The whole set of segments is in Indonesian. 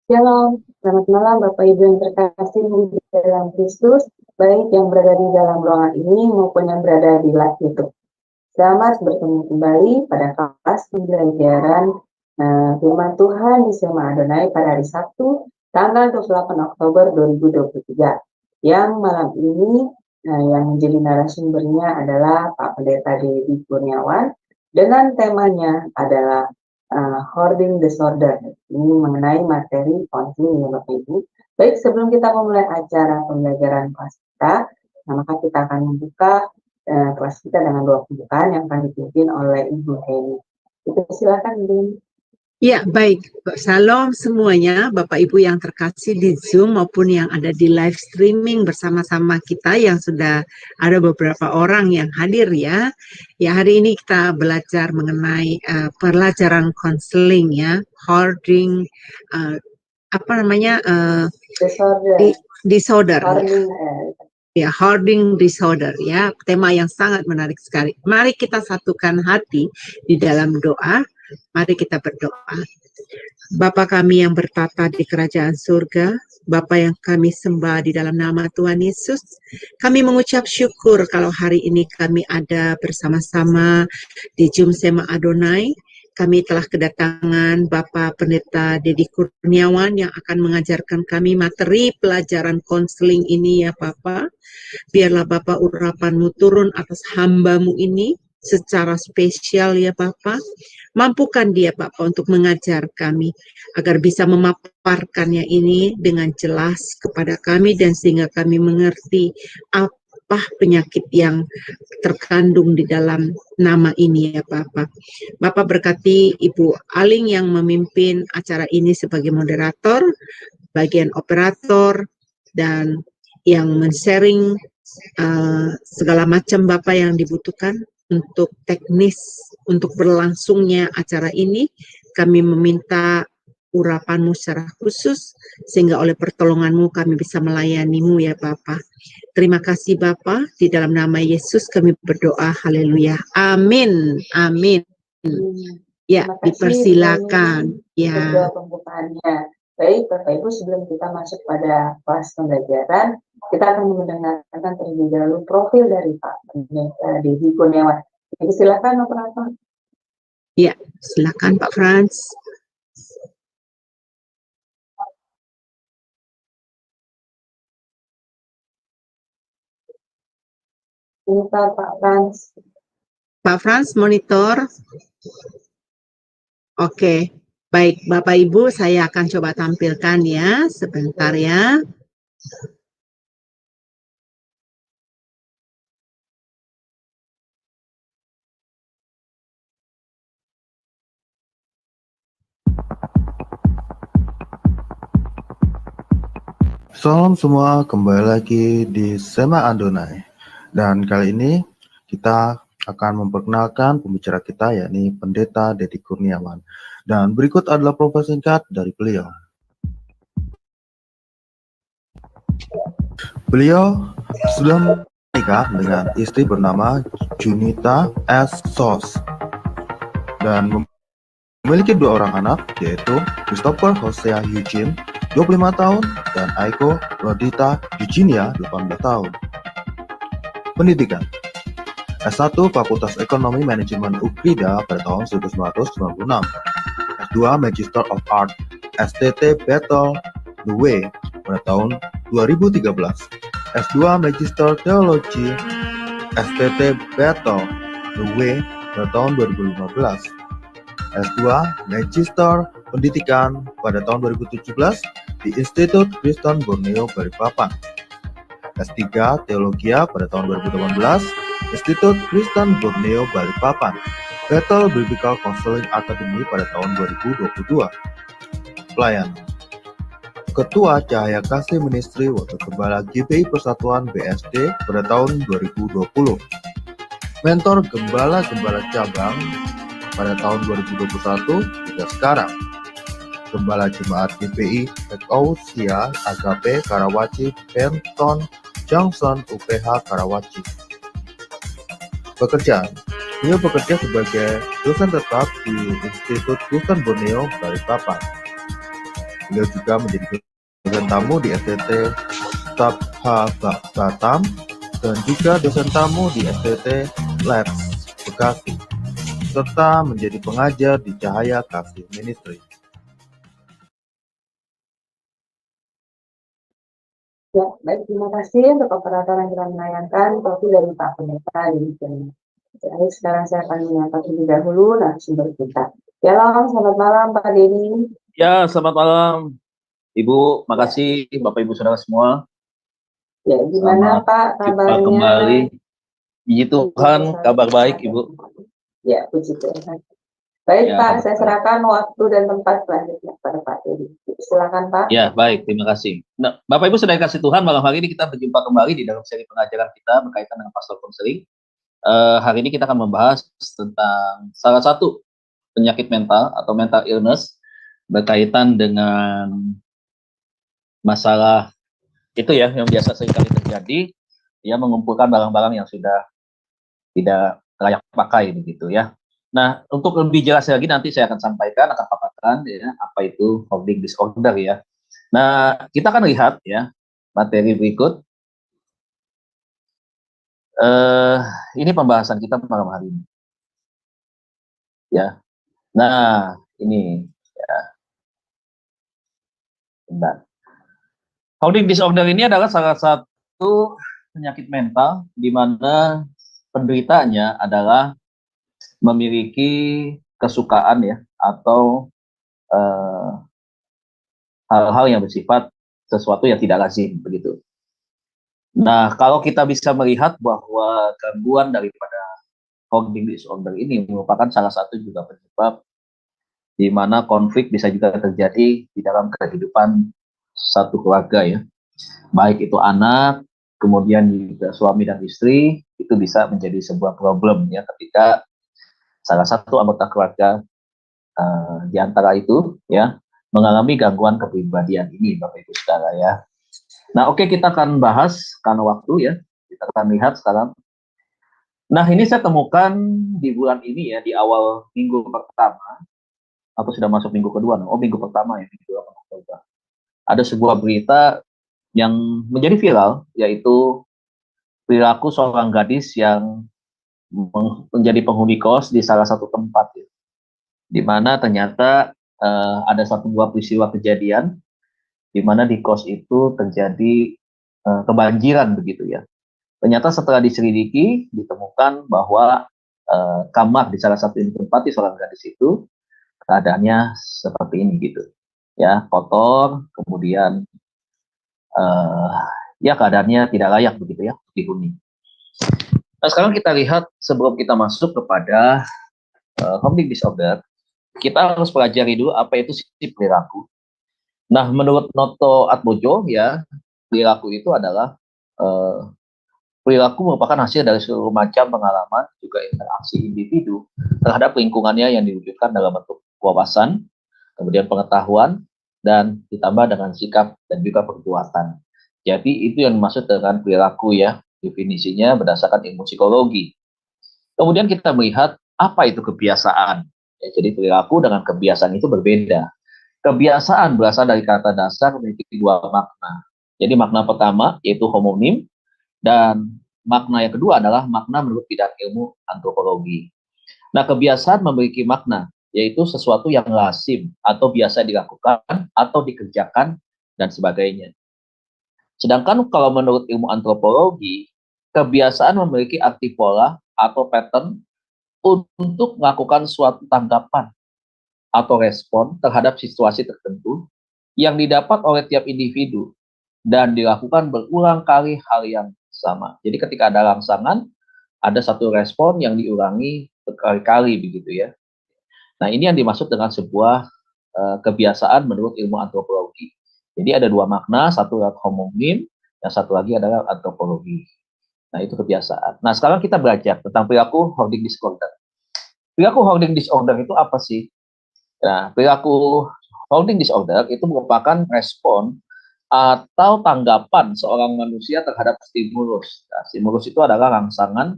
Shalom, selamat malam Bapak Ibu yang terkasih di dalam Kristus, baik yang berada di dalam ruangan ini maupun yang berada di live YouTube. Selamat bertemu kembali pada kelas pembelajaran firman Tuhan di Sema Adonai pada hari Sabtu, tanggal 28 Oktober 2023. Yang malam ini yang menjadi narasumbernya adalah Pak Pendeta Dedi Kurniawan dengan temanya adalah hoarding disorder. Ini mengenai materi konseling ya Bapak Ibu. Baik, sebelum kita memulai acara pembelajaran kelas kita, maka kita akan membuka kelas kita dengan doa pembukaan yang akan dipimpin oleh Ibu Heni. Itu silakan Ibu. Ya, baik. Salam semuanya, Bapak Ibu yang terkasih di Zoom maupun yang ada di live streaming bersama-sama kita yang sudah ada beberapa orang yang hadir ya. Ya, hari ini kita belajar mengenai pelajaran konseling ya, hoarding, disorder. Ya, hoarding disorder ya, tema yang sangat menarik sekali. Mari kita satukan hati di dalam doa. Mari kita berdoa. Bapa kami yang bertata di kerajaan surga, Bapa yang kami sembah di dalam nama Tuhan Yesus, kami mengucap syukur kalau hari ini kami ada bersama-sama di Zoom Sema Adonai. Kami telah kedatangan Bapak Pendeta Dedi Kurniawan yang akan mengajarkan kami materi pelajaran konseling ini ya Bapak. Biarlah Bapak urapan-Mu turun atas hamba-Mu ini secara spesial ya Bapak. Mampukan dia Bapak untuk mengajar kami agar bisa memaparkannya ini dengan jelas kepada kami dan sehingga kami mengerti apa penyakit yang terkandung di dalam nama ini ya Bapak. Bapak berkati Ibu Aling yang memimpin acara ini sebagai moderator, bagian operator, dan yang men-sharing segala macam Bapak yang dibutuhkan untuk teknis, untuk berlangsungnya acara ini. Kami meminta urapan-Mu secara khusus, sehingga oleh pertolongan-Mu kami bisa melayani-Mu ya Bapa. Terima kasih Bapa, di dalam nama Yesus kami berdoa, haleluya, amin, amin. Ya, dipersilakan. Ya. Pembukaannya. Baik, Bapak Ibu, sebelum kita masuk pada kelas pembelajaran, kita akan mendengarkan terlebih dahulu profil dari Pak Pendeta Dedi Kurniawan. Jadi silakan operator. Ya, silakan Pak Frans. Monitor Pak Frans. Pak Frans, monitor. Oke, baik Bapak Ibu, saya akan coba tampilkan ya, sebentar ya. Salam semua, kembali lagi di Sema Adonai. Dan kali ini kita akan memperkenalkan pembicara kita, yakni Pendeta Dedi Kurniawan. Dan berikut adalah profil singkat dari beliau. Beliau sudah menikah dengan istri bernama Junita S. Sos dan memiliki 2 orang anak, yaitu Christopher Hosea Eugene, 25 tahun, dan Aiko Rodita Eugenia, 18 tahun. Pendidikan: S1 Fakultas Ekonomi Manajemen UKIDA pada tahun 1996, S2 Magister of Art STT Battle The Way pada tahun 2013, S2 Magister Teologi STT Battle The Way pada tahun 2015, S2 Magister Pendidikan pada tahun 2017 di Institut Kristen Borneo Balikpapan, S3 Teologia pada tahun 2018, Institut Kristen Borneo Balikpapan, Bethel Biblical Counseling Academy pada tahun 2022. Pelayanan: Ketua Cahaya Kasih Ministry Wakil Gembala GBI Persatuan BSD pada tahun 2020. Mentor Gembala-Gembala Cabang pada tahun 2021 hingga sekarang. Gembala Jemaat GBI Ekousia Agape Karawaci Benton Johnson UPH Karawaci. Pekerjaan: beliau bekerja sebagai dosen tetap di Institut Kristen Borneo Balikpapan. Beliau juga menjadi dosen tamu di STT Stabha Batam dan juga dosen tamu di STT Labs Bekasi, serta menjadi pengajar di Cahaya Kasih Ministry. Ya, baik, terima kasih untuk operator yang telah menayangkan profil dari Pak Pendeta demikian. Jadi sekarang saya akan menyapa terlebih dahulu narasumber kita. Shalom, selamat malam Pak Denny. Ya, selamat malam Ibu, makasih Bapak Ibu Saudara semua. Ya, gimana Selamat Pak jumpa kabarnya? kembali. Puji Tuhan, kabar baik Ibu. Ya, puji Tuhan. Baik Ya, Pak, saya serahkan waktu dan tempat selanjutnya pada Pak Denny. Silakan Pak. Ya, baik, terima kasih. Nah, Bapak Ibu sudah dikasih Tuhan, malam hari ini kita berjumpa kembali di dalam seri pengajaran kita berkaitan dengan pastoral konseling. Hari ini kita akan membahas tentang salah satu penyakit mental atau mental illness berkaitan dengan masalah itu ya yang biasa seringkali terjadi, ya mengumpulkan barang-barang yang sudah tidak layak pakai begitu ya. Nah, untuk lebih jelas lagi nanti saya akan sampaikan, akan paparkan ya apa itu hoarding disorder ya. Nah, kita akan lihat ya materi berikut. Ini pembahasan kita malam hari ini. Ya. Nah, ini ya. Bentar. Hoarding disorder ini adalah salah satu penyakit mental di mana penderitanya adalah memiliki kesukaan ya atau hal-hal yang bersifat sesuatu yang tidak lazim begitu. Nah, kalau kita bisa melihat bahwa gangguan daripada hoarding disorder ini merupakan salah satu juga penyebab di mana konflik bisa juga terjadi di dalam kehidupan satu keluarga ya. Baik itu anak, kemudian juga suami dan istri, itu bisa menjadi sebuah problem ya ketika salah satu anggota keluarga di antara itu ya mengalami gangguan kepribadian ini Bapak Ibu Saudara ya. Nah, oke, kita akan bahas karena waktu ya. Kita akan lihat sekarang. Nah, ini saya temukan di bulan ini ya, di awal minggu pertama atau sudah masuk minggu kedua. Oh, minggu pertama ya, minggu Oktober. Ada sebuah berita yang menjadi viral, yaitu perilaku seorang gadis yang menjadi penghuni kos di salah satu tempat ya. Di mana ternyata ada satu buah peristiwa kejadian di mana di kos itu terjadi kebanjiran begitu ya. Ternyata setelah diselidiki ditemukan bahwa kamar di salah satu tempat di seorang gadis itu keadaannya seperti ini gitu ya, kotor, kemudian ya keadaannya tidak layak begitu ya dihuni. Nah, sekarang kita lihat sebelum kita masuk kepada hoarding disorder, kita harus pelajari dulu apa itu sisi perilaku. Nah, menurut Noto Atmojo ya, perilaku itu adalah perilaku merupakan hasil dari seluruh macam pengalaman juga interaksi individu terhadap lingkungannya yang diwujudkan dalam bentuk wawasan, kemudian pengetahuan, dan ditambah dengan sikap dan juga perbuatan. Jadi itu yang dimaksud dengan perilaku ya, definisinya berdasarkan ilmu psikologi. Kemudian kita melihat apa itu kebiasaan. Ya, jadi perilaku dengan kebiasaan itu berbeda. Kebiasaan berasal dari kata dasar memiliki dua makna. Jadi makna pertama yaitu homonim dan makna yang kedua adalah makna menurut bidang ilmu antropologi. Nah, kebiasaan memiliki makna yaitu sesuatu yang lazim atau biasa dilakukan atau dikerjakan dan sebagainya. Sedangkan kalau menurut ilmu antropologi, kebiasaan memiliki arti pola atau pattern untuk melakukan suatu tanggapan atau respon terhadap situasi tertentu yang didapat oleh tiap individu dan dilakukan berulang kali hal yang sama. Jadi ketika ada rangsangan, ada satu respon yang diulangi berkali-kali begitu ya. Nah, ini yang dimaksud dengan sebuah kebiasaan menurut ilmu antropologi. Jadi ada dua makna, satu adalah homonim, yang satu lagi adalah antropologi. Nah, itu kebiasaan. Nah, sekarang kita belajar tentang perilaku hoarding disorder. Perilaku hoarding disorder itu apa sih? Nah, perilaku hoarding disorder itu merupakan respon atau tanggapan seorang manusia terhadap stimulus. Nah, stimulus itu adalah rangsangan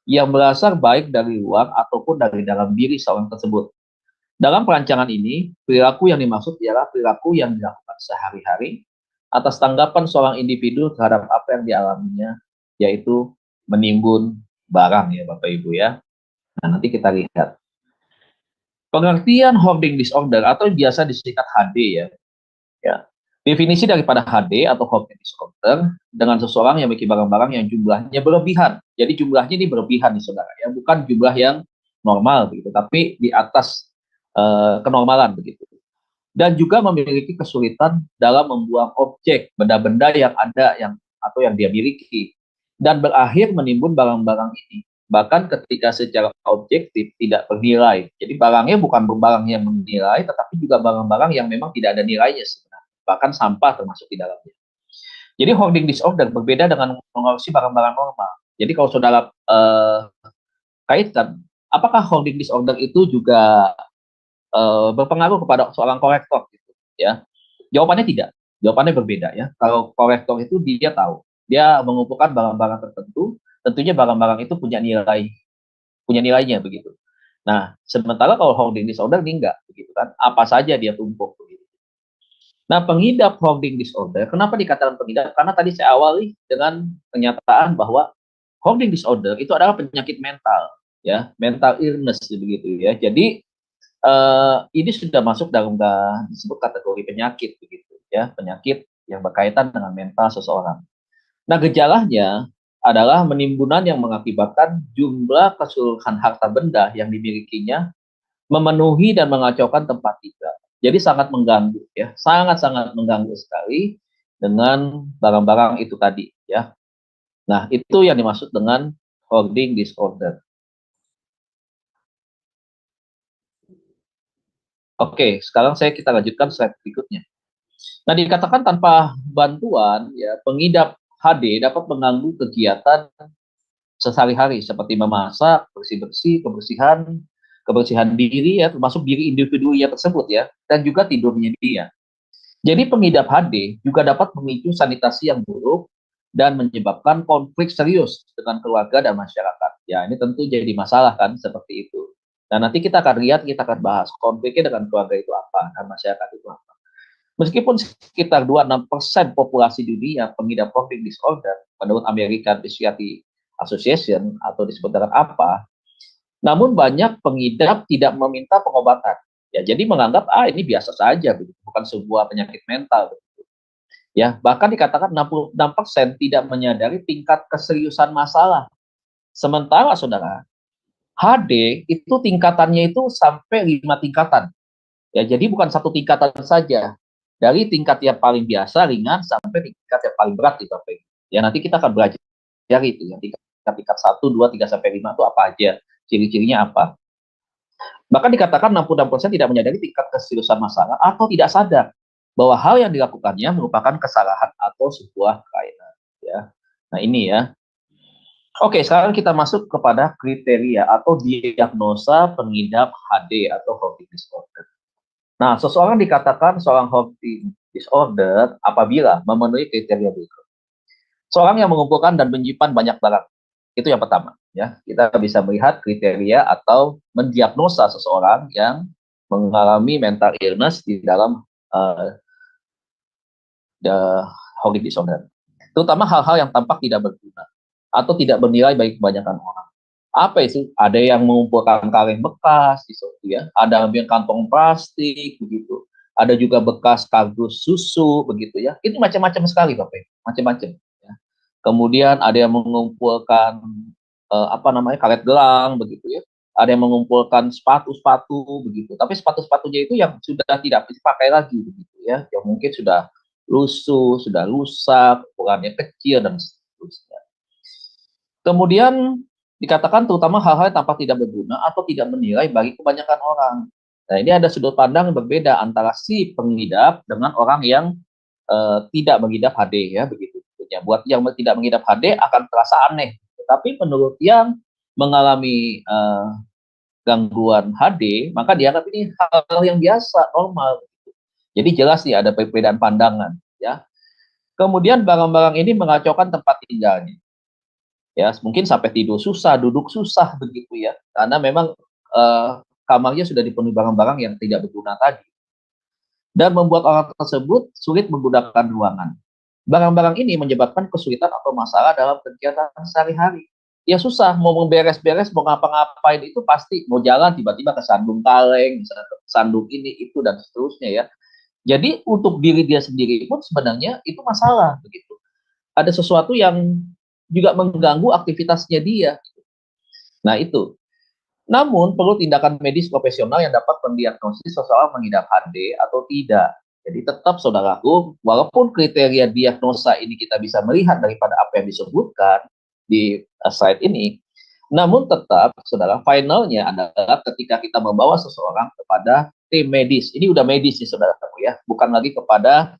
yang berasal baik dari luar ataupun dari dalam diri seorang tersebut. Dalam perancangan ini, perilaku yang dimaksud ialah perilaku yang dilakukan sehari-hari atas tanggapan seorang individu terhadap apa yang dialaminya, yaitu menimbun barang ya Bapak Ibu ya. Nah, nanti kita lihat. Pengertian hoarding disorder atau biasa disingkat HD ya. Ya. Definisi daripada HD atau hoarding disorder dengan seseorang yang memiliki barang-barang yang jumlahnya berlebihan. Jadi jumlahnya ini berlebihan nih saudara ya, bukan jumlah yang normal begitu, tapi di atas kenormalan begitu. Dan juga memiliki kesulitan dalam membuang objek, benda-benda yang ada atau yang dia miliki, dan berakhir menimbun barang-barang ini bahkan ketika secara objektif tidak bernilai. Jadi barangnya bukan barang yang bernilai, tetapi juga barang-barang yang memang tidak ada nilainya sebenarnya, bahkan sampah termasuk di dalamnya. Jadi hoarding disorder berbeda dengan mengurusi barang-barang normal. Jadi kalau saudara kaitkan, apakah hoarding disorder itu juga berpengaruh kepada seorang kolektor gitu ya? Jawabannya tidak. Jawabannya berbeda ya. Kalau kolektor itu dia tahu, dia mengumpulkan barang-barang tertentu, tentunya barang-barang itu punya nilainya begitu. Nah, sementara kalau hoarding disorder ini enggak begitu kan? Apa saja dia tumpuk begitu. Nah, pengidap hoarding disorder, kenapa dikatakan pengidap? Karena tadi saya awali dengan pernyataan bahwa hoarding disorder itu adalah penyakit mental ya, mental illness begitu ya. Jadi ini sudah masuk dalam disebut kategori penyakit begitu ya, penyakit yang berkaitan dengan mental seseorang. Nah, gejalanya adalah penimbunan yang mengakibatkan jumlah keseluruhan harta benda yang dimilikinya memenuhi dan mengacaukan tempat tinggal. Jadi sangat mengganggu ya, sangat-sangat mengganggu sekali dengan barang-barang itu tadi ya. Nah, itu yang dimaksud dengan hoarding disorder. Oke, sekarang kita lanjutkan slide berikutnya. Nah, dikatakan tanpa bantuan, ya, pengidap HD dapat mengganggu kegiatan sehari-hari seperti memasak, bersih-bersih, kebersihan diri ya, termasuk diri individu ya tersebut ya, dan juga tidurnya dia. Jadi pengidap HD juga dapat memicu sanitasi yang buruk dan menyebabkan konflik serius dengan keluarga dan masyarakat. Ya, ini tentu jadi masalah kan seperti itu. Dan nanti kita akan lihat, kita akan bahas konfliknya dengan keluarga itu apa, dan masyarakat itu apa. Meskipun sekitar 26% populasi dunia pengidap hoarding disorder menurut American Psychiatric Association atau disebut dengan apa, namun banyak pengidap tidak meminta pengobatan. Ya, jadi menganggap ini biasa saja, bukan sebuah penyakit mental. Ya, bahkan dikatakan 66% tidak menyadari tingkat keseriusan masalah. Sementara saudara, HD itu tingkatannya itu sampai 5 tingkatan. Ya, jadi bukan satu tingkatan saja. Dari tingkat yang paling biasa, ringan, sampai tingkat yang paling berat di Bapak. Ya, nanti kita akan belajar itu ya, tingkat 1, 2, 3, sampai 5 itu apa aja, ciri-cirinya apa. Bahkan dikatakan 66% tidak menyadari tingkat keseriusan masalah atau tidak sadar bahwa hal yang dilakukannya merupakan kesalahan atau sebuah kelainan. Ya. Nah, ini ya. Oke, sekarang kita masuk kepada kriteria atau diagnosa pengidap HD atau hoarding disorder. Nah, seseorang dikatakan seorang hoarding disorder apabila memenuhi kriteria berikut. Seorang yang mengumpulkan dan menyimpan banyak barang. Itu yang pertama. Ya, kita bisa melihat kriteria atau mendiagnosa seseorang yang mengalami mental illness di dalam hoarding disorder. Terutama hal-hal yang tampak tidak berguna atau tidak bernilai bagi kebanyakan orang. Apa itu? Ada yang mengumpulkan kaleng bekas, gitu ya. Ada yang kantong plastik, begitu. Ada juga bekas kardus susu, begitu ya. Itu macam-macam sekali, Bapak. Macam-macam. Ya. Kemudian ada yang mengumpulkan karet gelang, begitu ya. Ada yang mengumpulkan sepatu-sepatu, begitu. Tapi sepatu-sepatunya itu yang sudah tidak dipakai lagi, begitu ya. Yang mungkin sudah lusuh, sudah rusak, ukurannya kecil dan seterusnya. Kemudian dikatakan terutama hal-hal yang tampak tidak berguna atau tidak menilai bagi kebanyakan orang. Nah, ini ada sudut pandang yang berbeda antara si pengidap dengan orang yang tidak mengidap HD ya begitu. Buat yang tidak mengidap HD akan terasa aneh, tetapi menurut yang mengalami gangguan HD maka dianggap ini hal yang biasa, normal. Jadi jelas nih ada perbedaan pandangan ya. Kemudian barang-barang ini mengacaukan tempat tinggalnya. Ya, mungkin sampai tidur susah, duduk susah begitu ya. Karena memang kamarnya sudah dipenuhi barang-barang yang tidak berguna tadi. Dan membuat orang tersebut sulit menggunakan ruangan. Barang-barang ini menyebabkan kesulitan atau masalah dalam kegiatan sehari-hari. Ya susah, mau beres-beres, mau ngapa-ngapain itu pasti mau jalan tiba-tiba kesandung kaleng, misalnya kesandung ini, itu, dan seterusnya ya. Jadi untuk diri dia sendiri pun sebenarnya itu masalah begitu. Ada sesuatu yang juga mengganggu aktivitasnya dia. Nah itu. Namun, perlu tindakan medis profesional yang dapat mendiagnosis seseorang mengidap HD atau tidak. Jadi tetap saudaraku, walaupun kriteria diagnosa ini kita bisa melihat daripada apa yang disebutkan di slide ini, namun tetap, saudara, finalnya adalah ketika kita membawa seseorang kepada tim medis. Ini udah medis nih, saudaraku ya, bukan lagi kepada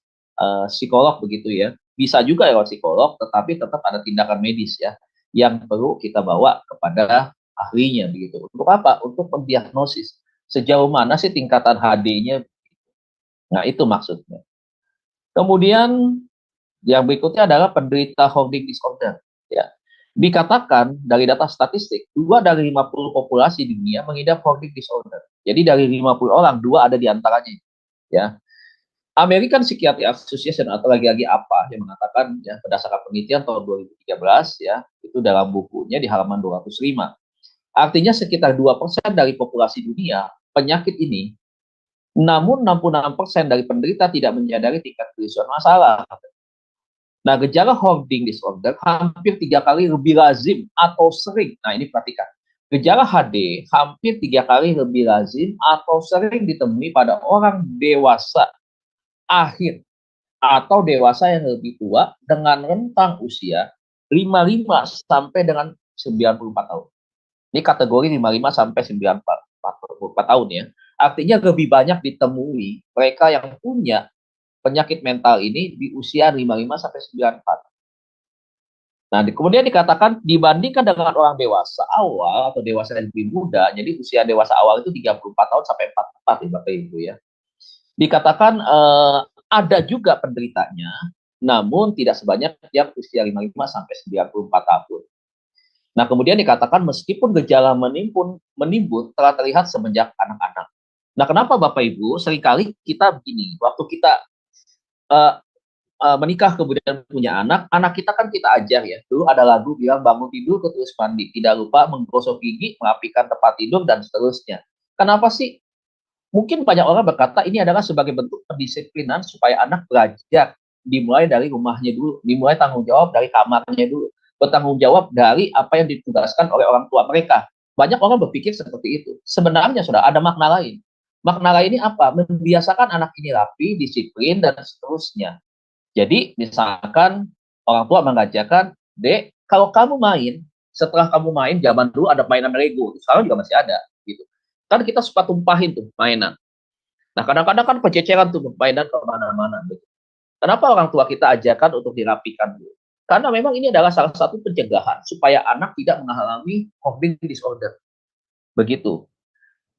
psikolog begitu ya. Bisa juga lewat psikolog, tetapi tetap ada tindakan medis ya, yang perlu kita bawa kepada ahlinya begitu. Untuk apa? Untuk mendiagnosis sejauh mana sih tingkatan HD-nya. Nah, itu maksudnya. Kemudian yang berikutnya adalah penderita hoarding disorder. Ya. Dikatakan dari data statistik, 2 dari 50 populasi di dunia mengidap hoarding disorder. Jadi dari 50 orang, 2 ada di antaranya. Ya. American Psychiatric Association atau lagi-lagi apa yang mengatakan ya berdasarkan penelitian tahun 2013 ya, itu dalam bukunya di halaman 205. Artinya sekitar 2% dari populasi dunia penyakit ini, namun 66% dari penderita tidak menyadari tingkat kerusuhan masalah. Nah, gejala hoarding disorder hampir 3 kali lebih lazim atau sering. Nah, ini perhatikan. Gejala HD hampir 3 kali lebih lazim atau sering ditemui pada orang dewasa akhir atau dewasa yang lebih tua dengan rentang usia 55 sampai dengan 94 tahun. Ini kategori 55 sampai 94 tahun ya. Artinya lebih banyak ditemui mereka yang punya penyakit mental ini di usia 55 sampai 94. Nah, kemudian dikatakan dibandingkan dengan orang dewasa awal atau dewasa yang lebih muda, jadi usia dewasa awal itu 34 tahun sampai 44 itu ya. Dikatakan ada juga penderitanya, namun tidak sebanyak yang usia 55 sampai 94 tahun. Nah, kemudian dikatakan meskipun gejala menimbun telah terlihat semenjak anak-anak. Nah, kenapa Bapak Ibu seringkali kita begini, waktu kita menikah kemudian punya anak kita kan kita ajar ya. Dulu ada lagu bilang bangun tidur terus mandi, tidak lupa menggosok gigi, merapikan tempat tidur dan seterusnya. Kenapa sih? Mungkin banyak orang berkata ini adalah sebagai bentuk pendisiplinan supaya anak belajar dimulai dari rumahnya dulu, dimulai tanggung jawab dari kamarnya dulu, bertanggung jawab dari apa yang ditugaskan oleh orang tua mereka. Banyak orang berpikir seperti itu. Sebenarnya sudah ada makna lain. Makna lain ini apa? Membiasakan anak ini rapi, disiplin, dan seterusnya. Jadi misalkan orang tua mengajarkan, Dek, kalau kamu main, setelah kamu main, zaman dulu ada mainan Lego, sekarang juga masih ada. Gitu. Kan kita suka tumpahin tuh mainan. Nah kadang-kadang kan pececeran tuh mainan ke mana-mana. Gitu. Kenapa orang tua kita ajarkan untuk dirapikan dulu? Karena memang ini adalah salah satu pencegahan supaya anak tidak mengalami hoarding disorder. Begitu.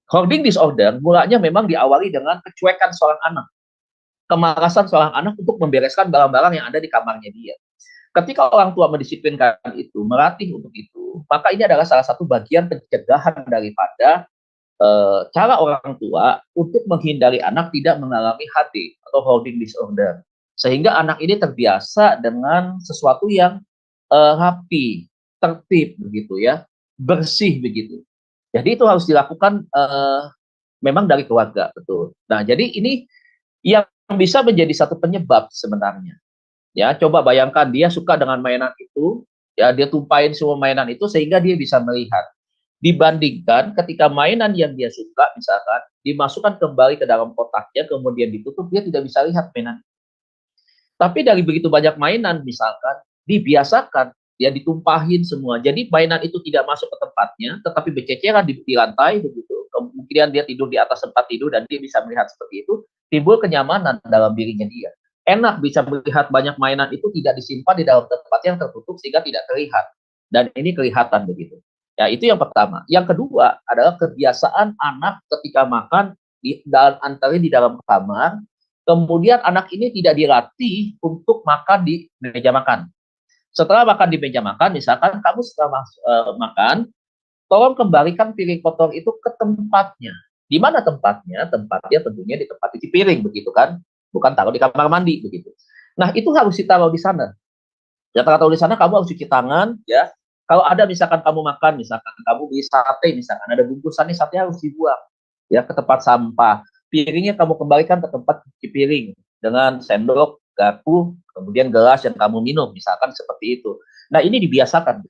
Hoarding disorder mulanya memang diawali dengan kecuekan seorang anak. Kemalasan seorang anak untuk membereskan barang-barang yang ada di kamarnya dia. Ketika orang tua mendisiplinkan itu, melatih untuk itu, maka ini adalah salah satu bagian pencegahan daripada cara orang tua untuk menghindari anak tidak mengalami HD atau hoarding disorder. Sehingga anak ini terbiasa dengan sesuatu yang rapi, tertib begitu ya, bersih begitu. Jadi itu harus dilakukan memang dari keluarga, betul. Nah, jadi ini yang bisa menjadi satu penyebab sebenarnya. Ya, coba bayangkan dia suka dengan mainan itu, ya dia tumpahin semua mainan itu sehingga dia bisa melihat. Dibandingkan ketika mainan yang dia suka misalkan dimasukkan kembali ke dalam kotaknya kemudian ditutup, dia tidak bisa lihat mainan. Tapi dari begitu banyak mainan misalkan dibiasakan ya ditumpahin semua. Jadi mainan itu tidak masuk ke tempatnya tetapi berceceran di lantai begitu. Kemudian dia tidur di atas tempat tidur dan dia bisa melihat seperti itu, timbul kenyamanan dalam dirinya dia. Enak bisa melihat banyak mainan itu tidak disimpan di dalam tempat yang tertutup sehingga tidak terlihat. Dan ini kelihatan begitu. Ya, itu yang pertama. Yang kedua adalah kebiasaan anak ketika makan antara di dalam kamar, kemudian anak ini tidak dilatih untuk makan di meja makan. Setelah makan di meja makan, misalkan kamu setelah makan, tolong kembalikan piring kotor itu ke tempatnya. Di mana tempatnya? Tempatnya tentunya di tempat cuci piring, begitu kan? Bukan taruh di kamar mandi, begitu. Nah, itu harus ditaruh di sana. Ya, taruh di sana, kamu harus cuci tangan, ya. Kalau ada misalkan kamu makan, misalkan kamu beli sate, misalkan ada bungkusannya, sate harus dibuang, ya, ke tempat sampah. Piringnya kamu kembalikan ke tempat cuci piring dengan sendok, garpu, kemudian gelas yang kamu minum, misalkan seperti itu. Nah, ini dibiasakan.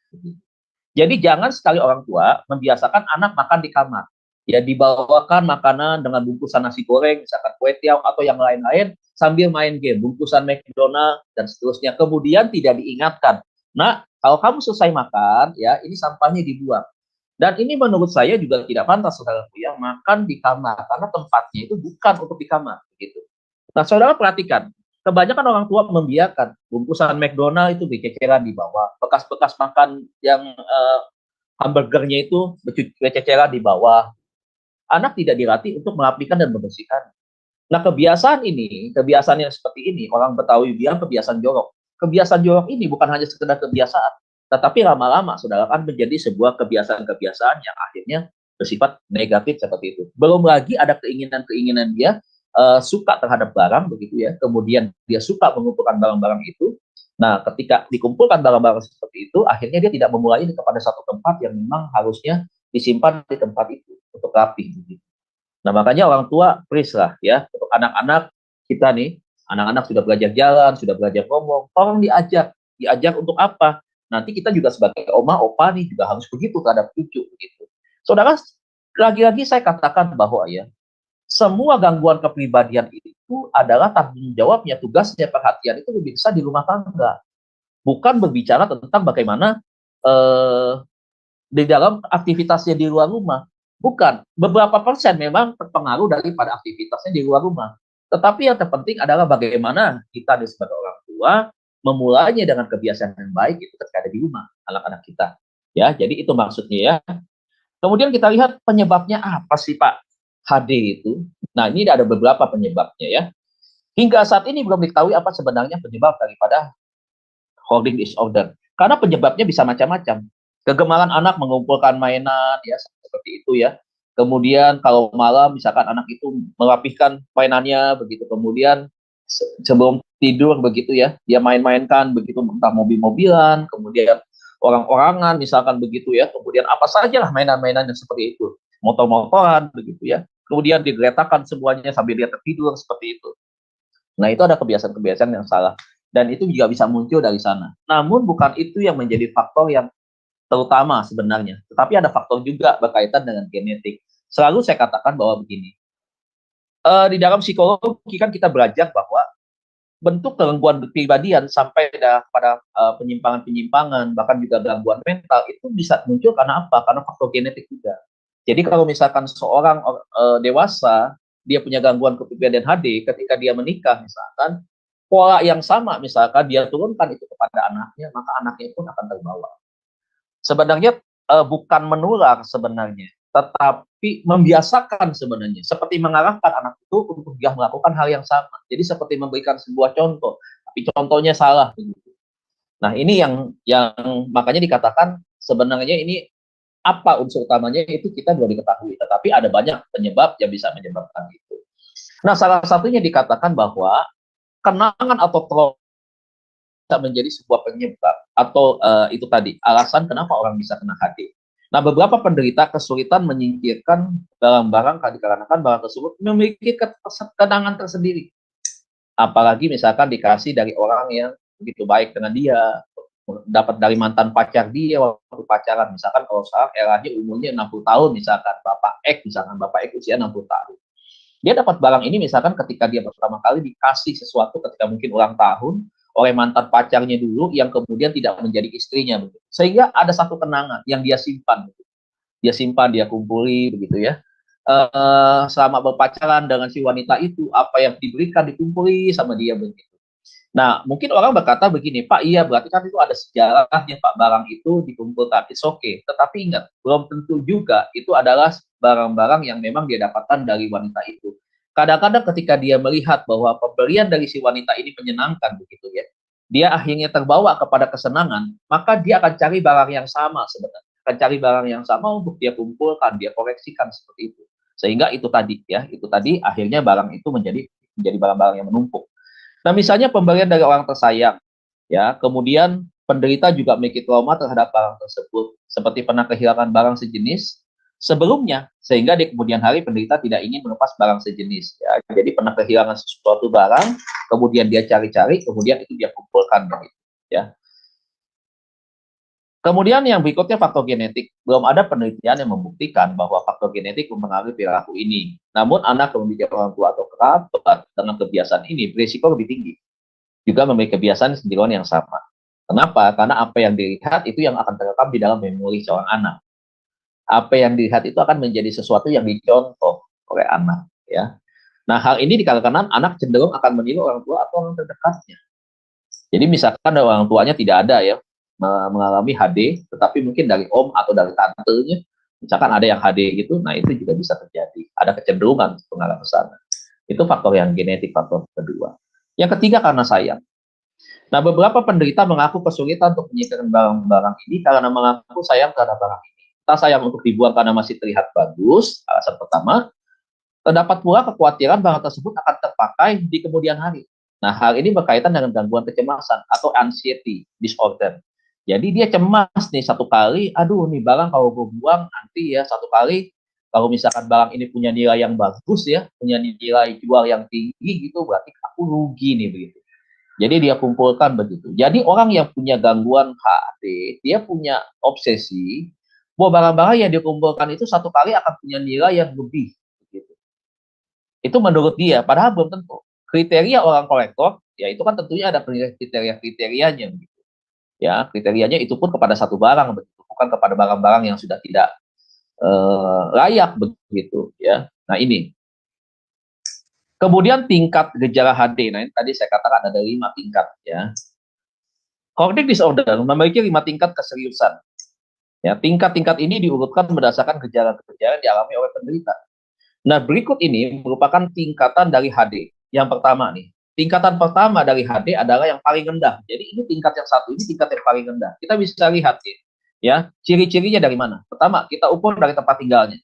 Jadi jangan sekali orang tua membiasakan anak makan di kamar. Ya, dibawakan makanan dengan bungkusan nasi goreng, misalkan kue tiaw atau yang lain-lain, sambil main game, bungkusan McDonald dan seterusnya. Kemudian tidak diingatkan. Nah, kalau kamu selesai makan, ya ini sampahnya dibuang. Dan ini menurut saya juga tidak pantas, saudaraku, ya, makan di kamar karena tempatnya itu bukan untuk di kamar, gitu. Nah, saudara perhatikan, kebanyakan orang tua membiarkan bungkusan McDonald itu berceceran di bawah, bekas-bekas makan yang hamburgernya itu berceceran di bawah. Anak tidak dilatih untuk merapikan dan membersihkan. Nah, kebiasaan yang seperti ini, orang Betawi bilang kebiasaan jorok. Kebiasaan jorok ini bukan hanya sekedar kebiasaan, tetapi lama-lama, saudara, kan menjadi sebuah kebiasaan-kebiasaan yang akhirnya bersifat negatif seperti itu. Belum lagi ada keinginan-keinginan dia suka terhadap barang, begitu ya. Kemudian dia suka mengumpulkan barang-barang itu. Nah, ketika dikumpulkan barang-barang seperti itu, akhirnya dia tidak memulai kepada satu tempat yang memang harusnya disimpan di tempat itu untuk rapi. Gitu. Nah, makanya orang tua please lah ya, untuk anak-anak kita nih, anak-anak sudah belajar jalan, sudah belajar ngomong, tolong diajar untuk apa? Nanti kita juga sebagai oma, opa nih juga harus begitu terhadap cucu begitu. Saudara, lagi-lagi saya katakan bahwa ya, semua gangguan kepribadian itu adalah tanggung jawabnya, tugasnya, perhatian itu lebih besar di rumah tangga. Bukan berbicara tentang bagaimana di dalam aktivitasnya di luar rumah. Bukan, beberapa persen memang terpengaruh daripada aktivitasnya di luar rumah. Tetapi yang terpenting adalah bagaimana kita sebagai orang tua memulainya dengan kebiasaan yang baik itu ketika ada di rumah anak-anak kita. Ya, jadi itu maksudnya ya. Kemudian kita lihat penyebabnya apa sih Pak HD itu. Nah, ini ada beberapa penyebabnya ya. Hingga saat ini belum diketahui apa sebenarnya penyebab daripada hoarding disorder. Karena penyebabnya bisa macam-macam. Kegemaran anak mengumpulkan mainan, ya seperti itu ya. Kemudian kalau malam misalkan anak itu merapihkan mainannya begitu. Kemudian sebelum tidur begitu ya, dia main-mainkan begitu, entah mobil-mobilan, kemudian orang-orangan misalkan begitu ya. Kemudian apa saja lah mainan-mainan yang seperti itu, motor-motoran begitu ya. Kemudian digeretakan semuanya sambil dia tertidur seperti itu. Nah, itu ada kebiasaan-kebiasaan yang salah. Dan itu juga bisa muncul dari sana. Namun bukan itu yang menjadi faktor yang terutama sebenarnya. Tetapi ada faktor juga berkaitan dengan genetik. Selalu saya katakan bahwa begini, di dalam psikologi kan kita belajar bahwa bentuk gangguan kepribadian sampai pada penyimpangan-penyimpangan, bahkan juga gangguan mental, itu bisa muncul karena apa? Karena faktor genetik juga. Jadi kalau misalkan seorang dewasa, dia punya gangguan kepribadian HD, ketika dia menikah misalkan, pola yang sama misalkan dia turunkan itu kepada anaknya, maka anaknya pun akan terbawa. Sebenarnya bukan menular sebenarnya, tetapi membiasakan sebenarnya, seperti mengarahkan anak itu untuk dia melakukan hal yang sama. Jadi seperti memberikan sebuah contoh, tapi contohnya salah. Nah, ini yang makanya dikatakan sebenarnya ini apa unsur utamanya itu kita belum diketahui, tetapi ada banyak penyebab yang bisa menyebabkan itu. Nah, salah satunya dikatakan bahwa kenangan atau trauma bisa menjadi sebuah penyebab atau itu tadi alasan kenapa orang bisa kena HD. Nah, beberapa penderita kesulitan menyingkirkan barang-barang dikarenakan barang tersebut memiliki kenangan tersendiri. Apalagi misalkan dikasih dari orang yang begitu baik dengan dia, dapat dari mantan pacar dia waktu pacaran. Misalkan kalau sekarang eranya umurnya 60 tahun misalkan, Bapak X usia 60 tahun. Dia dapat barang ini misalkan ketika dia pertama kali dikasih sesuatu ketika mungkin ulang tahun oleh mantan pacarnya dulu yang kemudian tidak menjadi istrinya begitu. Sehingga ada satu kenangan yang dia simpan begitu. Dia kumpuli begitu ya. Selama berpacaran dengan si wanita itu, apa yang diberikan dikumpuli sama dia begitu. Nah, mungkin orang berkata begini, Pak, iya berarti kan itu ada sejarahnya Pak, barang itu dikumpulkan, it's okay. Tetapi ingat, belum tentu juga itu adalah barang-barang yang memang dia dapatkan dari wanita itu. Kadang-kadang ketika dia melihat bahwa pemberian dari si wanita ini menyenangkan begitu ya, dia akhirnya terbawa kepada kesenangan, maka dia akan cari barang yang sama sebenarnya. akan cari barang yang sama untuk dia kumpulkan, dia koleksikan seperti itu. Sehingga itu tadi ya, itu tadi akhirnya barang itu menjadi barang-barang yang menumpuk. Nah, misalnya pemberian dari orang tersayang, ya, kemudian penderita juga memiliki trauma terhadap barang tersebut, seperti pernah kehilangan barang sejenis sebelumnya, sehingga di kemudian hari penderita tidak ingin melepas barang sejenis. Ya. Jadi pernah kehilangan sesuatu barang, kemudian dia cari-cari, kemudian itu dia kumpulkan, ya. Kemudian yang berikutnya faktor genetik. Belum ada penelitian yang membuktikan bahwa faktor genetik mempengaruhi perilaku ini. Namun anak yang memiliki orang tua atau kerabat dengan kebiasaan ini berisiko lebih tinggi. Juga memiliki kebiasaan sendirian yang sama. Kenapa? Karena apa yang dilihat itu yang akan terekam di dalam memori seorang anak. Apa yang dilihat itu akan menjadi sesuatu yang dicontoh oleh anak. Ya. Nah, hal ini dikarenakan anak cenderung akan meniru orang tua atau orang terdekatnya. Jadi misalkan orang tuanya tidak ada ya, mengalami HD, tetapi mungkin dari om atau dari tantenya, misalkan ada yang HD gitu, nah itu juga bisa terjadi. Ada kecenderungan pengaruh ke sana. Itu faktor yang genetik, faktor kedua. Yang ketiga karena sayang. Nah, beberapa penderita mengaku kesulitan untuk menyimpan barang-barang ini karena mengaku sayang terhadap barang ini. Kita sayang untuk dibuang karena masih terlihat bagus, alasan pertama. Terdapat pula kekhawatiran barang tersebut akan terpakai di kemudian hari. Nah, hal ini berkaitan dengan gangguan kecemasan atau anxiety disorder. Jadi dia cemas nih satu kali, aduh nih barang kalau gue buang nanti ya satu kali, kalau misalkan barang ini punya nilai yang bagus ya, punya nilai jual yang tinggi gitu, berarti aku rugi nih begitu. Jadi dia kumpulkan begitu. Jadi orang yang punya gangguan HD, dia punya obsesi, bahwa barang-barang yang dikumpulkan itu satu kali akan punya nilai yang lebih. Begitu. Itu menurut dia, padahal belum tentu. Kriteria orang kolektor, ya itu kan tentunya ada kriteria-kriterianya. Begitu. Ya, kriterianya itu pun kepada satu barang begitu, bukan kepada barang-barang yang sudah tidak layak begitu ya. Nah, ini. Kemudian tingkat gejala HD. Nah, ini tadi saya katakan ada 5 tingkat ya. Hoarding disorder memiliki 5 tingkat keseriusan. Ya, tingkat-tingkat ini diurutkan berdasarkan gejala-gejala yang dialami oleh penderita. Nah, berikut ini merupakan tingkatan dari HD. Yang pertama nih, tingkatan pertama dari HD adalah yang paling rendah. Jadi ini tingkat yang satu, ini tingkat yang paling rendah. Kita bisa lihat ya, ciri-cirinya dari mana? Pertama, kita ukur dari tempat tinggalnya.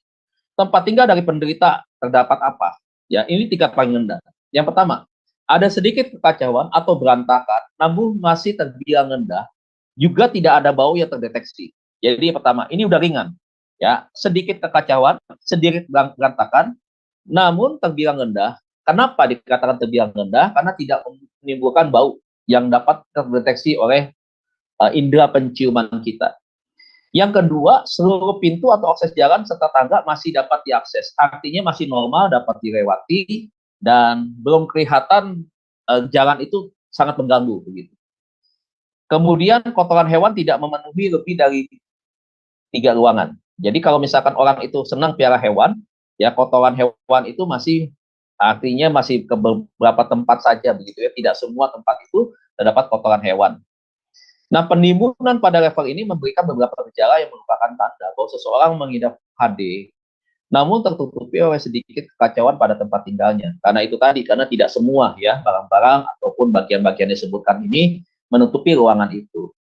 Tempat tinggal dari penderita terdapat apa? Ya, ini tingkat paling rendah. Yang pertama, ada sedikit kekacauan atau berantakan, namun masih terbilang rendah, juga tidak ada bau yang terdeteksi. Jadi yang pertama, ini udah ringan. Ya, sedikit kekacauan, sedikit berantakan, namun terbilang rendah. Kenapa dikatakan terbilang rendah? Karena tidak menimbulkan bau yang dapat terdeteksi oleh indera penciuman kita. Yang kedua, seluruh pintu atau akses jalan serta tangga masih dapat diakses. Artinya masih normal, dapat dilewati, dan belum kelihatan jalan itu sangat mengganggu. Begitu. Kemudian kotoran hewan tidak memenuhi lebih dari 3 ruangan. Jadi kalau misalkan orang itu senang piara hewan, ya kotoran hewan itu masih artinya masih ke beberapa tempat saja begitu ya, tidak semua tempat itu terdapat kotoran hewan. Nah, penimbunan pada level ini memberikan beberapa gejala yang merupakan tanda bahwa seseorang mengidap HD, namun tertutupi oleh sedikit kekacauan pada tempat tinggalnya. Karena itu tadi, karena tidak semua ya barang-barang ataupun bagian-bagian yang disebutkan ini menutupi ruangan itu.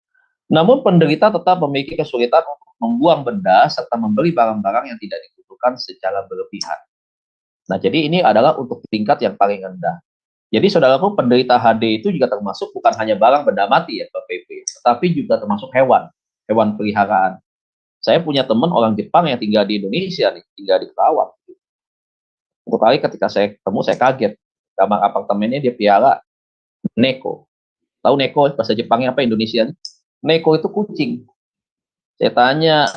Namun penderita tetap memiliki kesulitan untuk membuang benda serta membeli barang-barang yang tidak dibutuhkan secara berlebihan. Nah, jadi ini adalah untuk tingkat yang paling rendah. Jadi saudaraku, penderita HD itu juga termasuk bukan hanya barang benda mati ya, PP, tetapi juga termasuk hewan peliharaan. Saya punya teman orang Jepang yang tinggal di Indonesia nih, tinggal di Kerawang. Satu kali ketika saya ketemu, saya kaget. Kamar apartemennya dia piara neko. Tahu neko bahasa Jepangnya apa Indonesia? Neko itu kucing. Saya tanya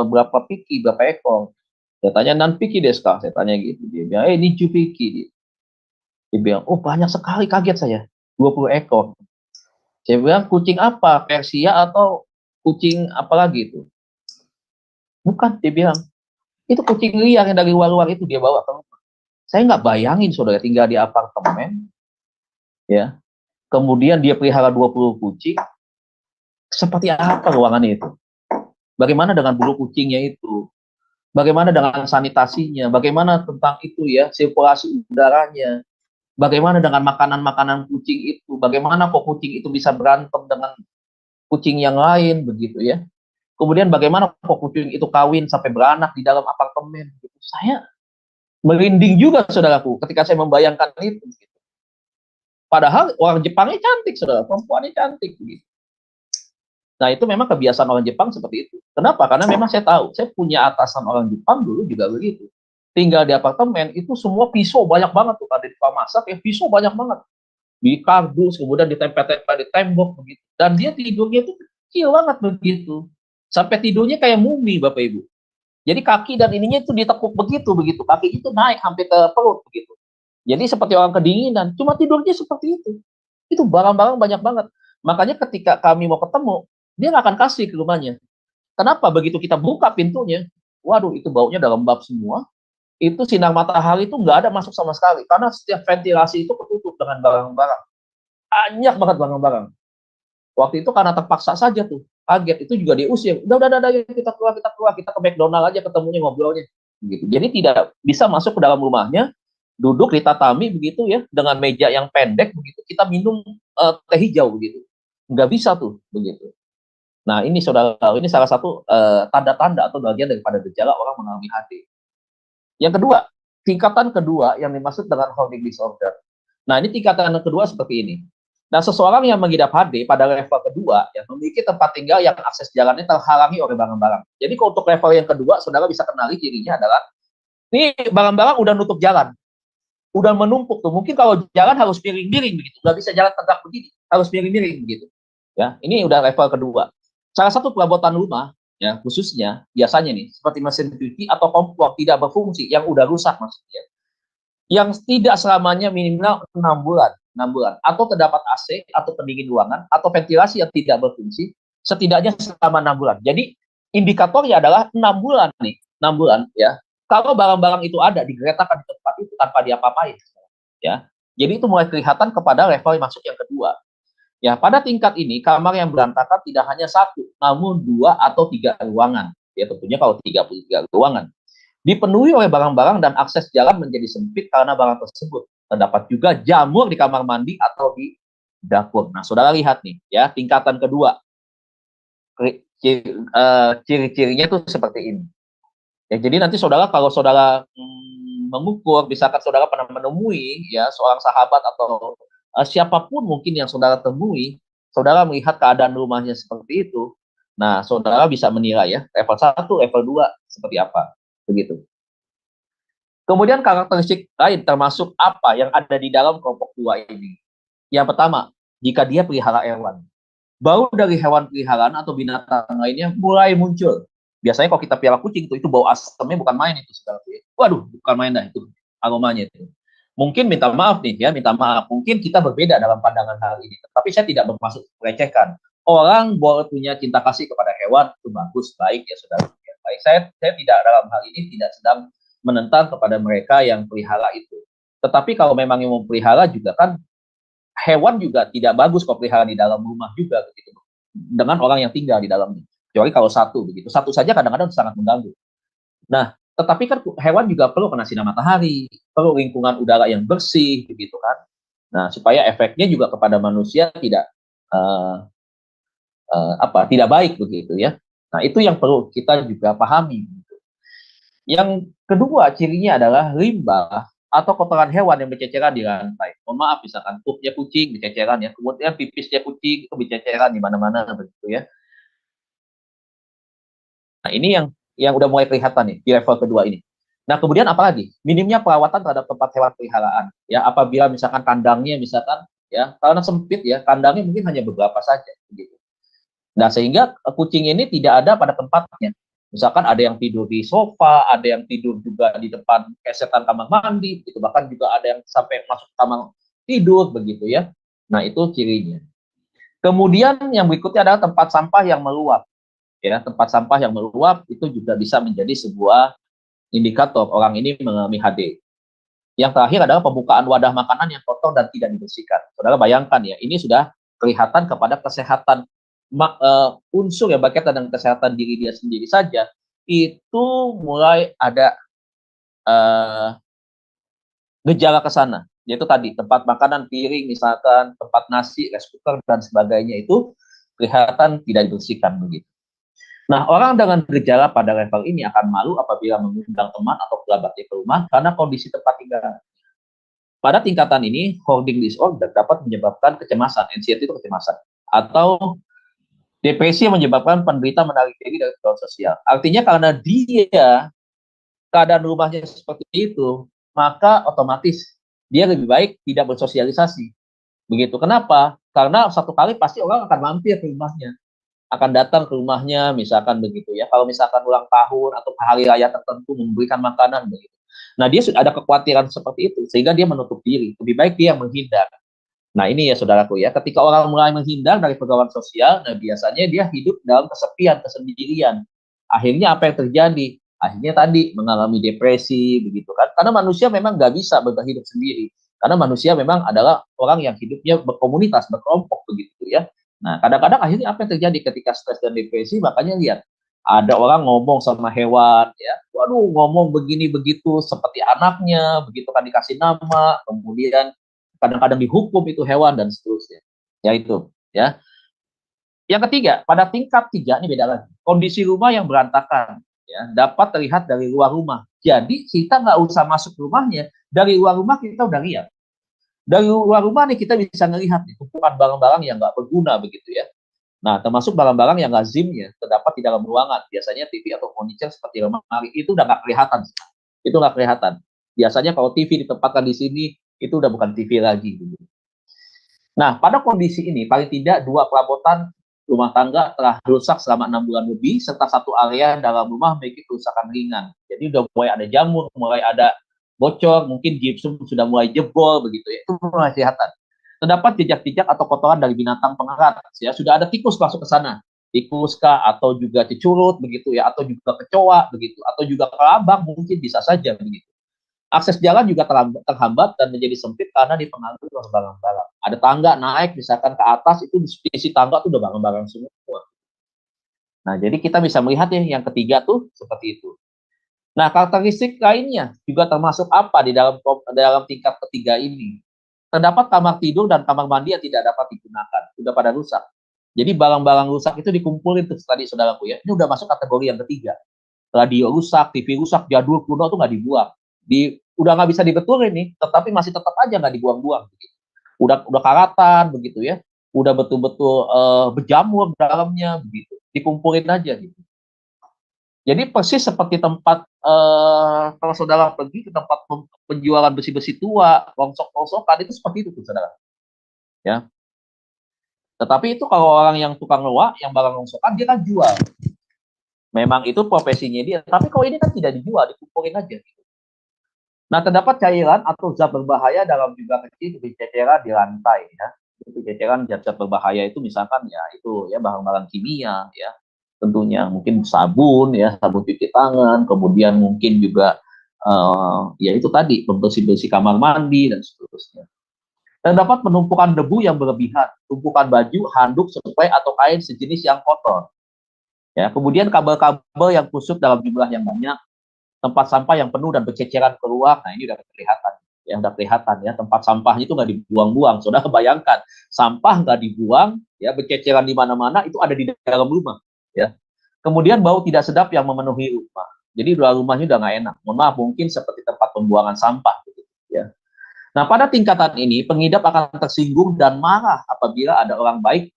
berapa piki, berapa ekor? Saya tanya nan piki desu ka? Saya tanya gitu. Dia bilang, nichu piki. Dia bilang, oh banyak sekali, kaget saya. 20 ekor. Saya bilang, kucing apa? Persia atau kucing apa lagi itu? Bukan, dia bilang. Itu kucing liar yang dari luar-luar itu dia bawa ke rumah. Saya nggak bayangin saudara tinggal di apartemen. Ya. Kemudian dia pelihara 20 kucing. Seperti apa ruangannya itu? Bagaimana dengan bulu kucingnya itu? Bagaimana dengan sanitasinya? Bagaimana tentang itu ya, sirkulasi udaranya? Bagaimana dengan makanan-makanan kucing itu? Bagaimana kok kucing itu bisa berantem dengan kucing yang lain begitu ya? kemudian bagaimana kok kucing itu kawin sampai beranak di dalam apartemen. Gitu. Saya merinding juga, saudaraku, ketika saya membayangkan itu. Gitu. Padahal orang Jepangnya cantik, saudara, perempuannya cantik. Gitu. Nah, itu memang kebiasaan orang Jepang seperti itu. Kenapa? Karena memang saya tahu, saya punya atasan orang Jepang dulu juga begitu. Tinggal di apartemen, itu semua pisau banyak banget tuh. Ada di rumah masak, ya pisau banyak banget. Di kardus, kemudian ditempel-tempel di tembok, begitu. Dan dia tidurnya itu kecil banget begitu. Sampai tidurnya kayak mumi, Bapak Ibu. Jadi kaki dan ininya itu ditekuk begitu. Kaki itu naik hampir ke perut, begitu. Jadi seperti orang kedinginan, cuma tidurnya seperti itu. Itu barang-barang banyak banget. Makanya ketika kami mau ketemu, dia nggak akan kasih ke rumahnya. Kenapa? Begitu kita buka pintunya, waduh, itu baunya udah lembab semua. Itu sinar matahari itu nggak ada masuk sama sekali. Karena setiap ventilasi itu ketutup dengan barang-barang. Banyak banget barang-barang. Waktu itu karena terpaksa saja tuh, kaget, itu juga diusir. Udah, kita keluar, kita ke McDonald aja ketemunya, ngobrolnya. Gitu. Jadi tidak bisa masuk ke dalam rumahnya, duduk di tatami begitu ya, dengan meja yang pendek begitu, kita minum teh hijau begitu. Nggak bisa tuh, begitu. Nah, ini saudara, ini salah satu tanda-tanda atau bagian daripada gejala orang mengalami HD. Yang kedua, tingkatan kedua yang dimaksud dengan hoarding disorder. Nah, ini tingkatan kedua seperti ini. Nah, seseorang yang mengidap HD pada level kedua, yang memiliki tempat tinggal yang akses jalannya terhalangi oleh barang-barang. Jadi, kalau untuk level yang kedua, saudara bisa kenali cirinya adalah, ini barang-barang udah nutup jalan, udah menumpuk tuh. Mungkin kalau jalan harus miring-miring begitu, nggak bisa jalan tegak begini, harus miring-miring begitu. Ya, ini udah level kedua. Salah satu perabotan rumah, ya khususnya biasanya nih seperti mesin cuci atau kompor tidak berfungsi yang udah rusak maksudnya, yang tidak selamanya minimal 6 bulan atau terdapat AC atau pendingin ruangan atau ventilasi yang tidak berfungsi setidaknya selama 6 bulan. Jadi indikatornya adalah 6 bulan nih, 6 bulan ya. Kalau barang-barang itu ada digeretakan di tempat itu tanpa diapa-apain, ya. Jadi itu mulai kelihatan kepada level yang masuk yang kedua. Ya, pada tingkat ini kamar yang berantakan tidak hanya satu, namun 2 atau 3 ruangan. Ya, tentunya kalau 3 ruangan. Dipenuhi oleh barang-barang dan akses jalan menjadi sempit karena barang tersebut. Terdapat juga jamur di kamar mandi atau di dapur. Nah, saudara lihat nih, ya, tingkatan kedua. Ciri-cirinya tuh seperti ini. Ya, jadi nanti saudara, kalau saudara mengukur, misalkan saudara pernah menemui ya seorang sahabat atau siapapun mungkin yang saudara temui, saudara melihat keadaan rumahnya seperti itu, nah saudara bisa menilai ya level 1, level 2 seperti apa, begitu. Kemudian karakteristik lain termasuk apa yang ada di dalam kelompok 2 ini. Yang pertama, jika dia pelihara hewan, bau dari hewan peliharaan atau binatang lainnya mulai muncul. Biasanya kalau kita pelihara kucing itu bau asamnya bukan main itu, saudara. Waduh, bukan main dah itu aromanya itu. Mungkin minta maaf nih ya, minta maaf. Mungkin kita berbeda dalam pandangan hal ini. Tapi saya tidak bermaksud melecehkan. Orang boleh punya cinta kasih kepada hewan, itu bagus, baik ya saudara. Ya, baik, saya tidak dalam hal ini tidak sedang menentang kepada mereka yang pelihara itu. Tetapi kalau memang yang memelihara juga kan, hewan juga tidak bagus kalau pelihara di dalam rumah juga begitu. Dengan orang yang tinggal di dalamnya. Kecuali kalau satu begitu. Satu saja kadang-kadang sangat mengganggu. Nah, tetapi kan hewan juga perlu kena sinar matahari, perlu lingkungan udara yang bersih, begitu kan. Nah, supaya efeknya juga kepada manusia tidak tidak baik begitu ya. Nah, itu yang perlu kita juga pahami. Gitu. Yang kedua cirinya adalah limbah atau kotoran hewan yang berceceran di lantai. Mohon maaf, misalkan pupnya kucing berceceran ya, kemudian pipisnya kucing itu berceceran di mana-mana begitu ya. Nah, ini yang udah mulai kelihatan nih di level kedua ini. Nah, kemudian apalagi? Minimnya perawatan terhadap tempat hewan peliharaan. Ya, apabila misalkan kandangnya misalkan ya, karena sempit ya, kandangnya mungkin hanya beberapa saja begitu. Nah, sehingga kucing ini tidak ada pada tempatnya. Misalkan ada yang tidur di sofa, ada yang tidur juga di depan kesetan kamar mandi, gitu. Bahkan juga ada yang sampai masuk kamar tidur begitu ya. Nah, itu cirinya. Kemudian yang berikutnya adalah tempat sampah yang meluap. Ya, tempat sampah yang meluap itu juga bisa menjadi sebuah indikator orang ini mengalami HD. Yang terakhir adalah pembukaan wadah makanan yang kotor dan tidak dibersihkan. Saudara bayangkan ya, ini sudah kelihatan kepada kesehatan unsur yang berkaitan dengan kesehatan diri dia sendiri saja, itu mulai ada gejala ke sana. Yaitu tadi, tempat makanan, piring misalkan, tempat nasi, rice cooker, dan sebagainya itu kelihatan tidak dibersihkan begitu. Nah, orang dengan gejala pada level ini akan malu apabila mengundang teman atau kerabatnya ke rumah karena kondisi tempat tinggal. Pada tingkatan ini, hoarding disorder dapat menyebabkan kecemasan, anxiety itu kecemasan, atau depresi yang menyebabkan penderita menarik diri dari kehidupan sosial. Artinya karena dia keadaan rumahnya seperti itu, maka otomatis dia lebih baik tidak bersosialisasi. Begitu. Kenapa? Karena satu kali pasti orang akan mampir ke rumahnya, akan datang ke rumahnya, misalkan begitu ya. Kalau misalkan ulang tahun atau hari raya tertentu memberikan makanan begitu. Nah, dia sudah ada kekhawatiran seperti itu, sehingga dia menutup diri. Lebih baik dia menghindar. Nah, ini ya saudaraku ya, ketika orang mulai menghindar dari pergaulan sosial, nah biasanya dia hidup dalam kesepian, kesendirian. Akhirnya apa yang terjadi? Akhirnya tadi mengalami depresi, begitu kan? Karena manusia memang nggak bisa berhidup sendiri. Karena manusia memang adalah orang yang hidupnya berkomunitas, berkelompok begitu ya. Nah, kadang-kadang akhirnya apa yang terjadi ketika stres dan depresi? Makanya lihat, ada orang ngomong sama hewan, ya, waduh ngomong begini begitu seperti anaknya, begitu kan dikasih nama, kemudian kadang-kadang dihukum itu hewan dan seterusnya. Ya itu, ya. Yang ketiga, pada tingkat 3 ini beda lagi. Kondisi rumah yang berantakan, ya, dapat terlihat dari luar rumah. Jadi kita nggak usah masuk rumahnya, dari luar rumah kita udah lihat. Dari luar rumah nih kita bisa melihat nih tumpukan barang-barang yang nggak berguna begitu ya. Nah, termasuk barang-barang yang lazimnya terdapat di dalam ruangan. Biasanya TV atau furniture seperti lemari itu udah nggak kelihatan. Itu nggak kelihatan. Biasanya kalau TV ditempatkan di sini, itu udah bukan TV lagi. Nah, pada kondisi ini, paling tidak 2 perabotan rumah tangga telah rusak selama 6 bulan lebih, serta satu area dalam rumah memiliki kerusakan ringan. Jadi udah mulai ada jamur, mulai ada bocor, mungkin gypsum sudah mulai jebol, begitu ya. Itu mulai kelihatan. Terdapat jejak-jejak atau kotoran dari binatang pengerat. Ya, sudah ada tikus masuk ke sana. Tikus kah, atau juga cecurut, begitu ya, atau juga kecoa, begitu, atau juga kelabang, mungkin bisa saja, begitu. Akses jalan juga terhambat dan menjadi sempit karena dipengaruhi oleh barang-barang. Ada tangga naik misalkan ke atas, itu di isi tangga tuh udah barang-barang semua. Nah, jadi kita bisa melihat ya yang ketiga tuh seperti itu. Nah, karakteristik lainnya juga termasuk apa di dalam tingkat ketiga ini? Terdapat kamar tidur dan kamar mandi yang tidak dapat digunakan, sudah pada rusak. Jadi barang-barang rusak itu dikumpulin tuh tadi saudaraku ya. Ini udah masuk kategori yang ketiga. Radio rusak, TV rusak, jadul kuno tuh nggak dibuang. Udah nggak bisa dibetulin nih, tetapi masih tetap aja nggak dibuang-buang. Begitu. Udah karatan begitu ya, udah betul-betul berjamur dalamnya begitu, dikumpulin aja gitu. Jadi persis seperti tempat kalau saudara pergi ke tempat penjualan besi-besi tua, rongsok-rongsokan itu seperti itu tuh saudara. Ya. Tetapi itu kalau orang yang tukang loak, yang barang rongsokan dia kan jual. Memang itu profesinya dia. Tapi kalau ini kan tidak dijual, dikumpulin aja. Gitu. Nah, terdapat cairan atau zat berbahaya dalam jumlah kecil berceceran di lantai ya. Itu ceceran zat-zat berbahaya itu misalkan ya itu ya barang-barang kimia ya. Tentunya mungkin sabun ya, sabun cuci tangan, kemudian mungkin juga ya itu tadi pembersih-bersih kamar mandi dan seterusnya. Terdapat penumpukan debu yang berlebihan, tumpukan baju, handuk, spray atau kain sejenis yang kotor. Ya, kemudian kabel-kabel yang kusut dalam jumlah yang banyak, tempat sampah yang penuh dan berceceran keluar. Nah, ini udah kelihatan. Ya, udah kelihatan ya, tempat sampahnya itu nggak dibuang-buang. Saudara bayangkan, sampah nggak dibuang, ya berceceran di mana-mana, itu ada di dalam rumah. Ya. Kemudian bau tidak sedap yang memenuhi rumah. Jadi luar rumahnya udah nggak enak. Mohon maaf, mungkin seperti tempat pembuangan sampah. Gitu, ya. Nah, pada tingkatan ini, pengidap akan tersinggung dan marah apabila ada orang baik,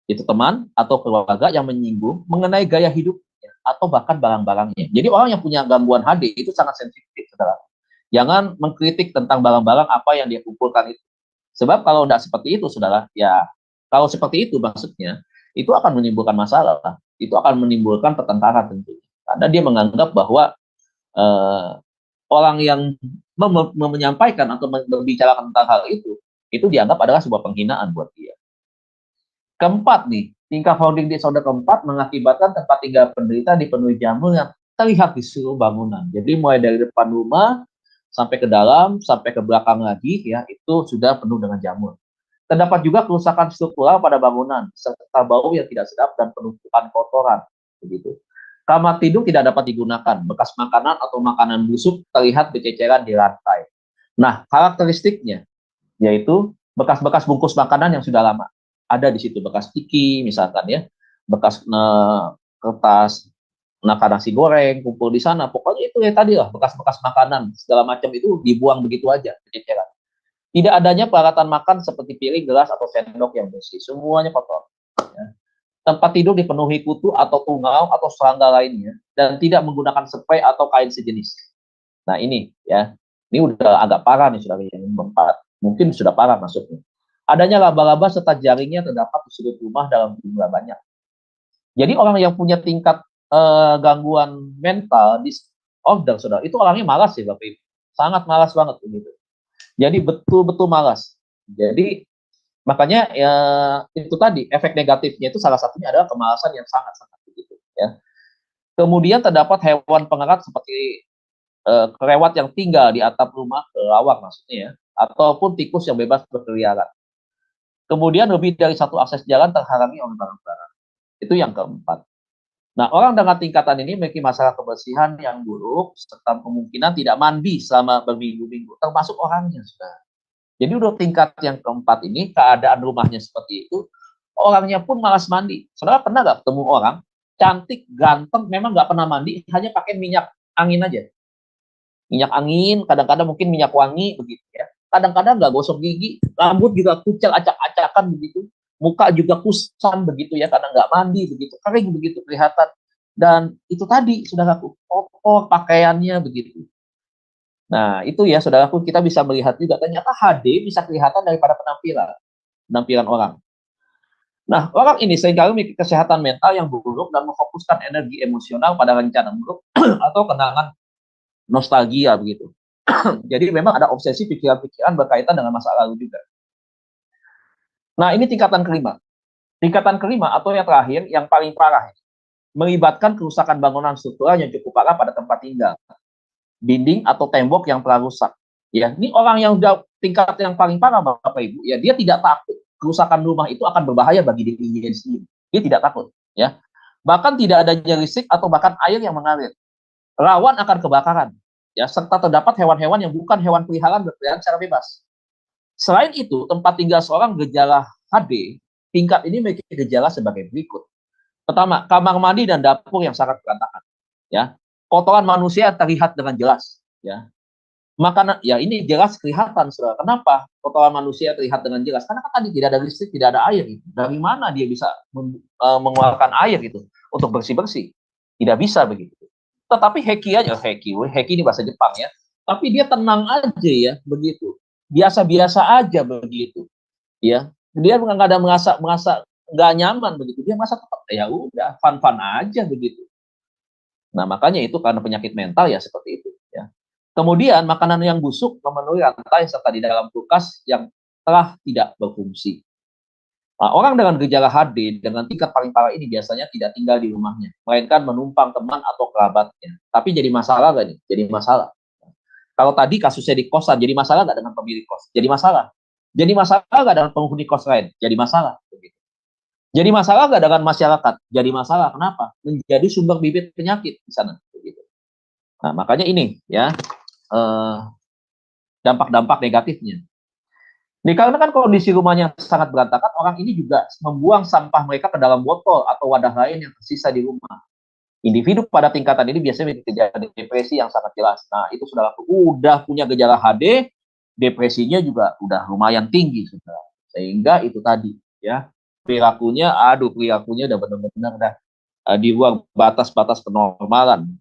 itu teman atau keluarga yang menyinggung mengenai gaya hidupnya atau bahkan barang-barangnya. Jadi orang yang punya gangguan HD itu sangat sensitif, saudara. Jangan mengkritik tentang barang-barang apa yang dia kumpulkan itu. Sebab kalau tidak seperti itu, saudara, ya kalau seperti itu maksudnya, itu akan menimbulkan masalah. Itu akan menimbulkan pertengkaran tentunya. Karena dia menganggap bahwa orang yang menyampaikan atau berbicara tentang hal itu dianggap adalah sebuah penghinaan buat dia. Keempat nih, tingkat hoarding disorder keempat mengakibatkan tempat tinggal penderita dipenuhi jamur yang terlihat di seluruh bangunan. Jadi mulai dari depan rumah sampai ke dalam, sampai ke belakang lagi, ya itu sudah penuh dengan jamur. Terdapat juga kerusakan struktural pada bangunan, serta bau yang tidak sedap dan penumpukan kotoran. Begitu. Kamar tidur tidak dapat digunakan, bekas makanan atau makanan busuk terlihat berceceran di lantai. Nah, karakteristiknya yaitu bekas-bekas bungkus makanan yang sudah lama. Ada di situ bekas tiki misalkan ya, bekas kertas, nasi goreng, kumpul di sana. Pokoknya itu ya tadi lah, bekas-bekas makanan, segala macam itu dibuang begitu aja, ceceran. Tidak adanya peralatan makan seperti piring, gelas, atau sendok yang bersih. Semuanya kotor. Ya. Tempat tidur dipenuhi kutu atau tungau atau serangga lainnya, dan tidak menggunakan spray atau kain sejenis. Nah ini ya, ini udah agak parah nih saudara yang keempat. Mungkin sudah parah maksudnya. Adanya laba-laba serta jaringnya terdapat di sudut rumah dalam jumlah banyak. Jadi orang yang punya tingkat gangguan mental disorder, saudara, itu orangnya malas ya Bapak Ibu. Sangat malas banget begitu. Jadi betul-betul malas. Jadi makanya ya itu tadi efek negatifnya itu salah satunya adalah kemalasan yang sangat-sangat begitu ya. Kemudian terdapat hewan pengerat seperti kelewat yang tinggal di atap rumah, kelawar maksudnya ya, ataupun tikus yang bebas berkeliaran. Kemudian lebih dari satu akses jalan terhalangi oleh barang-barang. Itu yang keempat. Nah, orang dengan tingkatan ini memiliki masalah kebersihan yang buruk, serta kemungkinan tidak mandi selama berminggu-minggu, termasuk orangnya, saudara. Jadi udah tingkat yang keempat ini, keadaan rumahnya seperti itu, orangnya pun malas mandi. Saudara pernah nggak ketemu orang, cantik, ganteng, memang nggak pernah mandi, hanya pakai minyak angin aja. Minyak angin, kadang-kadang mungkin minyak wangi, begitu ya. Kadang-kadang nggak gosok gigi, rambut juga kucel, acak-acakan begitu. Muka juga kusam begitu ya, karena nggak mandi begitu, kering begitu kelihatan. Dan itu tadi, saudaraku, kotor pakaiannya begitu. Nah, itu ya, saudaraku, kita bisa melihat juga, ternyata HD bisa kelihatan daripada penampilan orang. Nah, orang ini seringkali memiliki kesehatan mental yang buruk dan memfokuskan energi emosional pada rencana buruk atau kenangan nostalgia begitu. Jadi memang ada obsesi pikiran-pikiran berkaitan dengan masa lalu juga. Nah, ini tingkatan kelima. Tingkatan kelima atau yang terakhir, yang paling parah, melibatkan kerusakan bangunan struktural yang cukup parah pada tempat tinggal, dinding atau tembok yang telah rusak. Ya, ini orang yang udah tingkat yang paling parah, Bapak Ibu. Ya, dia tidak takut kerusakan rumah itu akan berbahaya bagi dirinya sendiri. Dia tidak takut. Ya, bahkan tidak adanya listrik atau bahkan air yang mengalir. Rawan akan kebakaran. Ya, serta terdapat hewan-hewan yang bukan hewan peliharaan berkeliaran secara bebas. Selain itu, tempat tinggal seorang gejala HD, tingkat ini memiliki gejala sebagai berikut. Pertama, kamar mandi dan dapur yang sangat berantakan. Ya, kotoran manusia terlihat dengan jelas. Ya, makanan, ya ini jelas kelihatan, saudara. Kenapa kotoran manusia terlihat dengan jelas? Karena kan tadi tidak ada listrik, tidak ada air. Dari mana dia bisa mengeluarkan air itu untuk bersih-bersih? Tidak bisa begitu. Tetapi Heki ini bahasa Jepang ya. Tapi dia tenang aja ya, begitu. Biasa-biasa aja begitu, ya. Dia nggak ada merasa nggak nyaman begitu. Dia merasa tetap ya udah fun aja begitu. Nah makanya itu karena penyakit mental ya seperti itu, ya. Kemudian makanan yang busuk memenuhi lantai serta di dalam kulkas yang telah tidak berfungsi. Nah, orang dengan gejala HD dengan tingkat paling parah ini biasanya tidak tinggal di rumahnya, melainkan menumpang teman atau kerabatnya. Tapi jadi masalah gak nih? Jadi masalah. Kalau tadi kasusnya di kosan, jadi masalah nggak dengan pemilik kos? Jadi masalah. Jadi masalah nggak dengan penghuni kos lain? Jadi masalah. Begitu. Jadi masalah nggak dengan masyarakat? Jadi masalah. Kenapa? Menjadi sumber bibit penyakit di sana. Begitu. Nah, makanya ini ya dampak-dampak negatifnya. Nih, karena kan kondisi rumahnya sangat berantakan, orang ini juga membuang sampah mereka ke dalam botol atau wadah lain yang tersisa di rumah. Individu pada tingkatan ini biasanya memiliki gejala depresi yang sangat jelas. Nah, itu udah punya gejala HD, depresinya juga udah lumayan tinggi, saudara. Sehingga itu tadi, ya, perilakunya udah benar-benar di luar batas-batas kenormalan.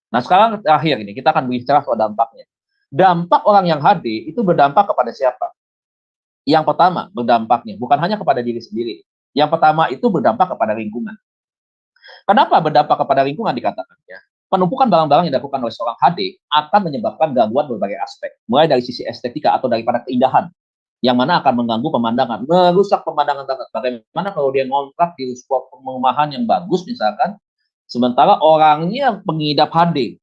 Nah, sekarang terakhir ini kita akan bicara soal dampaknya. Dampak orang yang HD itu berdampak kepada siapa? Yang pertama, berdampaknya bukan hanya kepada diri sendiri. Yang pertama itu berdampak kepada lingkungan. Kenapa berdampak kepada lingkungan dikatakannya? Penumpukan barang-barang yang dilakukan oleh seorang HD akan menyebabkan gangguan berbagai aspek, mulai dari sisi estetika atau daripada keindahan, yang mana akan mengganggu pemandangan, merusak pemandangan tanah. Bagaimana kalau dia ngontrak di sebuah perumahan yang bagus misalkan, sementara orangnya pengidap HD,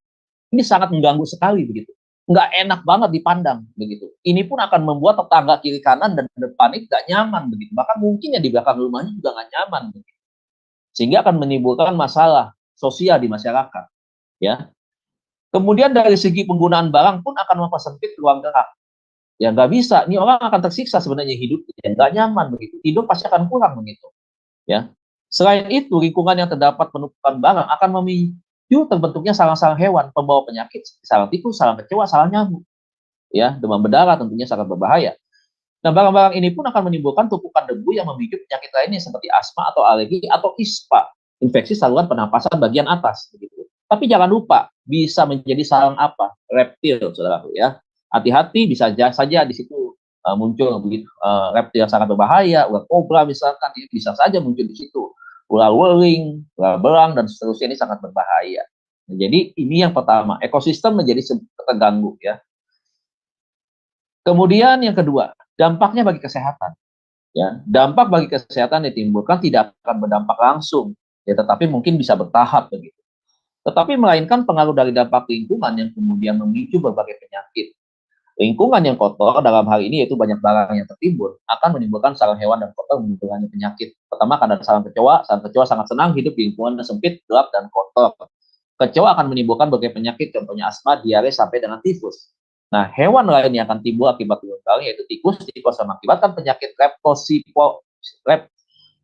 ini sangat mengganggu sekali begitu. Nggak enak banget dipandang begitu. Ini pun akan membuat tetangga kiri kanan dan depan itu nggak nyaman begitu. Bahkan mungkin yang di belakang rumahnya juga nggak nyaman begitu. Sehingga akan menimbulkan masalah sosial di masyarakat, ya. Kemudian dari segi penggunaan barang pun akan mempersempit ruang gerak. Ya nggak bisa. Ini orang akan tersiksa sebenarnya hidupnya, nggak nyaman begitu. Hidup pasti akan kurang begitu. Ya. Selain itu, lingkungan yang terdapat penumpukan barang akan memicu terbentuknya sarang-sarang hewan pembawa penyakit, sarang tikus, sarang kecoa, sarang nyamuk. Ya, demam berdarah tentunya sangat berbahaya. Nah, barang-barang ini pun akan menimbulkan tumpukan debu yang memicu penyakit lainnya seperti asma atau alergi atau ISPA, infeksi saluran pernapasan bagian atas. Begitu. Tapi jangan lupa, bisa menjadi sarang apa? Reptil, saudaraku ya. Hati-hati, bisa saja di situ muncul begitu reptil yang sangat berbahaya, ular kobra misalkan, bisa saja muncul di situ. Ular weling, ular belang, dan seterusnya ini sangat berbahaya. Nah, jadi ini yang pertama, ekosistem menjadi terganggu ya. Kemudian yang kedua, dampaknya bagi kesehatan. Ya, dampak bagi kesehatan ditimbulkan tidak akan berdampak langsung, ya, tetapi mungkin bisa bertahap begitu. Tetapi melainkan pengaruh dari dampak lingkungan yang kemudian memicu berbagai penyakit. Lingkungan yang kotor dalam hal ini yaitu banyak barang yang tertimbun akan menimbulkan sarang hewan dan kotor menimbulkan penyakit. Pertama karena sarang kecoa sangat senang hidup di lingkungan yang sempit, gelap dan kotor. Kecoa akan menimbulkan berbagai penyakit, contohnya asma, diare, sampai dengan tifus. Nah, hewan lain yang akan timbul akibat lingkungan yaitu tikus. Tikus mengakibatkan penyakit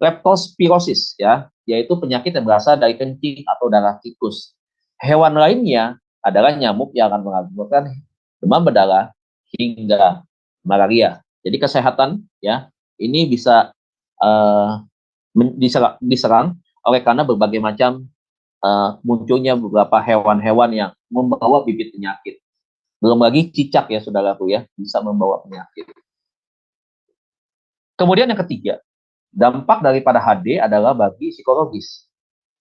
leptospirosis, ya, yaitu penyakit yang berasal dari kencing atau darah tikus. Hewan lainnya adalah nyamuk yang akan mengakibatkan demam berdarah hingga malaria. Jadi kesehatan ya ini bisa diserang oleh karena berbagai macam munculnya beberapa hewan-hewan yang membawa bibit penyakit. Belum lagi cicak ya saudaraku ya, bisa membawa penyakit. Kemudian yang ketiga, dampak daripada HD adalah bagi psikologis.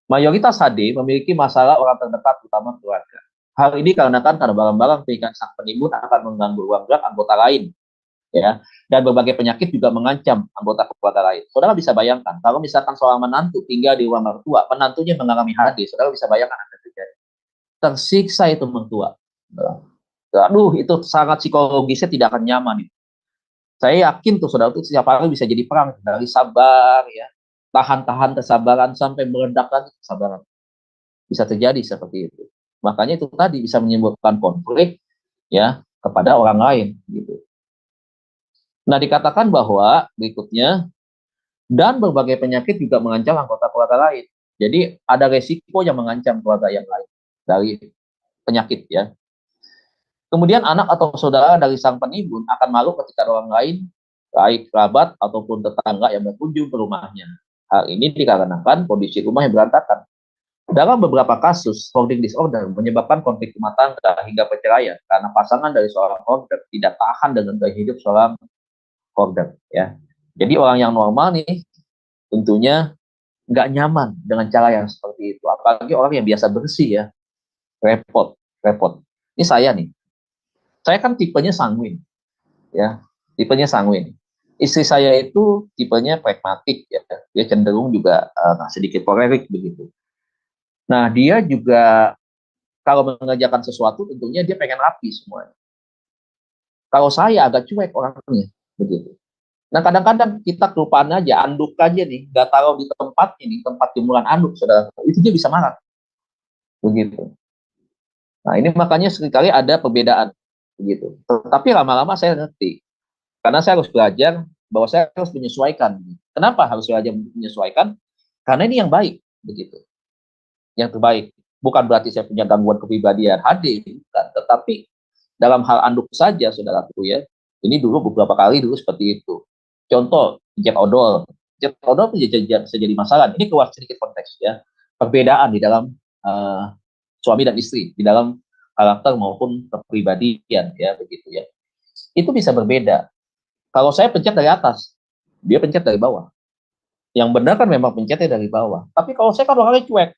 Mayoritas HD memiliki masalah orang terdekat, utama keluarga. Hal ini karena barang-barang penyiksaan sang penimbun akan mengganggu ruang gerak anggota lain, ya, dan berbagai penyakit juga mengancam anggota keluarga lain. Saudara bisa bayangkan, kalau misalkan seorang menantu tinggal di rumah mertua, menantunya mengalami HD, saudara bisa bayangkan apa yang terjadi. Tersiksa itu mertua. Aduh, itu sangat psikologisnya tidak akan nyaman. Saya yakin tuh saudara itu setiap hari bisa jadi perang dari sabar ya, tahan-tahan kesabaran sampai meledak lagi kesabaran. Bisa terjadi seperti itu. Makanya itu tadi bisa menimbulkan konflik ya kepada orang lain gitu. Nah, dikatakan bahwa berikutnya dan berbagai penyakit juga mengancam anggota keluarga lain. Jadi ada resiko yang mengancam keluarga yang lain dari penyakit ya. Kemudian anak atau saudara dari sang penimbun akan malu ketika orang lain, baik kerabat ataupun tetangga yang berkunjung ke rumahnya. Hal ini dikarenakan kondisi rumah yang berantakan. Dalam beberapa kasus, hoarding disorder menyebabkan konflik rumah tangga hingga perceraian karena pasangan dari seorang hoarder tidak tahan dengan gaya hidup seorang hoarder. Ya. Jadi orang yang normal nih tentunya nggak nyaman dengan cara yang seperti itu. Apalagi orang yang biasa bersih ya, repot. Ini saya nih. Saya kan tipenya sanguin, ya, tipenya sanguin. Istri saya itu tipenya pragmatik, ya, dia cenderung juga sedikit kolerik begitu. Nah, dia juga kalau mengerjakan sesuatu tentunya dia pengen rapi semuanya. Kalau saya agak cuek orangnya, begitu. Nah, kadang-kadang kita kelupaan aja, anduk aja nih, nggak taruh di tempat ini, tempat jemuran anduk, saudara, itu dia bisa marah, begitu. Nah, ini makanya seringkali ada perbedaan, begitu. Tetapi lama-lama saya ngerti, karena saya harus belajar bahwa saya harus menyesuaikan. Kenapa harus belajar menyesuaikan? Karena ini yang baik, begitu. Yang terbaik. Bukan berarti saya punya gangguan kepribadian HD, bukan. Tetapi dalam hal anduk saja, saudaraku ya, ini dulu beberapa kali dulu seperti itu. Contoh, jet odol. Jet odol pun bisa jadi masalah. Ini keluar sedikit konteks ya. Perbedaan di dalam suami dan istri, di dalam karakter maupun kepribadian ya, begitu ya. Itu bisa berbeda. Kalau saya pencet dari atas, dia pencet dari bawah. Yang benar kan memang pencetnya dari bawah. Tapi kalau saya kan orangnya cuek,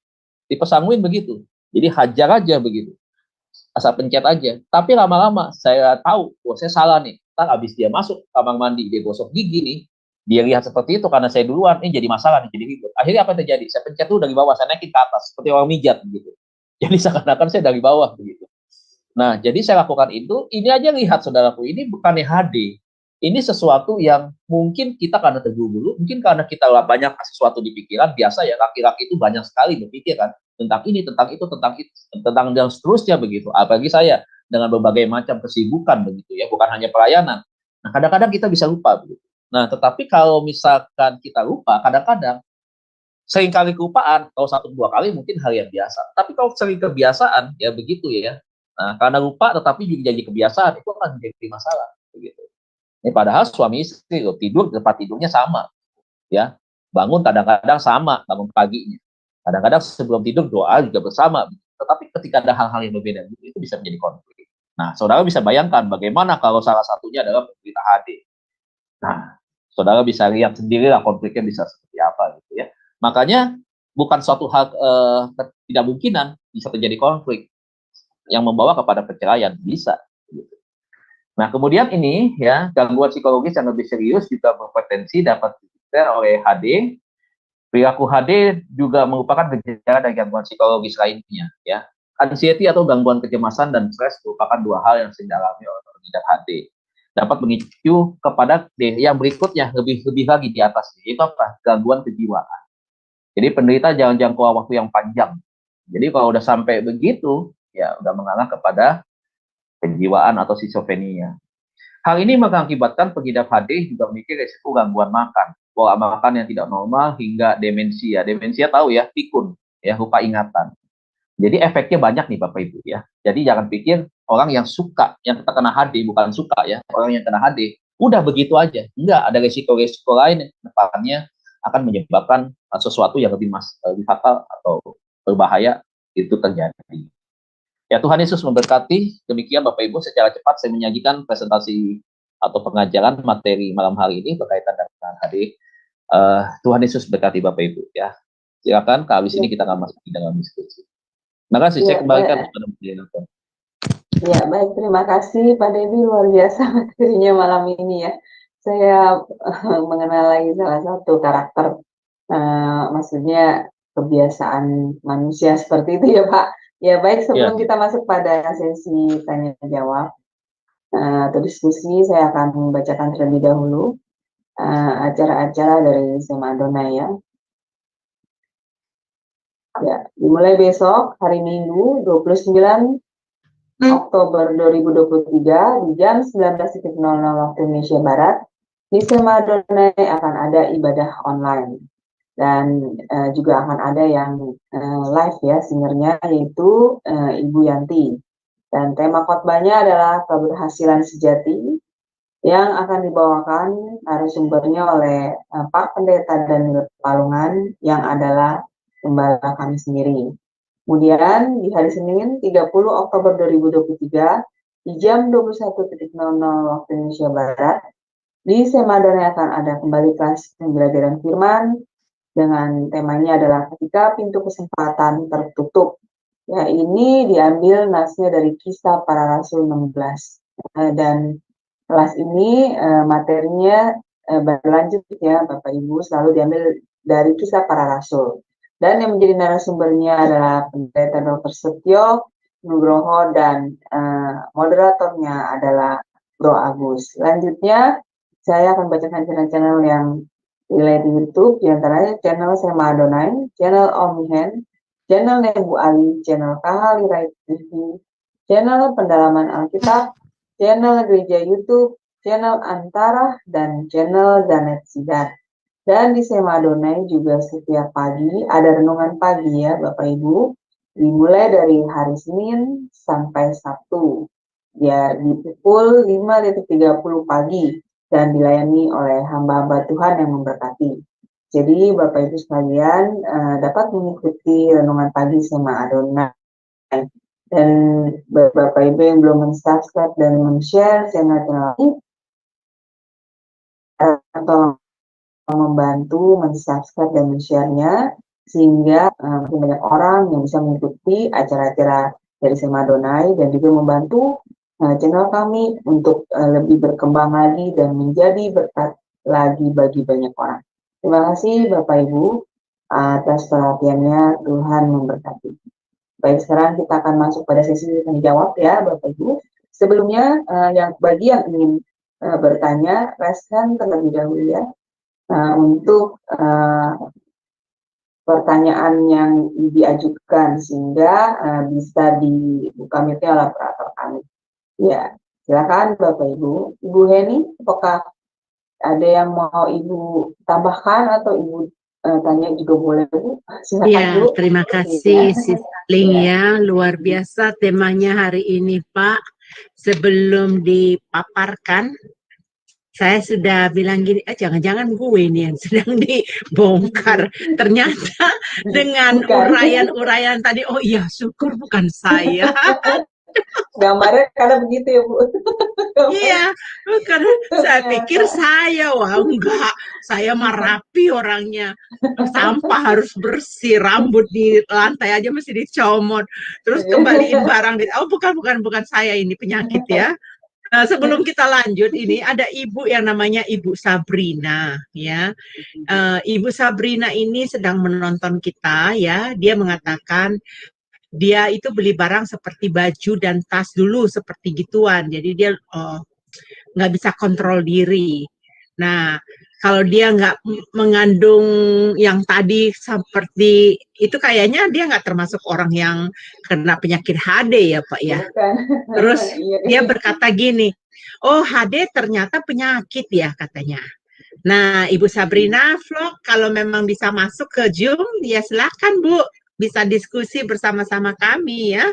tipe sanguin begitu. Jadi hajar aja begitu. Asal pencet aja. Tapi lama-lama saya tahu, oh saya salah nih. Ntar abis dia masuk kamar mandi, dia gosok gigi nih, dia lihat seperti itu karena saya duluan, ini jadi masalah nih, jadi ribut. Akhirnya apa yang terjadi? Saya pencet dulu dari bawah, saya naikin ke atas, seperti orang mijat begitu. Jadi seakan-akan saya dari bawah begitu. Nah, jadi saya lakukan itu, ini aja lihat saudaraku, ini bukannya HD. Ini sesuatu yang mungkin kita karena terburu-buru, mungkin karena kita banyak sesuatu di pikiran, biasa ya, laki-laki itu banyak sekali berpikir kan, tentang ini, tentang itu, tentang dan seterusnya begitu. Apalagi saya, dengan berbagai macam kesibukan begitu ya, bukan hanya pelayanan. Nah, kadang-kadang kita bisa lupa begitu. Nah, tetapi kalau misalkan kita lupa, kadang-kadang Seringkali kelupaan, kalau 1-2 kali mungkin hal yang biasa. Tapi kalau sering kebiasaan, ya begitu ya. Nah, karena lupa tetapi juga jadi kebiasaan, itu akan menjadi masalah. Begitu. Ini padahal suami istri loh, tidur tempat tidurnya sama, ya. Bangun kadang-kadang sama, bangun paginya. Kadang-kadang sebelum tidur doa juga bersama. Tetapi ketika ada hal-hal yang berbeda, itu bisa menjadi konflik. Nah, saudara bisa bayangkan bagaimana kalau salah satunya adalah penderita HD. Nah, saudara bisa lihat sendiri lah konfliknya bisa seperti apa gitu ya. Makanya bukan suatu hal tidak mungkinan bisa terjadi konflik yang membawa kepada perceraian, bisa. Gitu. Nah, kemudian ini ya gangguan psikologis yang lebih serius juga berpotensi dapat didapatkan oleh HD. Perilaku HD juga merupakan gejala dari gangguan psikologis lainnya ya. Anxiety atau gangguan kecemasan dan stres merupakan dua hal yang sering dialami oleh pengidap HD. Dapat memicu kepada yang berikutnya lebih lagi di atas, itu apa? Gangguan kejiwaan. Jadi penderita jangan jangkauan waktu yang panjang. Jadi kalau udah sampai begitu, ya udah mengarah kepada kejiwaan atau skizofrenia. Hal ini mengakibatkan pengidap HD juga memiliki risiko gangguan makan, pola makan yang tidak normal hingga demensia. Demensia tahu ya, pikun, ya lupa ingatan. Jadi efeknya banyak nih Bapak Ibu ya. Jadi jangan pikir orang yang suka, yang terkena HD bukan suka ya, orang yang kena HD udah begitu aja. Enggak, ada risiko-risiko lain yang depannya akan menyebabkan sesuatu yang lebih fatal atau berbahaya itu terjadi. Ya Tuhan Yesus memberkati. Demikian Bapak Ibu, secara cepat saya menyajikan presentasi atau pengajaran materi malam hari ini berkaitan dengan HD. Tuhan Yesus berkati Bapak Ibu ya. Silakan habis ini kita akan masuk di dalam diskusi. Terima kasih, saya kembalikan kepada Bu Diana. Ya, baik, terima kasih Pak Dedi, luar biasa materinya malam ini ya. Saya mengenal lagi salah satu karakter, maksudnya kebiasaan manusia seperti itu ya Pak. Ya baik, sebelum kita masuk pada sesi tanya jawab atau diskusi, saya akan membacakan terlebih dahulu acara-acara dari SMA Adonai ya. Ya, dimulai besok hari Minggu 29 Oktober 2023 di jam 19.00 waktu Indonesia Barat di SMA Adonai akan ada ibadah online dan juga akan ada yang live ya singernya, yaitu Ibu Yanti, dan tema khotbahnya adalah keberhasilan sejati yang akan dibawakan narasumbernya oleh Pak Pendeta Daniel Palungan yang adalah gembala kami sendiri. Kemudian di hari Senin 30 Oktober 2023 di jam 21.00 waktu Indonesia Barat di SMA Adonai akan ada kembali kelas pembelajaran firman dengan temanya adalah ketika pintu kesempatan tertutup. Ya, ini diambil nasnya dari Kisah Para Rasul 16 dan kelas ini materinya berlanjut ya Bapak Ibu, selalu diambil dari Kisah Para Rasul. Dan yang menjadi narasumbernya adalah Pendeta Dr. Setio Nugroho dan moderatornya adalah Bro Agus. Selanjutnya saya akan bacakan channel-channel yang relay di YouTube, diantaranya channel SMA Adonai, channel Omihen, channel Nebu Ali, channel Kahali Rai TV, channel Pendalaman Alkitab, channel Gereja YouTube, channel Antara, dan channel Danet Sidat. Dan di SMA Adonai juga setiap pagi ada renungan pagi ya Bapak Ibu, dimulai dari hari Senin sampai Sabtu ya di pukul 5.30 pagi dan dilayani oleh hamba-hamba Tuhan yang memberkati. Jadi Bapak Ibu sekalian dapat mengikuti renungan pagi SMA Adonai. Dan Bapak Ibu yang belum men-subscribe dan men-share channel-channel ini, tolong membantu men-subscribe dan men-share-nya sehingga makin banyak orang yang bisa mengikuti acara-acara dari SMA Adonai dan juga membantu channel kami untuk lebih berkembang lagi dan menjadi berkat lagi bagi banyak orang. Terima kasih Bapak Ibu atas perhatiannya, Tuhan memberkati. Baik, sekarang kita akan masuk pada sesi tanya jawab ya Bapak Ibu. Sebelumnya bagi yang ingin bertanya, raise hand terlebih dahulu ya. Untuk pertanyaan yang diajukan sehingga bisa dibuka mic-nya oleh operator kami. Ya, silakan Bapak Ibu. Ibu Heni, apakah ada yang mau Ibu tambahkan atau Ibu tanya juga boleh Bu. Silakan Ya, Bu. terima kasih Sis Ling Ya. ya, luar biasa temanya hari ini Pak. Sebelum dipaparkan, saya sudah bilang gini, jangan-jangan gue ini yang sedang dibongkar. Ternyata dengan Bukan. uraian-uraian tadi, oh iya syukur bukan saya. Gambarnya karena begitu ya Bu. Iya, karena saya pikir saya, wah enggak, saya mah rapi orangnya. Sampah harus bersih, rambut di lantai aja masih dicomot. Terus kembaliin barang oh bukan saya ini penyakit ya. Nah, sebelum kita lanjut ini ada ibu yang namanya Ibu Sabrina ya. Ibu Sabrina ini sedang menonton kita ya. Dia mengatakan dia itu beli barang seperti baju dan tas dulu seperti gituan. Jadi dia nggak bisa kontrol diri. Nah, kalau dia nggak mengandung yang tadi seperti itu, kayaknya dia nggak termasuk orang yang kena penyakit HD ya Pak ya. Bukan. Terus Iya. dia berkata gini, oh HD ternyata penyakit ya katanya. Nah, Ibu Sabrina vlog kalau memang bisa masuk ke Zoom, ya silakan Bu, bisa diskusi bersama-sama kami ya.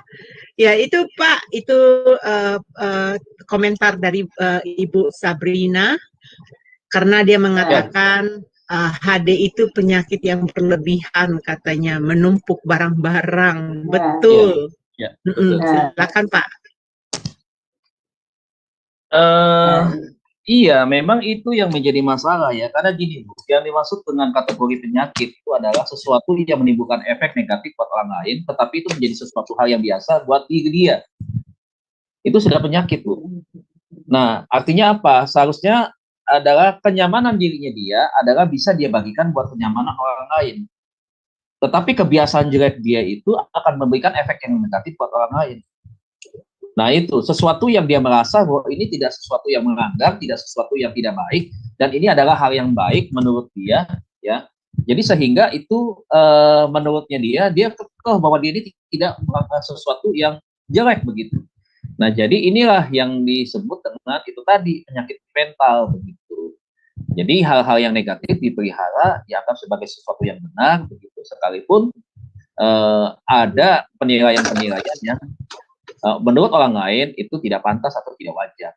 Ya itu Pak, itu komentar dari Ibu Sabrina, karena dia mengatakan HD itu penyakit yang berlebihan katanya, menumpuk barang-barang. Betul. Ya, betul. Silakan Pak. Iya, memang itu yang menjadi masalah ya. Karena gini, Bu, yang dimaksud dengan kategori penyakit itu adalah sesuatu yang menimbulkan efek negatif buat orang lain, tetapi itu menjadi sesuatu hal yang biasa buat diri dia. Itu sudah penyakit, Bu. Nah, artinya apa? Seharusnya adalah kenyamanan dirinya dia adalah bisa dia bagikan buat kenyamanan orang lain. Tetapi kebiasaan jelek dia itu akan memberikan efek yang negatif buat orang lain. Nah itu, sesuatu yang dia merasa bahwa ini tidak sesuatu yang melanggar, tidak sesuatu yang tidak baik, dan ini adalah hal yang baik menurut dia, ya. Jadi sehingga itu menurutnya dia kekeh bahwa dia ini tidak melakukan sesuatu yang jelek begitu. Nah jadi inilah yang disebut dengan itu tadi penyakit mental begitu. Jadi hal-hal yang negatif dipelihara dianggap sebagai sesuatu yang benar begitu, sekalipun ada penilaian-penilaian yang menurut orang lain itu tidak pantas atau tidak wajar.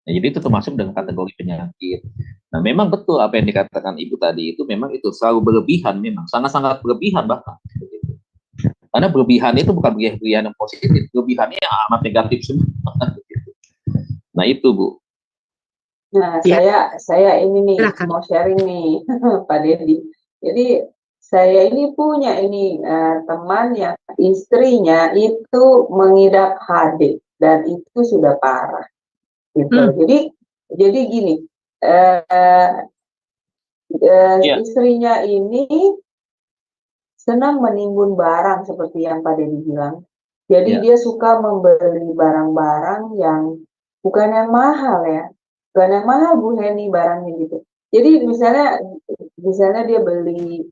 Nah, jadi itu termasuk dalam kategori penyakit. Nah, memang betul apa yang dikatakan Ibu tadi itu memang itu selalu berlebihan, memang sangat-sangat berlebihan bahkan. Begitu. Karena berlebihan itu bukan berlebihan yang positif, berlebihannya amat negatif semua. Begitu. Nah itu Bu. Nah saya ini nih mau sharing nih Pak Dedi. Jadi saya ini punya ini teman yang istrinya itu mengidap HD dan itu sudah parah gitu. Jadi gini, istrinya ini senang menimbun barang seperti yang Pak Dedi bilang. Jadi dia suka membeli barang-barang yang bukan yang mahal ya, bukan yang mahal Bu Heni barangnya gitu. Jadi misalnya dia beli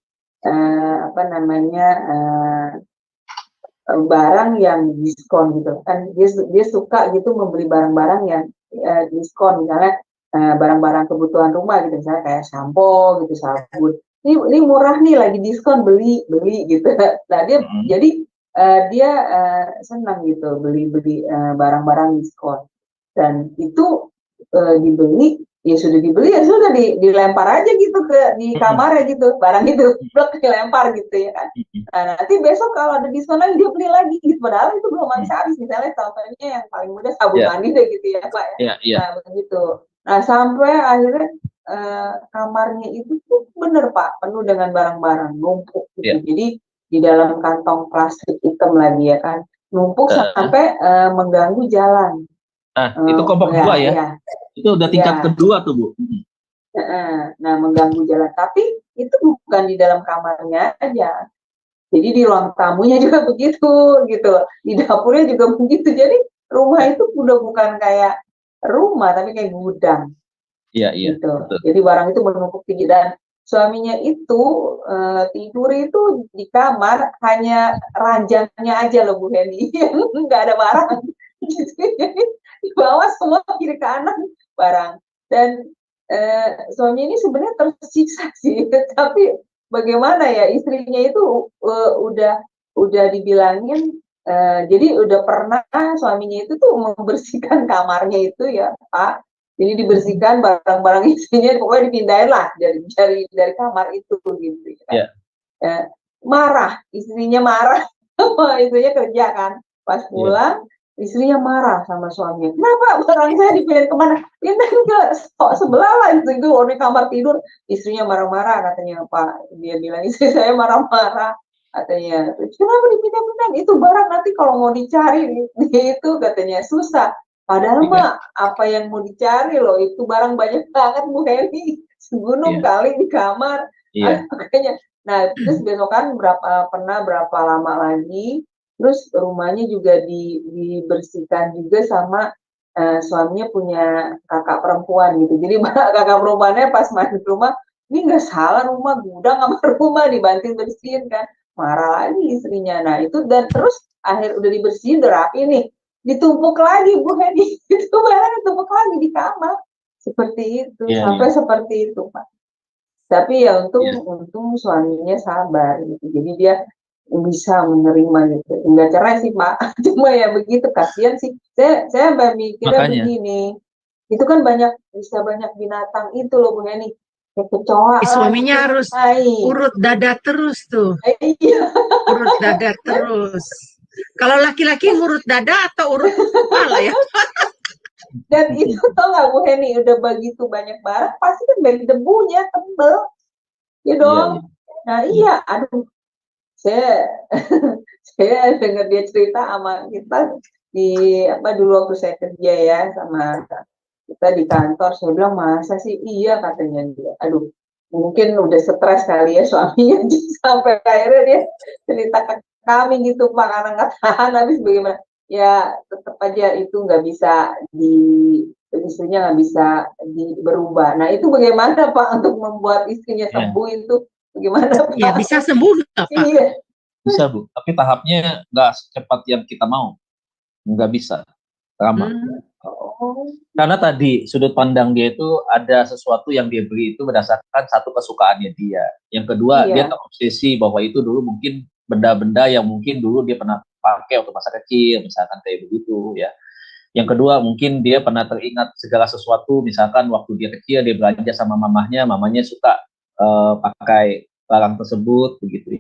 barang yang diskon gitu kan, dia suka gitu membeli barang-barang yang diskon, misalnya barang-barang kebutuhan rumah gitu, misalnya kayak sampo gitu, sabun, ini murah nih lagi diskon, beli gitu. Nah dia senang gitu beli barang-barang diskon, dan itu dibeli ya sudah dibeli ya sudah dilempar aja gitu di kamarnya gitu, barang itu dilempar gitu ya kan. Nah, nanti besok kalau ada diskon lagi dia beli lagi gitu, padahal itu belum habis. Misalnya contohnya yang paling mudah sabun mandi deh gitu ya Pak ya. Nah begitu. Nah sampai akhirnya kamarnya itu tuh bener Pak penuh dengan barang-barang numpuk gitu. Jadi di dalam kantong plastik hitam lagi ya kan, numpuk sampai mengganggu jalan. Itu kelompok kedua ya. Itu udah tingkat kedua tuh Bu. Nah mengganggu jalan, tapi itu bukan di dalam kamarnya aja, jadi di ruang tamunya juga begitu gitu, di dapurnya juga begitu. Jadi rumah itu udah bukan kayak rumah tapi kayak gudang. Gitu. Betul. Jadi barang itu menumpuk tinggi, dan suaminya itu tidur itu di kamar hanya ranjangnya aja loh Bu Heni, nggak ada barang gitu. Jadi di bawah semua kiri kanan barang, dan suami ini sebenarnya tersiksa sih, tapi bagaimana ya, istrinya itu udah dibilangin, jadi udah pernah suaminya itu tuh membersihkan kamarnya itu ya Pak, jadi dibersihkan barang-barang istrinya, pokoknya dipindahin lah dari kamar itu gitu kan. Marah, istrinya marah, istrinya kerja kan, pas pulang istrinya marah sama suaminya, kenapa barang saya dipindahin kemana, pindahin ke sebelah lah, itu di kamar tidur. Istrinya marah-marah katanya Pak, dia bilang istri saya marah-marah katanya, kenapa dipindah-pindah, itu barang nanti kalau mau dicari itu katanya susah, padahal mah apa yang mau dicari loh, itu barang banyak banget Bu Heni, segunung kali di kamar. Makanya, nah terus besokan berapa lama lagi, terus rumahnya juga dibersihkan juga sama suaminya punya kakak perempuan gitu. Jadi kakak perempuannya pas masuk rumah, ini nggak salah rumah, gudang sama rumah, dibanting bersihin kan. Marah lagi istrinya. Nah itu, dan terus udah dibersihin, udah rapi nih, ditumpuk lagi Bu Hedi. Itu barang ditumpuk lagi di kamar. Seperti itu, sampai seperti itu Pak. Tapi ya untung suaminya sabar gitu. Jadi dia bisa menerima gitu. Enggak cerai sih Pak, cuma ya begitu, kasihan sih. Saya mikirnya begini, itu kan bisa banyak binatang itu loh Bu Heni, kayak kecoa. Suaminya harus urut dada terus tuh. Iya. Urut dada terus. Kalau laki-laki ngurut dada atau urut kepala ya? Dan itu tau nggak Bu Heni, udah begitu banyak barang, pasti kan banyak debunya, tebel. Ya dong. Nah iya, aduh. Saya dengar dia cerita sama kita dulu waktu saya kerja ya sama kita di kantor, saya bilang masa sih, iya katanya dia, aduh mungkin udah stres kali ya suaminya, sampai akhirnya dia cerita ke kami gitu Pak, karena nggak tahan habis bagaimana ya, tetap aja itu nggak bisa istrinya nggak bisa berubah. Nah itu bagaimana Pak untuk membuat istrinya sembuh itu? Bagaimana Pak? Ya bisa sembuh nggak Pak? Iya. Bisa Bu, tapi tahapnya nggak secepat yang kita mau, nggak bisa, lama. Karena tadi sudut pandang dia itu ada sesuatu yang dia beli itu berdasarkan satu kesukaannya dia. Yang kedua dia terobsesi bahwa itu dulu mungkin benda-benda yang mungkin dulu dia pernah pakai waktu masa kecil, misalkan kayak begitu ya. Yang kedua mungkin dia pernah teringat segala sesuatu, misalkan waktu dia kecil dia belanja sama mamanya suka pakai barang tersebut begitu.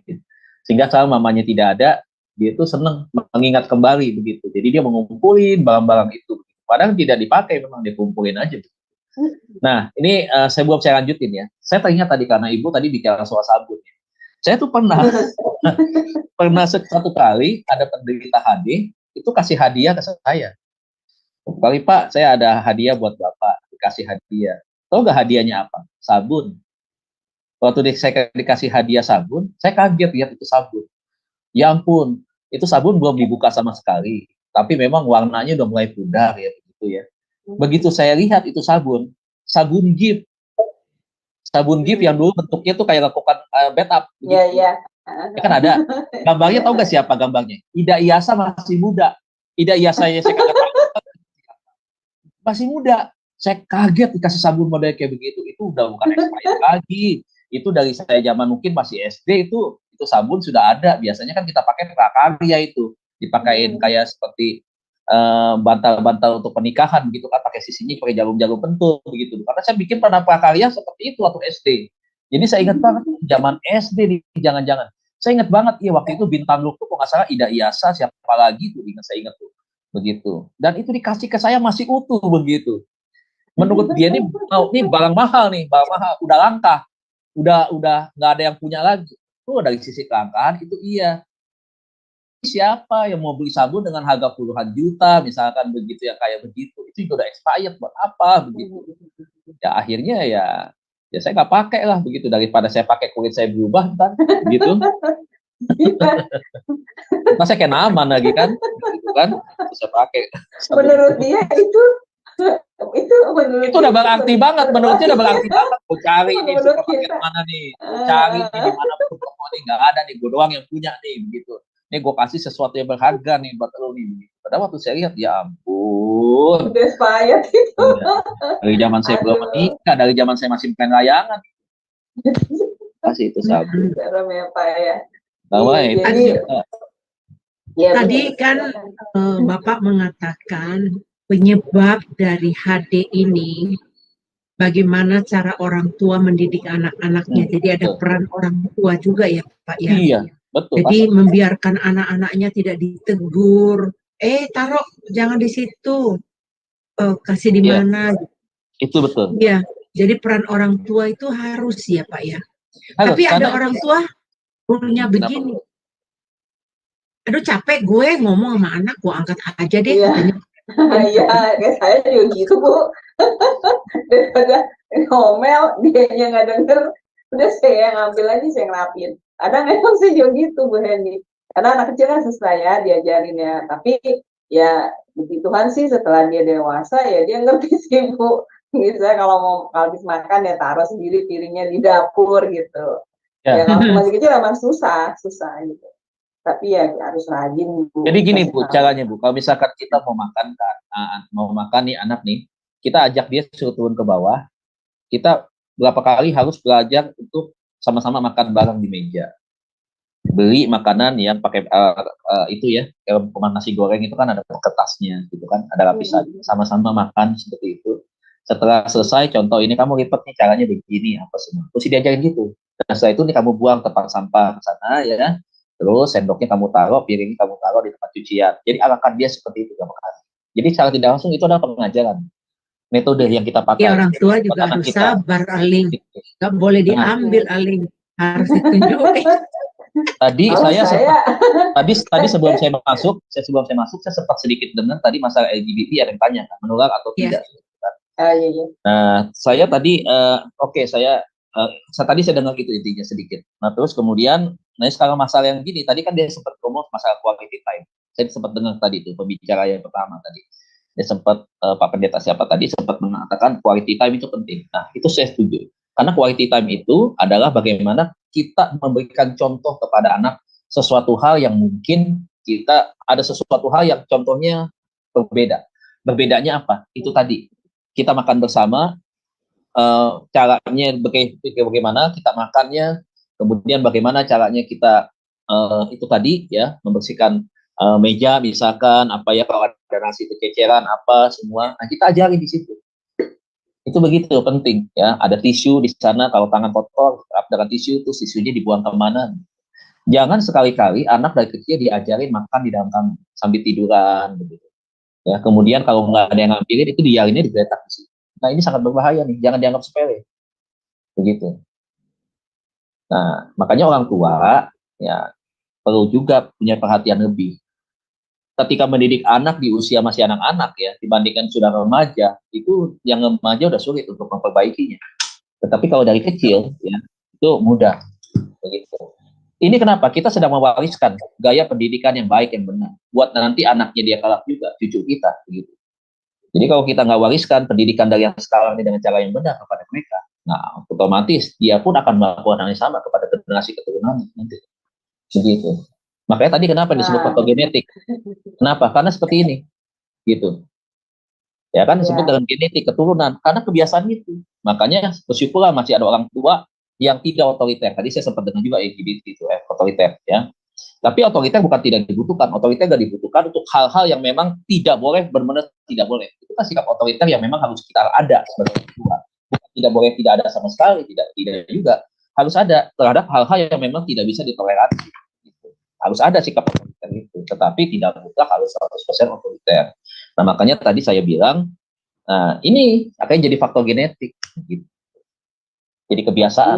Sehingga saat mamanya tidak ada, dia itu senang mengingat kembali begitu. Jadi dia mengumpulin barang-barang itu. Padahal tidak dipakai, memang dikumpulin aja. Nah, ini saya lanjutin ya. Saya teringat tadi karena Ibu tadi bicara soal sabun. Saya tuh pernah satu kali ada penderita HD itu kasih hadiah ke saya. Kali Pak, saya ada hadiah buat Bapak, dikasih hadiah. Tahu nggak hadiahnya apa? Sabun. Waktu saya dikasih hadiah sabun, saya kaget lihat itu sabun. Ya ampun, itu sabun belum dibuka sama sekali. Tapi memang warnanya udah mulai pudar ya begitu ya. Begitu saya lihat itu sabun Gift. Sabun Gift yang dulu bentuknya tuh kayak lakukan backup. Iya, iya. Ya kan ada. Gambarnya tahu nggak siapa gambarnya? Ida Iyasa masih muda. Ida Iyasanya saya kagak tahu. Masih muda. Saya kaget dikasih sabun model kayak begitu. Itu udah bukan expired lagi. Itu dari saya zaman mungkin masih SD itu sabun sudah ada. Biasanya kan kita pakai prakarya itu, dipakein kayak seperti bantal-bantal untuk pernikahan gitu kan, pakai sisinya pakai jarum-jarum pentul begitu. Karena saya bikin pernah prakarya seperti itu waktu SD. Jadi saya ingat banget zaman SD nih, jangan-jangan. Saya ingat banget, iya waktu itu bintang lu tuh kok nggak salah Ida Iyasa, siapa lagi tuh, saya ingat tuh begitu. Dan itu dikasih ke saya masih utuh begitu. Menurut dia ini barang mahal nih, udah langka. Udah nggak ada yang punya lagi. Tuh dari sisi kelangkaan itu iya. Siapa yang mau beli sabun dengan harga puluhan juta misalkan begitu ya, kayak begitu, itu juga udah expired, buat apa begitu. Ya akhirnya ya saya nggak pakai lah begitu, daripada saya pakai kulit saya berubah kan gitu. Masa kayak aman lagi kan gitu kan, saya pakai. Menurut dia itu udah berarti banget, menurutnya udah berarti banget. Gue cari nih supermarket mana nih, cari nih di mana pun toko nih, nggak ada nih, gue doang yang punya nih begitu. Nih gue kasih sesuatu yang berharga nih buat lo nih. Padahal waktu saya lihat, ya ampun. Udah expired itu. Dari zaman saya belum menikah, dari zaman saya masih main layangan. Kasih itu sabu. Serem ya Pak ya. Bahwa Iya, itu jadi ya, Tadi benar. kan Bapak mengatakan penyebab dari HD ini bagaimana cara orang tua mendidik anak-anaknya. Jadi ada betul. peran orang tua juga ya Pak ya. Iya, betul. Jadi membiarkan anak-anaknya tidak ditegur. Taruh jangan di situ. Kasih di Iya. mana? Itu betul. Iya. Jadi peran orang tua itu harus ya Pak ya. Harus, Tapi ada karena orang tua punya begini. Aduh capek gue ngomong sama anak, gue angkat aja deh. Iya. Katanya. Iya, kayak saya juga gitu Bu. Daripada ngomel, dianya nggak denger, udah saya yang ambil aja, saya ngelapin. Kadang emang sih juga gitu Bu Hendy. Karena anak kecil kan susah ya diajarin ya. Tapi ya puji Tuhan sih setelah dia dewasa ya dia ngerti sih Bu. Misalnya kalau mau habis makan ya taruh sendiri piringnya di dapur gitu. Ya kalau masih kecil emang susah gitu. Tapi ya harus rajin Bu. Jadi gini Bu, caranya Bu, kalau misalkan kita mau makan nih anak nih, kita ajak dia suruh turun ke bawah, kita berapa kali harus belajar untuk sama-sama makan bareng di meja. Beli makanan yang pakai itu ya, kalau nasi goreng itu kan ada kertasnya gitu kan, ada lapisan, sama-sama makan seperti itu. Setelah selesai, contoh ini kamu lipat nih caranya begini apa semua, terus diajarin gitu. Dan setelah itu nih kamu buang tempat sampah ke sana ya. Terus sendoknya kamu taruh, piringnya kamu taruh di tempat cucian. Jadi arahkan dia seperti itu berapa kali. Jadi secara tidak langsung itu adalah pengajaran. Metode yang kita pakai. Ya orang tua juga harus sabar, Aling. Gak boleh diambil, Aling. Harus ditunjukin. Tadi sebelum saya masuk, saya sempat sedikit dengar tadi masalah LGBT ada yang tanya, menular atau tidak. Iya. Nah, saya tadi, tadi saya dengar itu intinya sedikit. Nah, terus kemudian, sekarang masalah yang gini, tadi kan dia sempat ngomong masalah quality time. Saya sempat dengar tadi itu, pembicara yang pertama tadi. Dia sempat, Pak Pendeta siapa tadi, sempat mengatakan quality time itu penting. Nah, itu saya setuju. Karena quality time itu adalah bagaimana kita memberikan contoh kepada anak sesuatu hal yang mungkin ada sesuatu hal yang contohnya berbeda. Berbedanya apa? Itu tadi, kita makan bersama, caranya bagaimana kita makannya, kemudian bagaimana caranya kita itu tadi ya membersihkan meja misalkan apa ya, kalau ada nasi kececeran apa semua, nah kita ajari di situ. Itu begitu penting ya, ada tisu di sana, kalau tangan kotor dengan tisu, itu tisunya dibuang kemana. Jangan sekali-kali anak dari kecil diajarin makan di dalam kamar sambil tiduran begitu ya, kemudian kalau nggak ada yang ngambilin itu diarinnya digeletak di situ. Nah ini sangat berbahaya nih, jangan dianggap sepele. Begitu. Nah, makanya orang tua ya perlu juga punya perhatian lebih. Ketika mendidik anak di usia masih anak-anak ya, dibandingkan sudah remaja, itu yang remaja udah sulit untuk memperbaikinya. Tetapi kalau dari kecil ya, itu mudah. Begitu. Ini kenapa? Kita sedang mewariskan gaya pendidikan yang baik, yang benar. Buat nanti anaknya dia kelak juga, cucu kita. Begitu. Jadi kalau kita nggak wariskan pendidikan dari yang sekarang ini dengan cara yang benar kepada mereka, nah otomatis dia pun akan melakukan hal yang sama kepada generasi keturunan nanti. Begitu. Makanya tadi kenapa disebut patogenetik? Kenapa? Karena seperti ini, gitu. Ya kan disebut dengan genetik keturunan, karena kebiasaan itu. Makanya bersyukurlah masih ada orang tua yang tidak otoriter. Tadi saya sempat dengar juga LGBT itu otoriter ya. Tapi otoriter bukan tidak dibutuhkan, otoriter tidak dibutuhkan untuk hal-hal yang memang tidak boleh, benar-benar tidak boleh. Itu kan sikap otoriter yang memang harus kita ada sebagai tua. Tidak boleh tidak ada sama sekali, tidak juga harus ada terhadap hal-hal yang memang tidak bisa ditoleransi. Gitu. Harus ada sikap otoriter itu, tetapi tidak mutlak harus 100% otoriter. Nah makanya tadi saya bilang, nah ini akan jadi faktor genetik. Gitu. Jadi kebiasaan,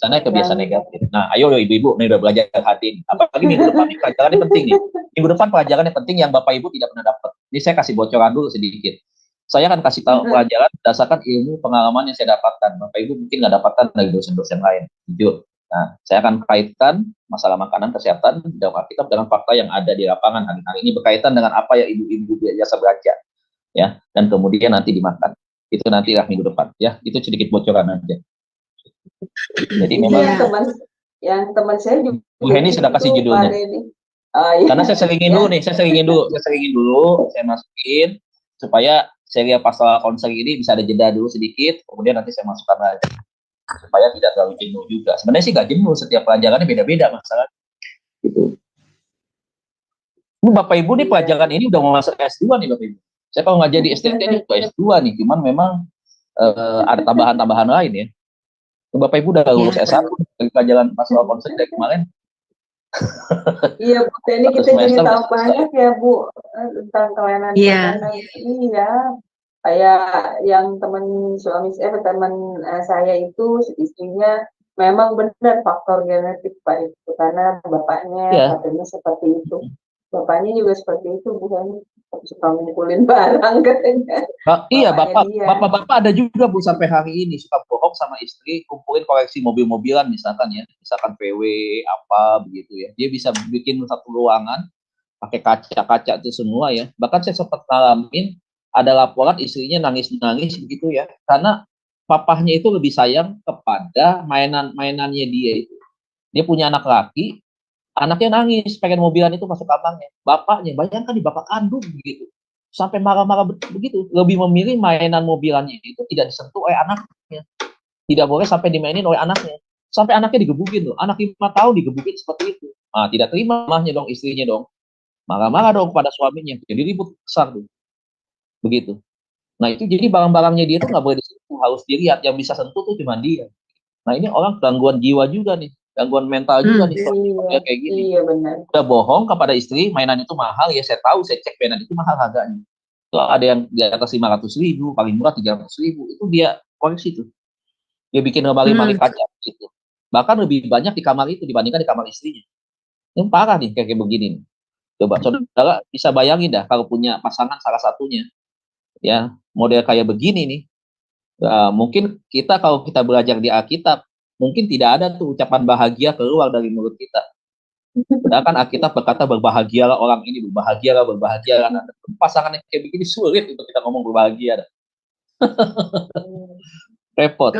kebiasaan negatif. Nah, ayo ibu-ibu, nih udah belajar hati. Apalagi minggu depan nih pelajarannya penting nih. Minggu depan pelajarannya penting yang Bapak Ibu tidak pernah dapat. Ini saya kasih bocoran dulu sedikit. Saya akan kasih tahu pelajaran berdasarkan ilmu pengalaman yang saya dapatkan. Bapak Ibu mungkin nggak dapatkan dari dosen-dosen lain. Jujur. Nah, saya akan kaitkan masalah makanan kesehatan di dalam Alkitab dengan fakta yang ada di lapangan hari-hari ini berkaitan dengan apa yang ibu-ibu biasa belajar. Ya, dan kemudian nanti dimakan. Itu nantilah minggu depan. Ya, itu sedikit bocoran aja. Jadi memang yang teman saya juga Bu Heni sudah kasih judulnya. Iya. Karena saya seringin dulu nih, saya seringin dulu, saya masukin supaya serial pasal konseling ini bisa ada jeda dulu sedikit, kemudian nanti saya masukkan lagi supaya tidak terlalu jenuh juga. Sebenarnya sih nggak jenuh, setiap pelajarannya beda-beda masalah. Gitu. Bapak Ibu nih pelajaran ini udah mau masuk S2 nih Bapak Ibu. Saya kalau nggak jadi STT ini udah S2 nih, cuman memang ada tambahan-tambahan lain ya. Bapak Ibu udah lulus S1 dari pelajaran pasal konseling dari kemarin. Iya Bu, ini kita jadi tahu banyak ya Bu tentang kelainan perkawinan. Iya, kayak yang teman suami saya, teman saya itu istrinya memang benar faktor genetik Pak itu, karena bapaknya katanya seperti itu, bapaknya juga seperti itu, bukan suka ngumpulin barang katanya. Iya, bapak-bapak ada juga Bu sampai hari ini suka bohong sama istri, kumpulin koleksi mobil-mobilan misalkan ya, misalkan VW apa begitu ya. Dia bisa bikin satu ruangan pakai kaca-kaca itu semua ya. Bahkan saya sempat ngalamin ada laporan istrinya nangis-nangis begitu ya, karena papahnya itu lebih sayang kepada mainannya dia itu. Dia punya anak laki, anaknya nangis pengen mobilan itu masuk kamarnya. Bapaknya, bayangkan di bapak kandung begitu. Sampai marah-marah begitu, lebih memilih mainan mobilannya itu tidak disentuh oleh anaknya. Tidak boleh sampai dimainin oleh anaknya. Sampai anaknya digebukin loh. Anak 5 tahun digebukin seperti itu. Nah, tidak terima mahnya dong, istrinya dong. Marah-marah dong pada suaminya. Jadi ribut besar tuh. Begitu. Nah, itu jadi barang-barangnya dia tuh nggak boleh disentuh, harus dilihat. Yang bisa sentuh tuh cuma dia. Nah, ini orang gangguan jiwa juga nih. Gangguan mental juga nih. Iya, kayak gini. Iya benar. Udah bohong kepada istri, mainan itu mahal ya, saya tahu, saya cek mainan itu mahal harganya. Itu ada yang di atas 500.000, paling murah 300.000, itu dia koleksi tuh. Dia bikin lemari-lemari kaca gitu. Bahkan lebih banyak di kamar itu dibandingkan di kamar istrinya. Ini parah nih kayak begini nih. Coba saudara bisa bayangin dah kalau punya pasangan salah satunya ya model kayak begini nih. Mungkin kita kalau kita belajar di Alkitab mungkin tidak ada tuh ucapan bahagia keluar dari mulut kita. Sedangkan Alkitab berkata berbahagialah orang ini, berbahagialah. Nah, pasangan yang kayak begini sulit untuk kita ngomong berbahagia. Repot.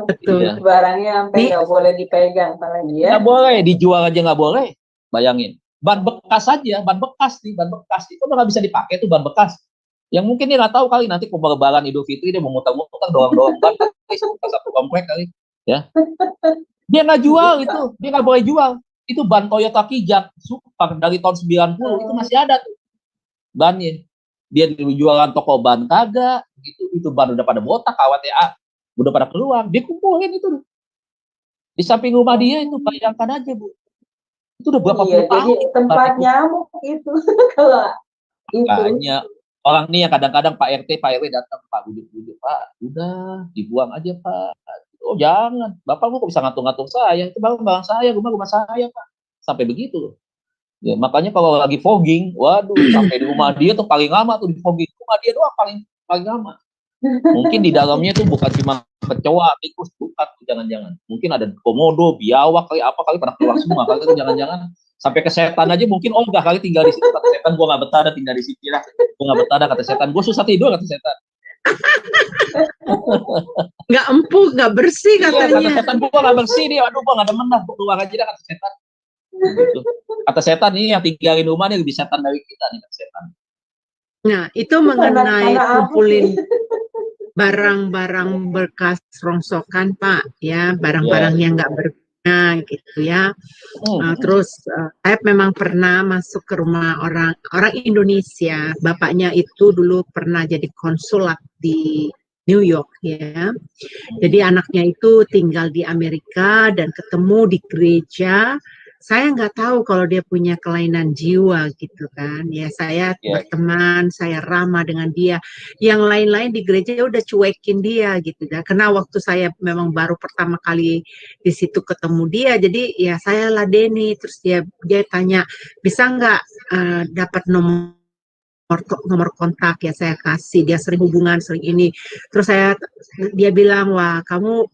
Betul. Iya. Barangnya sampai nggak boleh dipegang apalagi ya. Nggak boleh, dijual aja nggak boleh. Bayangin. Ban bekas aja, ban bekas itu nggak bisa dipakai tuh ban bekas. Yang mungkin dia nggak tahu kali nanti Lebaran Idul Fitri dia mau muter-muter doang ban satu komplek kali, ya. Dia nggak jual itu, dia nggak boleh jual. Itu ban Toyota Kijang Super dari tahun 90 itu masih ada tuh bannya. Dia jualan toko ban kagak, gitu. Itu ban udah pada botak, KWTA udah pada keluar, dia kumpulin itu di samping rumah dia itu, bayangkan aja Bu. Itu udah berapa puluh tahun. Jadi tempat nyamuk itu kalau itu. Makanya orang nih yang kadang-kadang Pak RT datang, Pak bujuk-bujuk, Pak udah dibuang aja Pak. Oh jangan, Bapak kok bisa ngatur-ngatur saya, itu barang saya, rumah saya Pak. Sampai begitu loh. Ya, makanya kalau lagi fogging, waduh sampai di rumah dia tuh paling lama tuh di fogging. Rumah dia doang paling lama. Mungkin di dalamnya tuh bukan cuma kecoa, tikus, bukan, jangan-jangan. Mungkin ada komodo, biawak kali apa kali pada keluar semua. Kali itu jangan-jangan sampai ke setan aja mungkin enggak kali tinggal di situ, kata setan gua nggak betah ada tinggal di situ lah. Gua nggak betah ada kata setan, gua susah tidur kata setan. Nggak empuk, nggak bersih katanya. Kata setan gua nggak bersih dia, aduh gua nggak demen lah, gua keluar aja dah kata setan. Gitu. Kata setan nih yang tinggalin rumah nih lebih setan dari kita nih kata setan. Nah itu mengenai kumpulin barang-barang bekas rongsokan Pak, ya barang-barang yang nggak berguna gitu ya. Terus saya memang pernah masuk ke rumah orang Indonesia. Bapaknya itu dulu pernah jadi konsulat di New York ya. Jadi anaknya itu tinggal di Amerika dan ketemu di gereja. Saya nggak tahu kalau dia punya kelainan jiwa gitu kan. Ya saya berteman, saya ramah dengan dia. Yang lain-lain di gereja udah cuekin dia gitu ya. Karena waktu saya memang baru pertama kali di situ ketemu dia, jadi ya saya ladeni. Terus dia tanya, bisa nggak dapat nomor kontak, ya saya kasih. Dia sering hubungan, sering ini. Terus dia bilang, wah kamu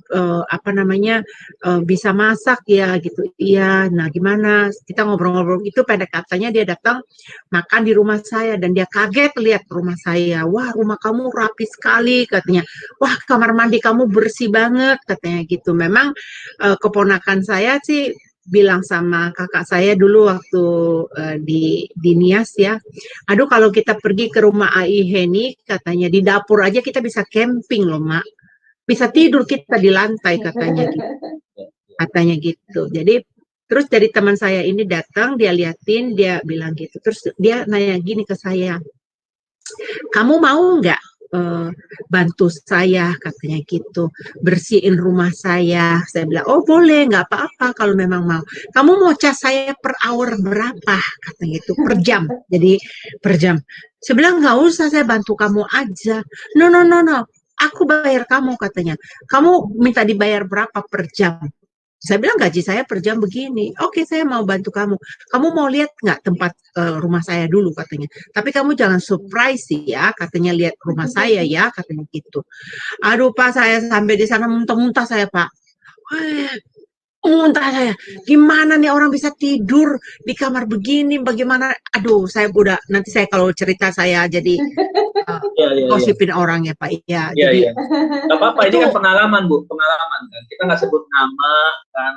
bisa masak ya gitu. Iya, nah gimana? Kita ngobrol-ngobrol itu, pada katanya dia datang makan di rumah saya dan dia kaget lihat rumah saya. Wah rumah kamu rapi sekali katanya. Wah kamar mandi kamu bersih banget katanya gitu. Memang keponakan saya sih bilang sama kakak saya dulu waktu di Nias ya, aduh kalau kita pergi ke rumah Ai Heni, katanya di dapur aja kita bisa camping loh Mak, bisa tidur kita di lantai katanya gitu. Jadi terus dari teman saya ini datang, dia liatin, dia bilang gitu, terus dia nanya gini ke saya, kamu mau nggak bantu saya, katanya gitu, bersihin rumah saya. Saya bilang, oh boleh, nggak apa-apa kalau memang mau. Kamu mau cas saya per hour berapa, katanya gitu, per jam. Jadi per jam. Saya bilang, nggak usah, saya bantu kamu aja. No, no, no, no, aku bayar kamu, katanya. Kamu minta dibayar berapa per jam? Saya bilang gaji saya per jam begini. Oke, saya mau bantu kamu. Kamu mau lihat nggak tempat rumah saya dulu, katanya. Tapi kamu jangan surprise ya, katanya, lihat rumah saya ya, katanya gitu. Aduh Pak, saya sampai di sana muntah-muntah saya Pak. Muntah saya. Gimana nih orang bisa tidur di kamar begini? Bagaimana? Aduh, saya udah, nanti saya kalau cerita saya jadi gosipin orang ya Pak. Ya, jadi nggak apa-apa, ini kan pengalaman Bu, pengalaman kan. Kita nggak sebut nama kan.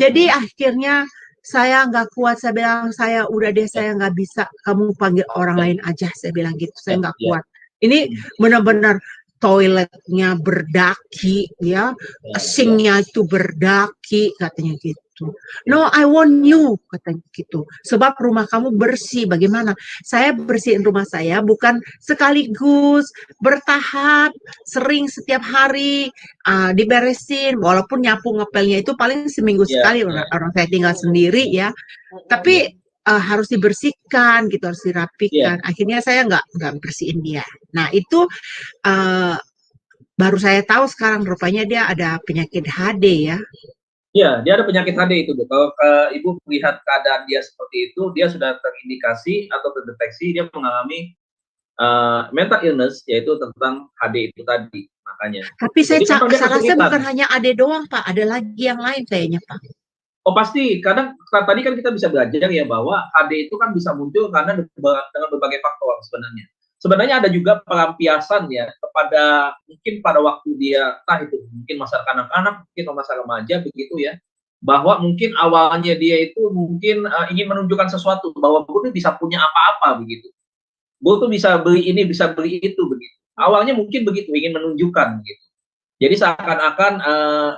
Jadi akhirnya saya nggak kuat, saya bilang, saya udah deh, saya nggak bisa, kamu panggil orang lain aja, saya bilang gitu, saya nggak kuat. Ini benar-benar toiletnya berdaki ya, sinknya itu berdaki, katanya gitu. No, I want you, katanya gitu. Sebab rumah kamu bersih, bagaimana? Saya bersihin rumah saya bukan sekaligus, bertahap, sering setiap hari diberesin, walaupun nyapu ngepelnya itu paling seminggu sekali, orang saya tinggal sendiri ya. Tapi harus dibersihkan gitu, harus dirapikan. Akhirnya saya nggak bersihin dia. Nah itu baru saya tahu sekarang, rupanya dia ada penyakit HD ya. Iya, dia ada penyakit HD itu Bu. Kalau Ibu melihat keadaan dia seperti itu, dia sudah terindikasi atau terdeteksi dia mengalami mental illness, yaitu tentang HD itu tadi, makanya. Tapi saya rasa bukan hanya AD doang Pak, ada lagi yang lain kayaknya Pak. Oh pasti, kadang tadi kan kita bisa belajar ya bahwa HD itu kan bisa muncul karena dengan berbagai faktor sebenarnya. Sebenarnya ada juga pelampiasan ya kepada mungkin pada waktu dia entah itu mungkin masa kanak-kanak, mungkin masa remaja begitu ya, bahwa mungkin awalnya dia itu mungkin ingin menunjukkan sesuatu bahwa gue tuh bisa punya apa-apa begitu. Gue tuh bisa beli ini, bisa beli itu begitu. Awalnya mungkin begitu, ingin menunjukkan begitu. Jadi seakan-akan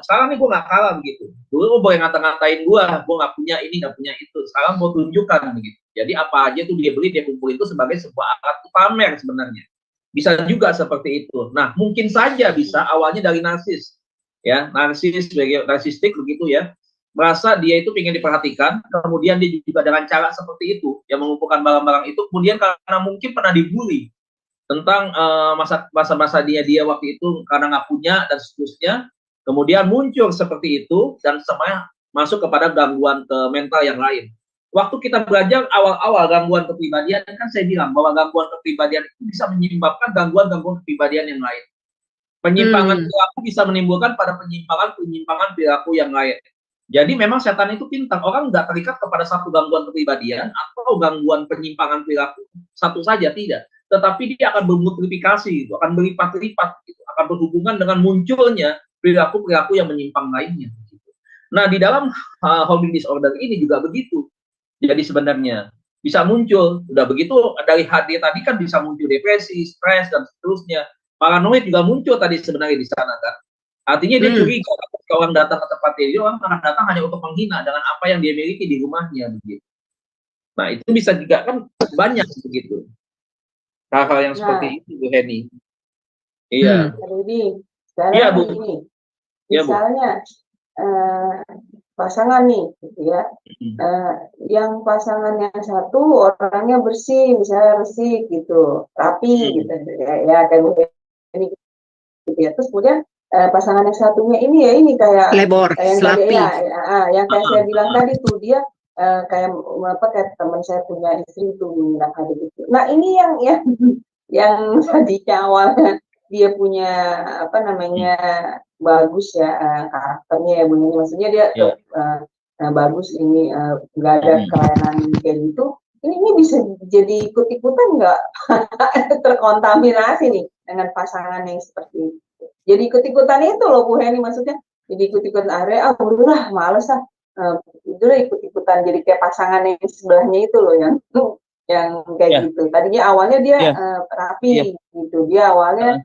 sekarang nih gue nggak kalah begitu. Dulu gue boleh ngata-ngatain gue nggak punya ini, nggak punya itu. Sekarang gue tunjukkan begitu. Jadi apa aja tuh dia beli, dia kumpul itu sebagai sebuah alat pamer sebenarnya. Bisa juga seperti itu. Nah mungkin saja bisa awalnya dari narsis, ya narsis sebagai narsistik begitu ya. Merasa dia itu ingin diperhatikan, kemudian dia juga dengan cara seperti itu, yang mengumpulkan barang-barang itu, kemudian karena mungkin pernah dibully tentang masa-masa dia waktu itu karena nggak punya dan seterusnya, kemudian muncul seperti itu dan semuanya masuk kepada gangguan ke mental yang lain. Waktu kita belajar awal-awal gangguan kepribadian kan saya bilang bahwa gangguan kepribadian itu bisa menyebabkan gangguan-gangguan kepribadian yang lain. Penyimpangan perilaku bisa menimbulkan pada penyimpangan perilaku yang lain. Jadi memang setan itu pintar, orang nggak terikat kepada satu gangguan kepribadian atau gangguan penyimpangan perilaku satu saja, tidak. Tetapi dia akan bermultiplikasi, gitu, akan berlipat-lipat, gitu, akan berhubungan dengan munculnya perilaku-perilaku yang menyimpang lainnya. Gitu. Nah di dalam holding disorder ini juga begitu. Jadi sebenarnya bisa muncul, udah begitu dari HD tadi kan bisa muncul depresi, stres dan seterusnya. Paranoid juga muncul tadi sebenarnya di sana kan. Artinya dia curiga kalau orang datang ke tempat dia orang akan datang hanya untuk menghina dengan apa yang dia miliki di rumahnya begitu. Nah itu bisa juga kan banyak begitu hal-hal yang seperti itu Bu Heni. Iya. Iya Bu. Misalnya pasangan nih, gitu ya. Yang pasangan yang satu orangnya bersih, misalnya bersih gitu, rapi gitu ya kayak Bu Heni gitu ya. Terus kemudian pasangan yang satunya ini ya ini kayak lebor, yang tadi yang kayak saya bilang tadi tuh dia kayak teman saya punya istri itu bilang ada gitu. Nah ini yang tadinya awalnya dia punya apa namanya bagus ya karakternya ya bunyinya, maksudnya dia bagus ini nggak ada kelainan kayak gitu. Ini bisa jadi ikut-ikutan nggak terkontaminasi nih dengan pasangan yang seperti itu. Jadi ikut-ikutan itu loh Bu Heni, maksudnya jadi ikut-ikutan area, udahlah males lah itu udah ikut-ikutan jadi kayak pasangan yang sebelahnya itu loh yang kayak gitu. Tadinya awalnya dia rapi gitu, dia awalnya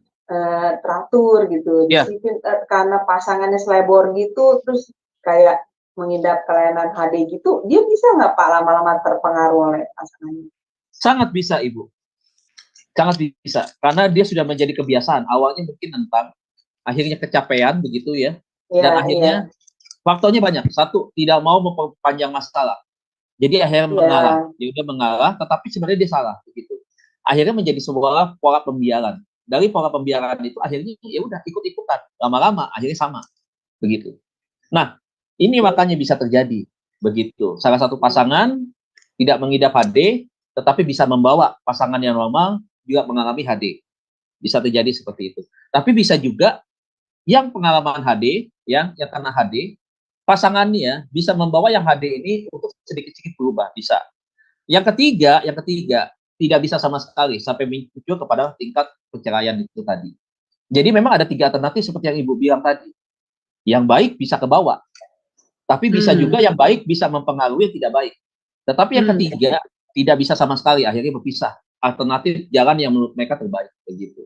teratur gitu, disiplin, karena pasangannya selebor gitu, terus kayak mengidap kelainan HD gitu, dia bisa nggak Pak lama-lama terpengaruh oleh pasangannya? Sangat bisa Ibu, sangat bisa, karena dia sudah menjadi kebiasaan. Awalnya mungkin tentang, akhirnya kecapean begitu ya, dan akhirnya faktornya banyak. Satu, tidak mau memperpanjang masalah, jadi akhirnya mengalah. Dia udah mengalah, tetapi sebenarnya dia salah begitu. Akhirnya menjadi sebuah pola pembiaran. Dari pola pembiaran itu akhirnya ya udah ikut-ikutan, lama-lama akhirnya sama begitu. Nah, ini makanya bisa terjadi begitu. Salah satu pasangan tidak mengidap HD, tetapi bisa membawa pasangan yang normal juga mengalami HD. Bisa terjadi seperti itu. Tapi bisa juga yang pengalaman HD, yang kena HD, pasangannya bisa membawa yang HD ini untuk sedikit-sedikit berubah, bisa. Yang ketiga, tidak bisa sama sekali sampai muncul kepada tingkat perceraian itu tadi. Jadi memang ada 3 alternatif seperti yang Ibu bilang tadi. Yang baik bisa ke bawah, tapi bisa juga yang baik bisa mempengaruhi yang tidak baik. Tetapi yang ketiga tidak bisa sama sekali, akhirnya berpisah. Alternatif jalan yang menurut mereka terbaik begitu.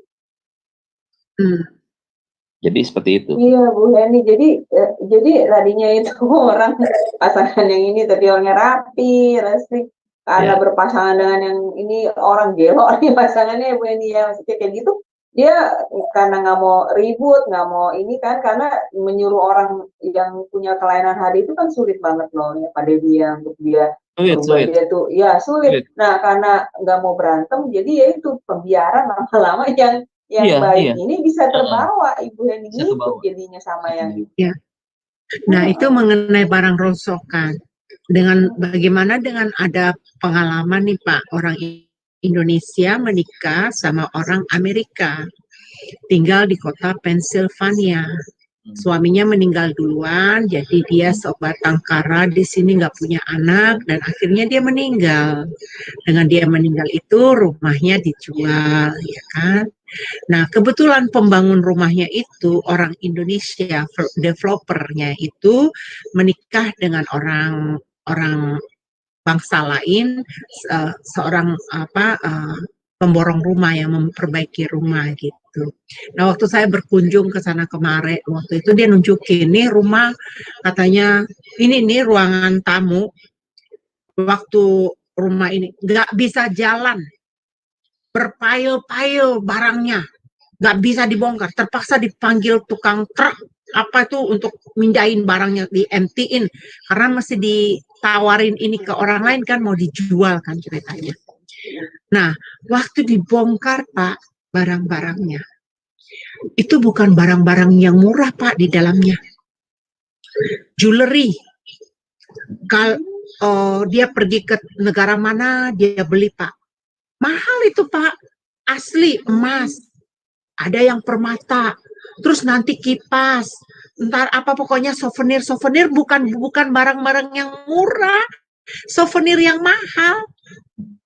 Jadi seperti itu. Iya Bu Heni, jadi tadinya itu orang pasangan yang ini tapi orangnya rapi, resik, karena berpasangan dengan yang ini orang gelo nih pasangannya Bu Heni ya, maksudnya kayak gitu. Dia karena nggak mau ribut, nggak mau ini kan, karena menyuruh orang yang punya kelainan HD itu kan sulit banget loh ya pada dia, untuk dia berubah dia tuh ya sulit. Nah karena nggak mau berantem, jadi ya itu pembiaran lama-lama yang baik ini bisa terbawa Ibu Heni, ikut jadinya sama yang Nah itu mengenai barang rongsokan. Bagaimana dengan ada pengalaman nih Pak, orang Indonesia menikah sama orang Amerika, tinggal di kota Pennsylvania. Suaminya meninggal duluan, jadi dia sebatang kara di sini nggak punya anak, dan akhirnya dia meninggal. Dengan dia meninggal itu rumahnya dijual, ya kan? Nah, kebetulan pembangun rumahnya itu orang Indonesia, developernya itu menikah dengan orang bangsa lain, seorang pemborong rumah yang memperbaiki rumah gitu. Nah, waktu saya berkunjung ke sana kemarin, waktu itu dia nunjukin nih rumah, katanya ini nih ruangan tamu. Waktu rumah ini nggak bisa jalan, berpail-pail barangnya, nggak bisa dibongkar, terpaksa dipanggil tukang truk apa itu untuk mindahin barangnya, diemptiin karena masih ditawarin ini ke orang lain kan, mau dijual kan ceritanya. Nah, waktu dibongkar Pak barang-barangnya, itu bukan barang-barang yang murah Pak di dalamnya. Jewelry. Kalau dia pergi ke negara mana dia beli Pak, mahal itu Pak, asli emas. Ada yang permata, terus nanti kipas, ntar apa pokoknya souvenir bukan barang-barang yang murah, souvenir yang mahal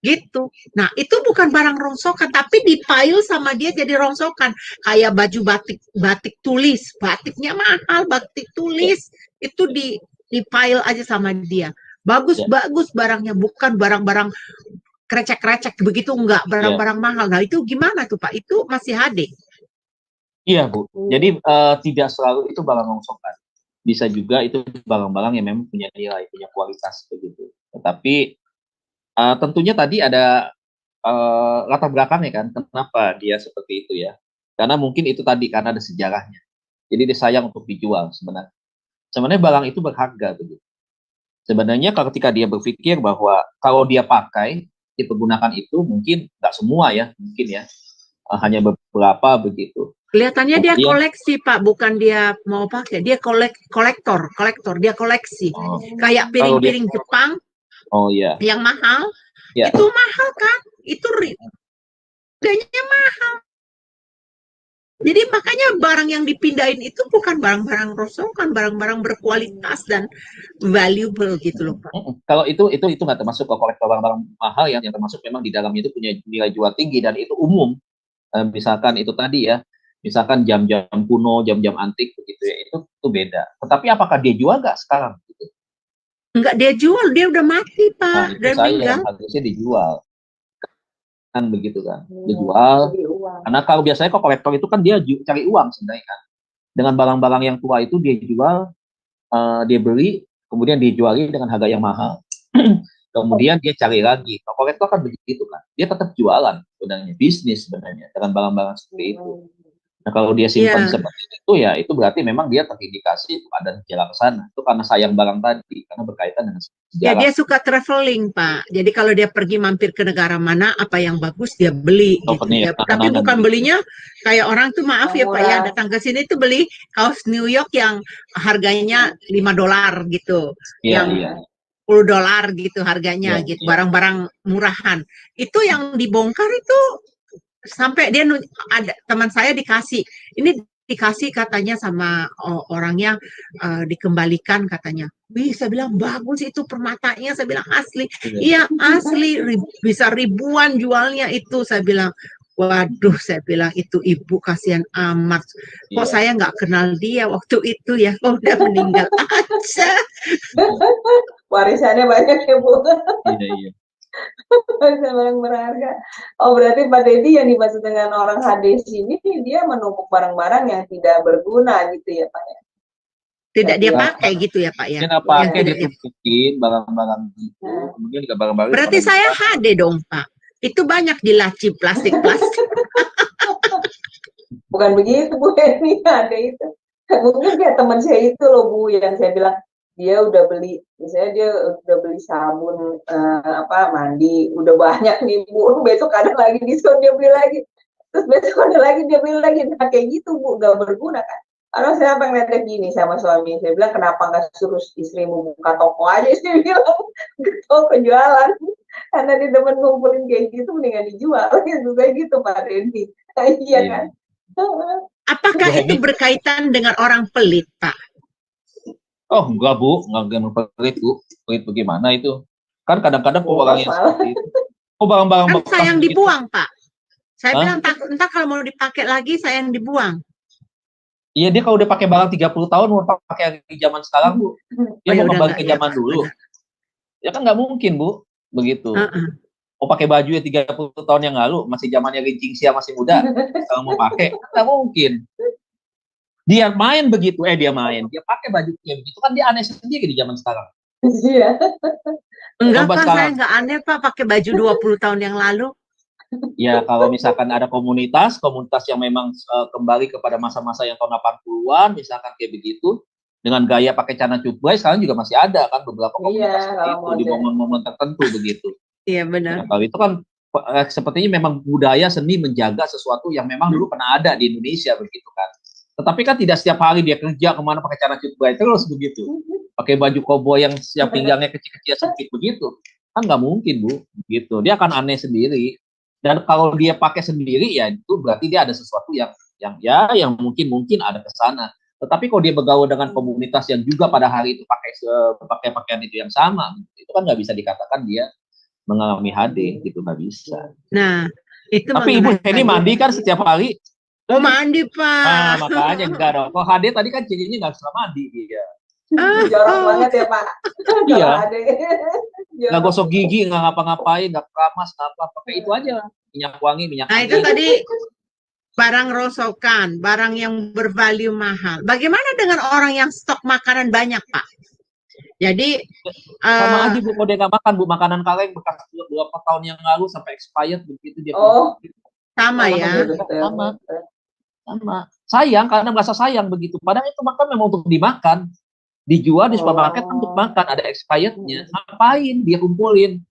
gitu. Nah itu bukan barang rongsokan, tapi dipail sama dia jadi rongsokan. Kayak baju batik tulis, batiknya mahal, batik tulis itu dipail aja sama dia. Bagus barangnya, bukan barang-barang krecek-krecek begitu, enggak, barang-barang mahal. Nah itu gimana tuh Pak? Itu masih HD? Iya Bu, jadi tidak selalu itu barang rongsokan. Bisa juga itu barang-barang yang memang punya nilai, punya kualitas begitu. Tetapi tentunya tadi ada latar belakangnya kan, kenapa dia seperti itu ya. Karena mungkin itu tadi, karena ada sejarahnya. Jadi dia sayang untuk dijual sebenarnya. Sebenarnya barang itu berharga begitu. Sebenarnya ketika dia berpikir bahwa kalau dia pakai, dipergunakan itu mungkin nggak semua ya, mungkin ya, hanya beberapa begitu. Kelihatannya dia koleksi Pak, bukan dia mau pakai, dia kolektor, dia koleksi. Kayak piring-piring Jepang, yang mahal, itu mahal kan, itu harganya mahal. Jadi makanya barang yang dipindahin itu bukan barang-barang rongsokan, barang-barang berkualitas dan valuable gitu loh Pak. Kalau itu nggak termasuk ke kolektor barang-barang mahal yang termasuk memang di dalamnya itu punya nilai jual tinggi dan itu umum. Misalkan itu tadi ya, misalkan jam-jam kuno, jam-jam antik begitu ya, itu beda. Tetapi apakah dia jual nggak sekarang? Gitu. Enggak dia jual, dia udah mati Nah, Pak, itu dan meninggal. sayang, harusnya dijual. Kan begitu kan. Iya, Dijual. jadi uang. Karena kalau biasanya kok kolektor itu kan dia cari uang sebenarnya kan. Dengan barang-barang yang tua itu dia jual, dia beli, kemudian dijuali dengan harga yang mahal. Kemudian dia cari lagi. Kalau kolektor kan begitu kan. Dia tetap jualan sebenarnya, bisnis sebenarnya dengan barang-barang seperti itu. Nah, kalau dia simpan Iya. seperti itu ya itu berarti memang dia terindikasi ada jalan ke sana. Itu karena sayang barang tadi, karena berkaitan dengan Ya sejarah. dia suka traveling Pak. Jadi kalau dia pergi mampir ke negara mana, apa yang bagus dia beli gitu Souvenir, ya. Tapi makanan bukan gitu. belinya kayak orang tuh, maaf ya Pak ya, Murah. datang ke sini tuh beli kaos New York yang harganya $5 gitu, Iya, yang iya. $10 gitu harganya Iya, gitu, iya. barang-barang murahan. Itu yang dibongkar itu sampai dia ada teman saya dikasih, ini dikasih katanya sama orangnya, dikembalikan katanya. Wih, saya bilang bagus itu permatanya, saya bilang asli. Iya asli, bisa ribuan jualnya itu, saya bilang. Waduh, saya bilang itu ibu kasihan amat. Kok Iya. saya nggak kenal dia waktu itu ya, kok udah meninggal aja. Warisannya banyak ya Bu. Iya, iya. Warisan barang berharga. Oh berarti Pak Dedi yang dimaksud dengan orang hadis ini dia menumpuk barang-barang yang tidak berguna gitu ya Pak ya. Tidak dia Jadi, pakai gitu ya Pak ya. Mungkin apa Iya. Yang kayak tidak dia. ditumpukin barang-barang itu, kemudian juga barang-barang itu Berarti pada saya dipakai. HD dong Pak. Itu banyak di laci plastik-plastik. Bukan begitu Bu Eni, ada itu. Mungkin kayak teman saya itu loh Bu yang saya bilang dia udah beli, misalnya dia udah beli sabun mandi, udah banyak nih Bu, besok ada lagi diskon dia beli lagi, terus besok ada lagi dia beli lagi, nah kayak gitu Bu, gak berguna kan. Karena saya pengen ngeliat gini sama suami, saya bilang kenapa nggak suruh istrimu buka toko aja, saya bilang toko jualan, karena dia demen ngumpulin kayak gitu, mendingan dijual, gitu kayak gitu Pak Randy. Iya kan. Apakah itu berkaitan dengan orang pelit, Pak? Oh enggak Bu, enggak pelit Bu. Pelit bagaimana itu? Kan kadang-kadang orang yang seperti itu. Oh barang-barang Kan bekas saya yang begitu. dibuang, Pak. Saya Hah? bilang entah kalau mau dipakai lagi saya yang dibuang. Iya dia kalau udah pakai barang 30 tahun mau pakai di zaman sekarang Bu. Dia ya mau udah kembali enggak ke ya, zaman Pak. dulu. Benar. Ya kan nggak mungkin Bu, begitu. Mau pakai baju ya 30 tahun yang lalu, masih zamannya Rincing Sia masih muda, sekarang mau pakai, nggak mungkin. Dia main begitu, dia pakai baju kayak begitu, kan dia aneh sendiri di zaman sekarang. Iya. Enggak Coba Pak, sekarang. saya enggak aneh Pak pakai baju 20 tahun yang lalu. Ya kalau misalkan ada komunitas yang memang kembali kepada masa-masa yang tahun 80-an, misalkan kayak begitu, dengan gaya pakai celana cutbray, sekarang juga masih ada kan beberapa komunitas seperti itu, di momen-momen tertentu begitu. Iya benar. Nah, kalau itu kan sepertinya memang budaya seni menjaga sesuatu yang memang dulu pernah ada di Indonesia begitu kan. Tetapi kan tidak setiap hari dia kerja kemana pakai celana cutbray terus begitu. Pakai baju koboi yang pinggangnya kecil-kecil sempit begitu. Kan nggak mungkin Bu, gitu. Dia akan aneh sendiri. Dan kalau dia pakai sendiri ya itu berarti dia ada sesuatu yang mungkin ada ke sana. Tetapi kalau dia bergaul dengan komunitas yang juga pada hari itu pakai pakaian itu yang sama, itu kan nggak bisa dikatakan dia mengalami HD, gitu nggak bisa. Nah, itu tapi Ibu ini mandi kan setiap hari. Oh mandi Pak. Nah makanya enggak dong. Kalau HD tadi kan cirinya nggak suka mandi dia. Jorok banget ya Pak. Iya. Nggak gosok gigi, nggak ngapa-ngapain, nggak keramas, nggak apa, pakai itu aja. Minyak wangi, minyak angin. Nah itu tadi barang rosokan, barang yang bervalue mahal. Bagaimana dengan orang yang stok makanan banyak Pak? Jadi sama aja Bu, kalau dia nggak makan Bu, makanan kaleng bekas 2 tahun yang lalu sampai expired begitu dia. Sama ya. Sama. Sayang karena merasa sayang begitu. Padahal itu makan memang untuk dimakan. Dijual di supermarket untuk makan, ada expirednya. Ngapain dia kumpulin?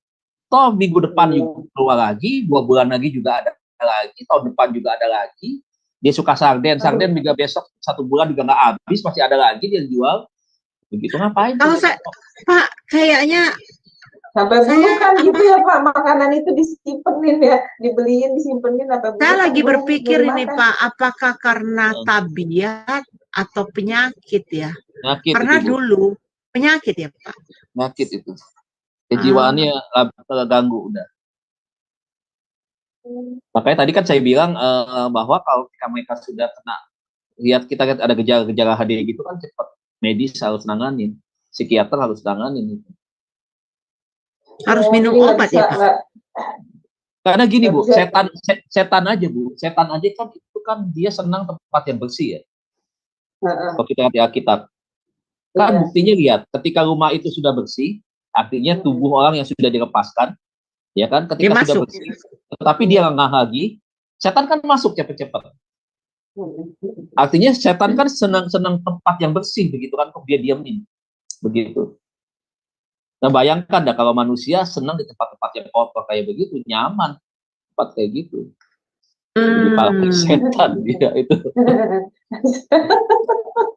Toh minggu depan juga keluar lagi, 2 bulan lagi juga ada lagi, tahun depan juga ada lagi. Dia suka sarden juga besok 1 bulan juga nggak habis, masih ada lagi dia jual. Begitu ngapain? Kalau saya, Pak, kayaknya sampai bulukan gitu ya Pak, makanan itu disimpenin ya, dibeliin disimpenin apa? Saya lagi berpikir ini Pak, apakah karena tabiat atau penyakit ya? Penyakit karena itu, dulu penyakit ya Pak. Penyakit itu. Kejiwaannya terganggu udah. Makanya tadi kan saya bilang bahwa kalau mereka sudah kena, kita ada gejala-gejala HD gitu kan cepat medis harus nanganin. psikiater harus tanganin itu. Harus minum jadi nggak obat bisa, ya, Pak? Karena gini nggak Bu, bisa. setan aja Bu, setan aja kan itu kan dia senang tempat yang bersih ya. Heeh, Kalau kita lihat Alkitab, kan iya. buktinya lihat, ketika rumah itu sudah bersih, artinya tubuh orang yang sudah dilepaskan, ya kan, Dia ketika sudah masuk. bersih, tetapi dia lengah lagi, setan kan masuk cepat-cepat. Artinya setan kan senang-senang tempat yang bersih, begitu kan, kok dia diamin, begitu. Nah bayangkan dah kalau manusia senang di tempat-tempat yang kotor kayak begitu, nyaman tempat kayak gitu. Jadi para setan dia itu.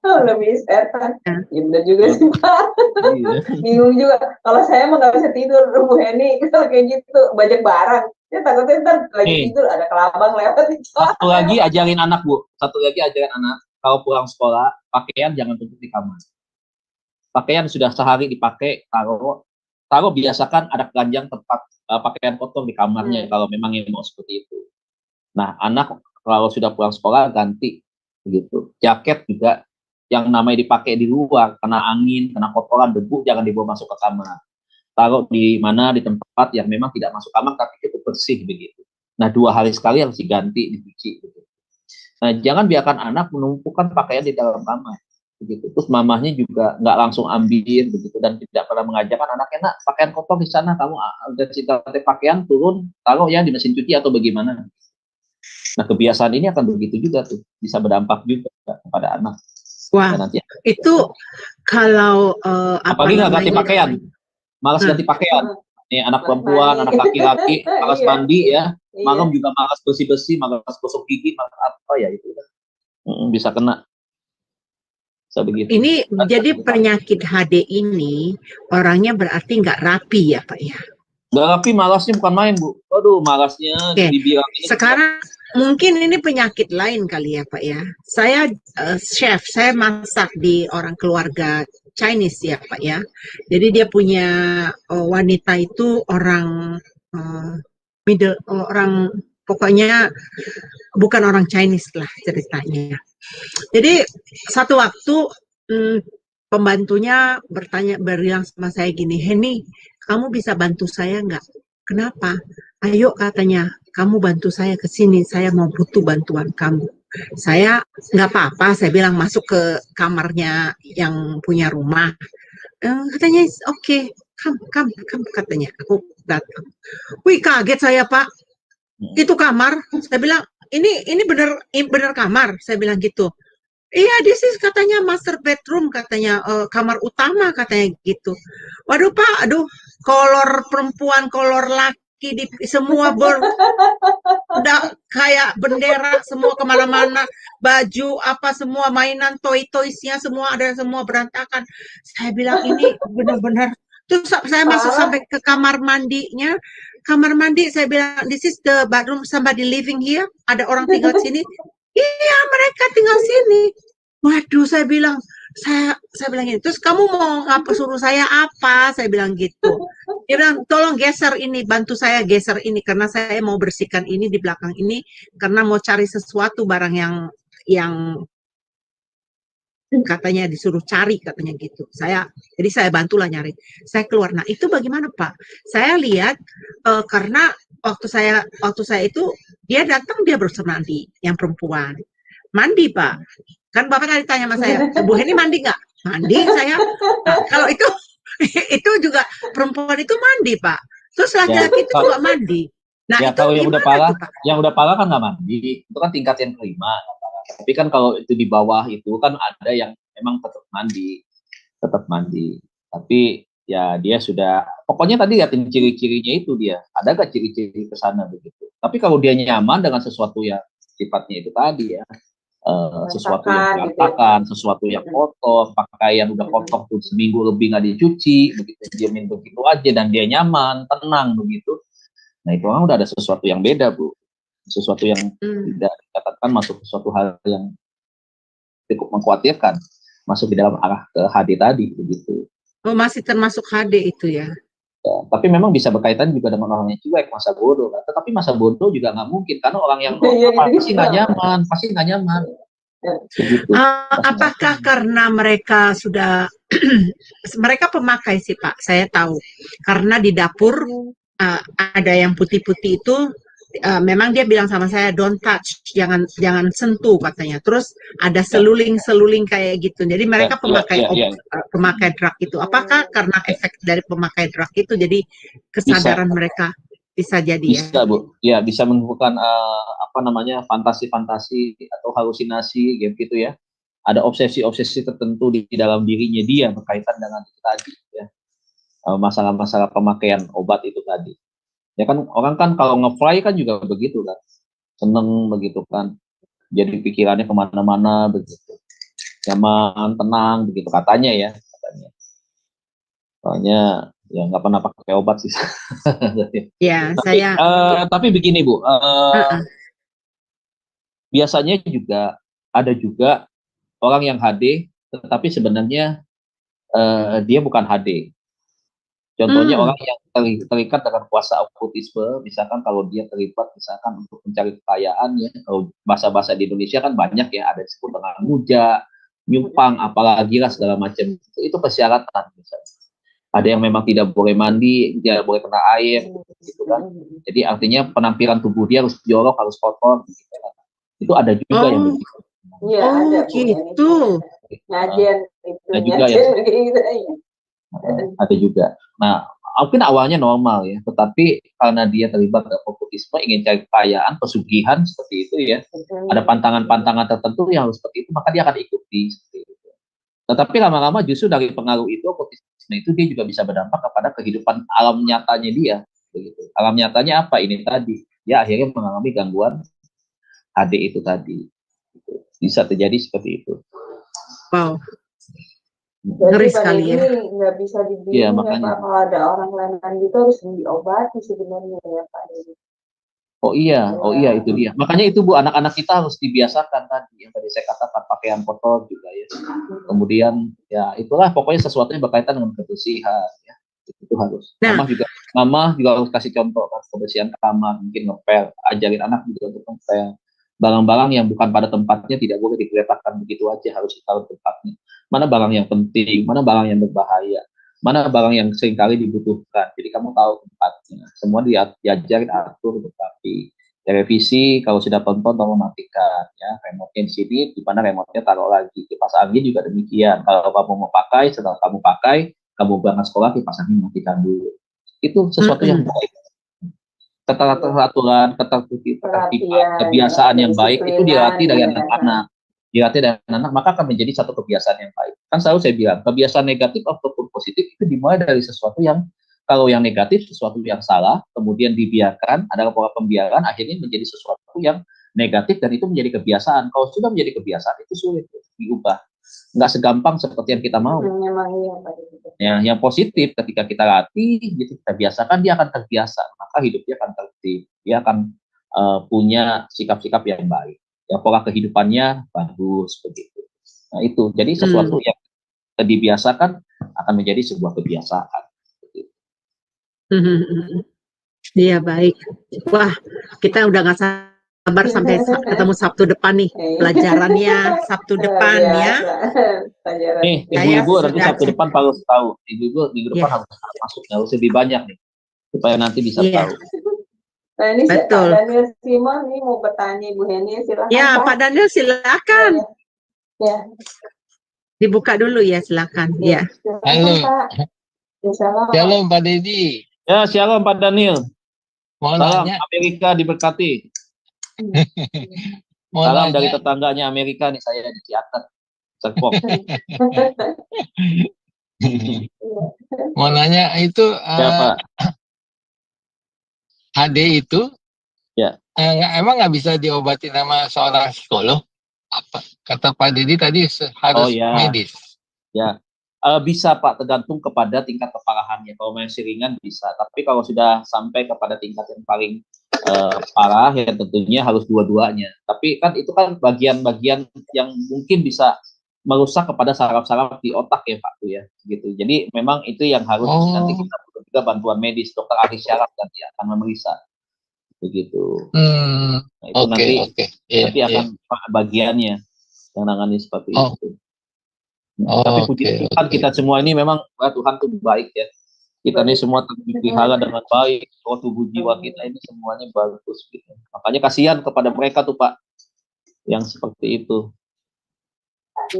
Lebih setan. Ya. Ya bener juga sih Pak. Iya. Bingung juga. Kalau saya mah nggak bisa tidur, Bu Heni kalau kayak gitu banyak barang. Dia takutnya ntar lagi Nih, tidur ada kelabang lewat di satu lagi ajarin anak Bu, satu lagi ajarin anak, kalau pulang sekolah pakaian jangan tumpuk di kamar. Pakaian sudah sehari dipakai, taruh biasakan ada keranjang tempat pakaian kotor di kamarnya kalau memang yang mau seperti itu. Nah anak kalau sudah pulang sekolah ganti begitu. Jaket juga yang namanya dipakai di luar, kena angin, kena kotoran, debu, jangan dibawa masuk ke kamar. Taruh di mana, di tempat yang memang tidak masuk kamar tapi cukup bersih begitu. Nah 2 hari sekali harus diganti, dicuci begitu. Nah jangan biarkan anak menumpukan pakaian di dalam kamar begitu. Terus mamahnya juga nggak langsung ambil begitu dan tidak pernah mengajarkan anaknya, nak pakaian kotor di sana, kamu ganti pakaian turun taruh ya di mesin cuci atau bagaimana. Nah kebiasaan ini akan begitu juga tuh, bisa berdampak juga kepada anak. Wah, Dan nanti itu kalau apalagi nggak ganti pakaian, malas ganti pakaian. Nih anak perempuan, anak laki-laki, malas mandi ya, malam juga malas bersih-bersih, malas gosok gigi, malas apa ya itu bisa kena. Begitu. Ini jadi penyakit HD ini orangnya berarti nggak rapi ya Pak ya? Nggak rapi, malasnya bukan main Bu. Aduh malasnya dibilang ini. Sekarang mungkin ini penyakit lain kali ya Pak ya. Saya chef, saya masak di orang keluarga Chinese ya Pak ya. Jadi dia punya wanita itu orang orang pokoknya bukan orang Chinese lah ceritanya. Jadi satu waktu pembantunya bilang sama saya gini, Heni, kamu bisa bantu saya nggak? Kenapa? Ayo katanya, kamu bantu saya ke sini, saya mau butuh bantuan kamu. Saya nggak apa-apa, saya bilang masuk ke kamarnya yang punya rumah. Katanya oke, come katanya. Aku datang. Wih kaget saya Pak, itu kamar. Saya bilang ini bener kamar, saya bilang gitu. Iya, this is katanya master bedroom, katanya kamar utama, katanya gitu. Waduh Pak, aduh, kolor perempuan, kolor laki, semua udah kayak bendera, semua kemana-mana, baju apa semua mainan, toys-nya semua ada, semua berantakan. Saya bilang ini benar-benar. Terus saya masuk sampai ke kamar mandinya. Kamar mandi, saya bilang, this is the bathroom, somebody living here, ada orang tinggal di sini. Iya, mereka tinggal sini. Waduh, saya bilang gini, terus kamu mau ngapa suruh saya apa? Saya bilang gitu. Dia bilang, tolong geser ini, bantu saya geser ini, karena saya mau bersihkan ini di belakang ini, karena mau cari sesuatu barang yang katanya disuruh cari, katanya gitu. Jadi saya bantulah nyari. Saya keluar. Nah itu bagaimana Pak? Saya lihat karena waktu saya itu dia datang, dia bersama mandi, yang perempuan mandi Pak. Kan Bapak tadi tanya sama saya, Bu Heni mandi nggak? Mandi saya. Nah, kalau itu juga perempuan itu mandi Pak. Terus laki-laki itu juga mandi. Nah ya, itu kalau yang udah parah kan nggak mandi, itu kan tingkat yang kelima. Tapi kan kalau itu di bawah itu kan ada yang memang tetap mandi. Tapi ya dia sudah, pokoknya tadi lihatin ciri-cirinya itu dia. Ada gak ciri-ciri ke sana begitu. Tapi kalau dia nyaman dengan sesuatu yang sifatnya itu tadi ya, sesuatu yang berantakan, sesuatu yang kotor, pakaian udah kotor tuh seminggu lebih nggak dicuci, begitu dia main begitu aja dan dia nyaman, tenang begitu. Nah itu orang udah ada sesuatu yang beda Bu, sesuatu yang tidak dikatakan masuk sesuatu hal yang cukup mengkhawatirkan, masuk di dalam arah ke HD tadi begitu. Oh masih termasuk HD itu ya? Ya, tapi memang bisa berkaitan juga dengan orang yang cuek, masa bodoh. Tetapi masa bodoh juga nggak mungkin karena orang yang pasti nggak nyaman, Begitu. Apakah karena mereka sudah mereka pemakai sih Pak, saya tahu. Karena di dapur ada yang putih-putih itu memang dia bilang sama saya don't touch, jangan sentuh katanya. Terus ada seluling-seluling kayak gitu. Jadi mereka pemakai drug itu. Apakah karena efek dari pemakai drug itu jadi kesadaran mereka bisa jadi bisa, Bu. Ya, bisa menimbulkan fantasi-fantasi atau halusinasi gitu ya. Ada obsesi-obsesi tertentu di dalam dirinya dia berkaitan dengan itu tadi ya. Masalah-masalah pemakaian obat itu tadi. Ya kan orang kan kalau nge-fly kan juga begitu kan. Seneng begitu kan. Jadi pikirannya kemana-mana begitu. Nyaman, tenang begitu katanya ya. Soalnya ya nggak pernah pakai obat sih. Ya, saya. Tapi begini Bu, biasanya juga ada juga orang yang HD, tetapi sebenarnya dia bukan HD. Contohnya orang yang terikat dengan kuasa okkultisme, misalkan kalau dia terlibat misalkan untuk mencari kekayaan ya, kalau bahasa-bahasa di Indonesia kan banyak ya, ada disebut dengan muja, nyumpang, apalagi lah segala macam. Itu persyaratan misalnya. Ada yang memang tidak boleh mandi, tidak boleh kena air, gitu kan. Jadi artinya penampilan tubuh dia harus jorok, harus kotor, gitu kan. Itu ada juga yang begitu. Iya, ada gitu. Ngajen itu. Ada juga ada juga. Nah, mungkin awalnya normal ya, tetapi karena dia terlibat dalam okkultisme, ingin cari kekayaan, pesugihan seperti itu ya, ada pantangan-pantangan tertentu yang harus seperti itu, maka dia akan ikuti seperti itu. Tetapi lama-lama justru dari pengaruh itu, okkultisme itu dia juga bisa berdampak kepada kehidupan alam nyatanya dia. Begitu. Alam nyatanya apa ini tadi? Dia akhirnya mengalami gangguan HD itu tadi. Bisa terjadi seperti itu. Wow. Jadi pada ini nggak bisa dibilang ya, Pak, kalau ada orang lain gitu harus diobati sebenarnya ya Pak. Oh iya itu dia. Makanya itu Bu, anak-anak kita harus dibiasakan tadi yang tadi saya katakan, pakaian kotor juga ya. Kemudian ya itulah pokoknya sesuatu yang berkaitan dengan kebersihan ya. Itu harus. Mama juga harus kasih contoh kan, kebersihan kamar, mungkin ngepel, ajarin anak juga untuk ngepel. Barang-barang yang bukan pada tempatnya tidak boleh diletakkan begitu aja, harus ditaruh tempatnya. Mana barang yang penting, mana barang yang berbahaya, mana barang yang seringkali dibutuhkan. Jadi kamu tahu tempatnya. Semua diajarin atur tetapi televisi kalau sudah tonton kamu matikan ya, remote-nya di sini, di mana remote-nya taruh lagi. Kipas angin juga demikian. Kalau kamu mau pakai, setelah kamu pakai, kamu berangkat sekolah, kipas angin matikan dulu. Itu sesuatu yang baik. Keteraturan, ketertiban, kebiasaan yang baik itu dilatih dari anak-anak. Dilatih dari anak, maka akan menjadi satu kebiasaan yang baik. Kan selalu saya bilang, kebiasaan negatif ataupun positif itu dimulai dari sesuatu yang, kalau yang negatif, sesuatu yang salah, kemudian dibiarkan, ada pola pembiaran, akhirnya menjadi sesuatu yang negatif, dan itu menjadi kebiasaan. Kalau sudah menjadi kebiasaan, itu sulit diubah. Nggak segampang seperti yang kita mau. Ya, yang positif ketika kita latih, gitu, kita biasakan, dia akan terbiasa, maka hidupnya akan tertib, dia akan punya sikap-sikap yang baik, ya pola kehidupannya bagus begitu. Nah itu, jadi sesuatu yang dibiasakan akan menjadi sebuah kebiasaan. Iya baik. Wah, kita udah nggak sabar sampai ketemu Sabtu depan nih, pelajarannya Sabtu depan ya. Nih, ibu-ibu nanti Sabtu depan harus tahu. Ibu-ibu minggu depan harus masuk, harus lebih banyak nih, supaya nanti bisa tahu. Nah ini Pak Daniel Simon nih mau bertanya Ibu Heni, silakan. Ya Pak Daniel silakan. Ya. Dibuka dulu ya silakan. Ya. Halo. Shalom Pak Dedi. Ya shalom Pak Daniel. Salam Amerika diberkati. Salam dari tetangganya Amerika nih, saya di Ciater, Serpong. Mau nanya itu HD itu ya emang nggak bisa diobati sama seorang psikolog? Apa kata Pak Dedi tadi harus medis? Ya bisa Pak, tergantung kepada tingkat keparahannya. Kalau masih ringan bisa, tapi kalau sudah sampai kepada tingkat yang paling parah ya tentunya harus dua-duanya. Tapi kan itu kan bagian-bagian yang mungkin bisa merusak kepada saraf-saraf di otak ya Pak ya, gitu. Jadi memang itu yang harus nanti kita butuh juga bantuan medis, dokter ahli syaraf nanti akan memeriksa, begitu. Nah, itu nanti akan bagiannya. yang nangani seperti Oh. itu. Tapi puji Tuhan kita semua ini memang Tuhan tuh baik ya. Kita ini semua terpelihara dengan baik, tubuh jiwa kita ini semuanya bagus gitu. Makanya kasihan kepada mereka tuh Pak yang seperti itu.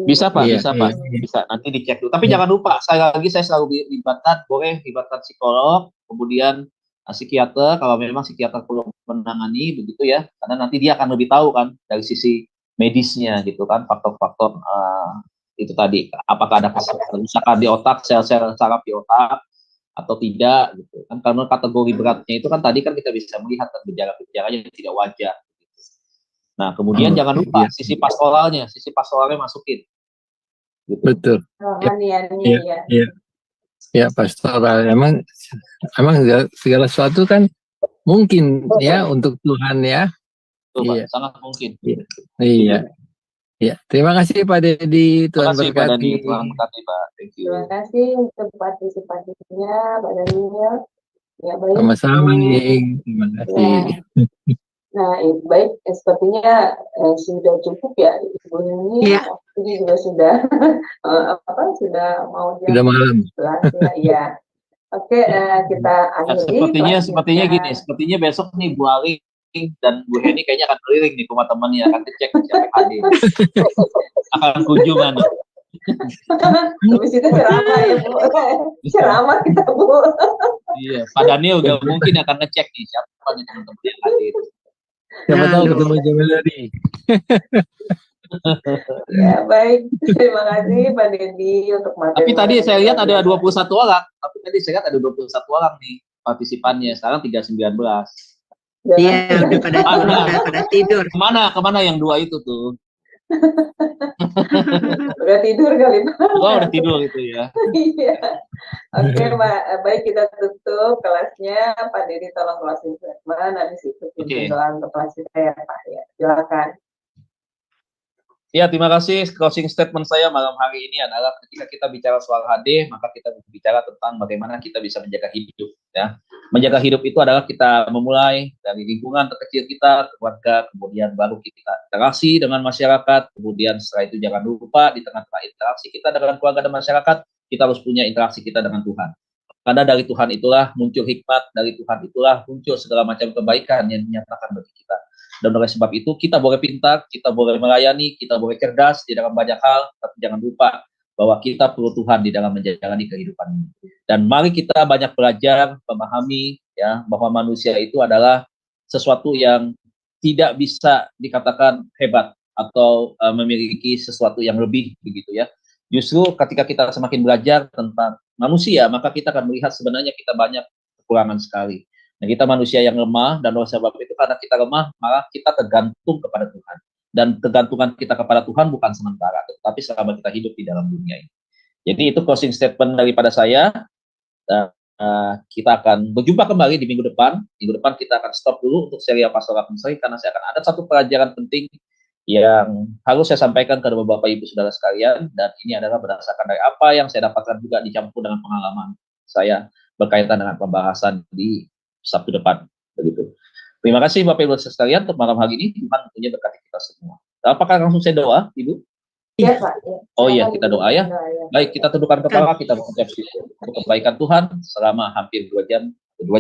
Bisa Pak, bisa Pak, bisa nanti dicek dulu. Tapi jangan lupa, saya selalu libatkan, boleh libatkan psikolog, kemudian psikiater kalau memang psikiater perlu menangani begitu ya, karena nanti dia akan lebih tahu kan dari sisi medisnya gitu kan, faktor-faktor itu tadi, apakah ada kerusakan di otak, sel-sel saraf di otak atau tidak gitu kan, karena kategori beratnya itu kan tadi kan kita bisa melihat kan gejala-gejalanya tidak wajar. Nah kemudian jangan lupa sisi pastoralnya masukin. Gitu. Betul. Ya pastoral emang segala sesuatu kan mungkin ya untuk Tuhan ya. Betul, Pak. Sangat mungkin. Iya. Ya, terima kasih Pak Dedi, Tuhan berkati. Tuhan berkati Pak. Thank you. Terima kasih untuk partisipasinya Pak Daniel. Ya, baik. Sama-sama nih, terima kasih. Ya. Nah, baik, sepertinya sudah cukup ya Ibu Nini. Ya. Ini juga sudah sudah mau jam. Sudah malam. Ya. Oke, kita akhiri. Sepertinya gini, sepertinya besok nih Bu Ali dan Bu Heni kayaknya akan keliling nih ke rumah temannya, akan cek siapa yang hadir. Akan kunjungan. Habis itu ceramah ya Bu. Ceramah kita Bu. Iya, Pak Daniel udah mungkin akan ngecek nih siapa nih teman-teman yang hadir. Siapa tahu ketemu Jamal tadi. Ya baik, terima kasih Pak Dedi untuk materi. Tapi tadi saya lihat ada 21 orang. Tapi tadi saya lihat ada 21 orang nih partisipannya. Sekarang 19. Iya, udah pada tidur. Kemana yang 2 itu tuh? Udah tidur kali Pak. Oh, udah tidur itu ya. Iya. Oke Pak, baik kita tutup kelasnya. Pak Dedi tolong closing statement, habis itu pimpin doa untuk kelas kita ya Pak ya. Silakan. Ya, terima kasih. Closing statement saya malam hari ini adalah ketika kita bicara soal HD, maka kita bicara tentang bagaimana kita bisa menjaga hidup. Ya, menjaga hidup itu adalah kita memulai dari lingkungan terkecil kita, keluarga, kemudian baru kita interaksi dengan masyarakat, kemudian setelah itu jangan lupa di tengah-tengah interaksi kita dengan keluarga dan masyarakat, kita harus punya interaksi kita dengan Tuhan. Karena dari Tuhan itulah muncul hikmat, dari Tuhan itulah muncul segala macam kebaikan yang dinyatakan bagi kita. Dan oleh sebab itu kita boleh pintar, kita boleh melayani, kita boleh cerdas di dalam banyak hal, tapi jangan lupa bahwa kita perlu Tuhan di dalam menjalani kehidupan ini. Dan mari kita banyak belajar, memahami ya bahwa manusia itu adalah sesuatu yang tidak bisa dikatakan hebat atau memiliki sesuatu yang lebih begitu ya. Justru ketika kita semakin belajar tentang manusia, maka kita akan melihat sebenarnya kita banyak kekurangan sekali. Nah, kita manusia yang lemah, dan oleh sebab itu karena kita lemah, maka kita tergantung kepada Tuhan. Dan kegantungan kita kepada Tuhan bukan sementara, tetapi selama kita hidup di dalam dunia ini. Jadi itu closing statement daripada saya. Kita akan berjumpa kembali di minggu depan. Minggu depan kita akan stop dulu untuk seri Pastoral Counseling, karena saya akan ada satu pelajaran penting yang harus saya sampaikan kepada Bapak Ibu Saudara sekalian, dan ini adalah berdasarkan dari apa yang saya dapatkan juga dicampur dengan pengalaman saya berkaitan dengan pembahasan di Sabtu depan, begitu. Terima kasih Bapak Ibu sekalian untuk malam hari ini. Tuhan tentunya berkati kita semua. Apakah langsung saya doa, Ibu? Iya Pak. Ya. Oh iya, kita doa ya. Baik, kita tundukkan kepala, kita mengucap syukur untuk kebaikan Tuhan selama hampir 2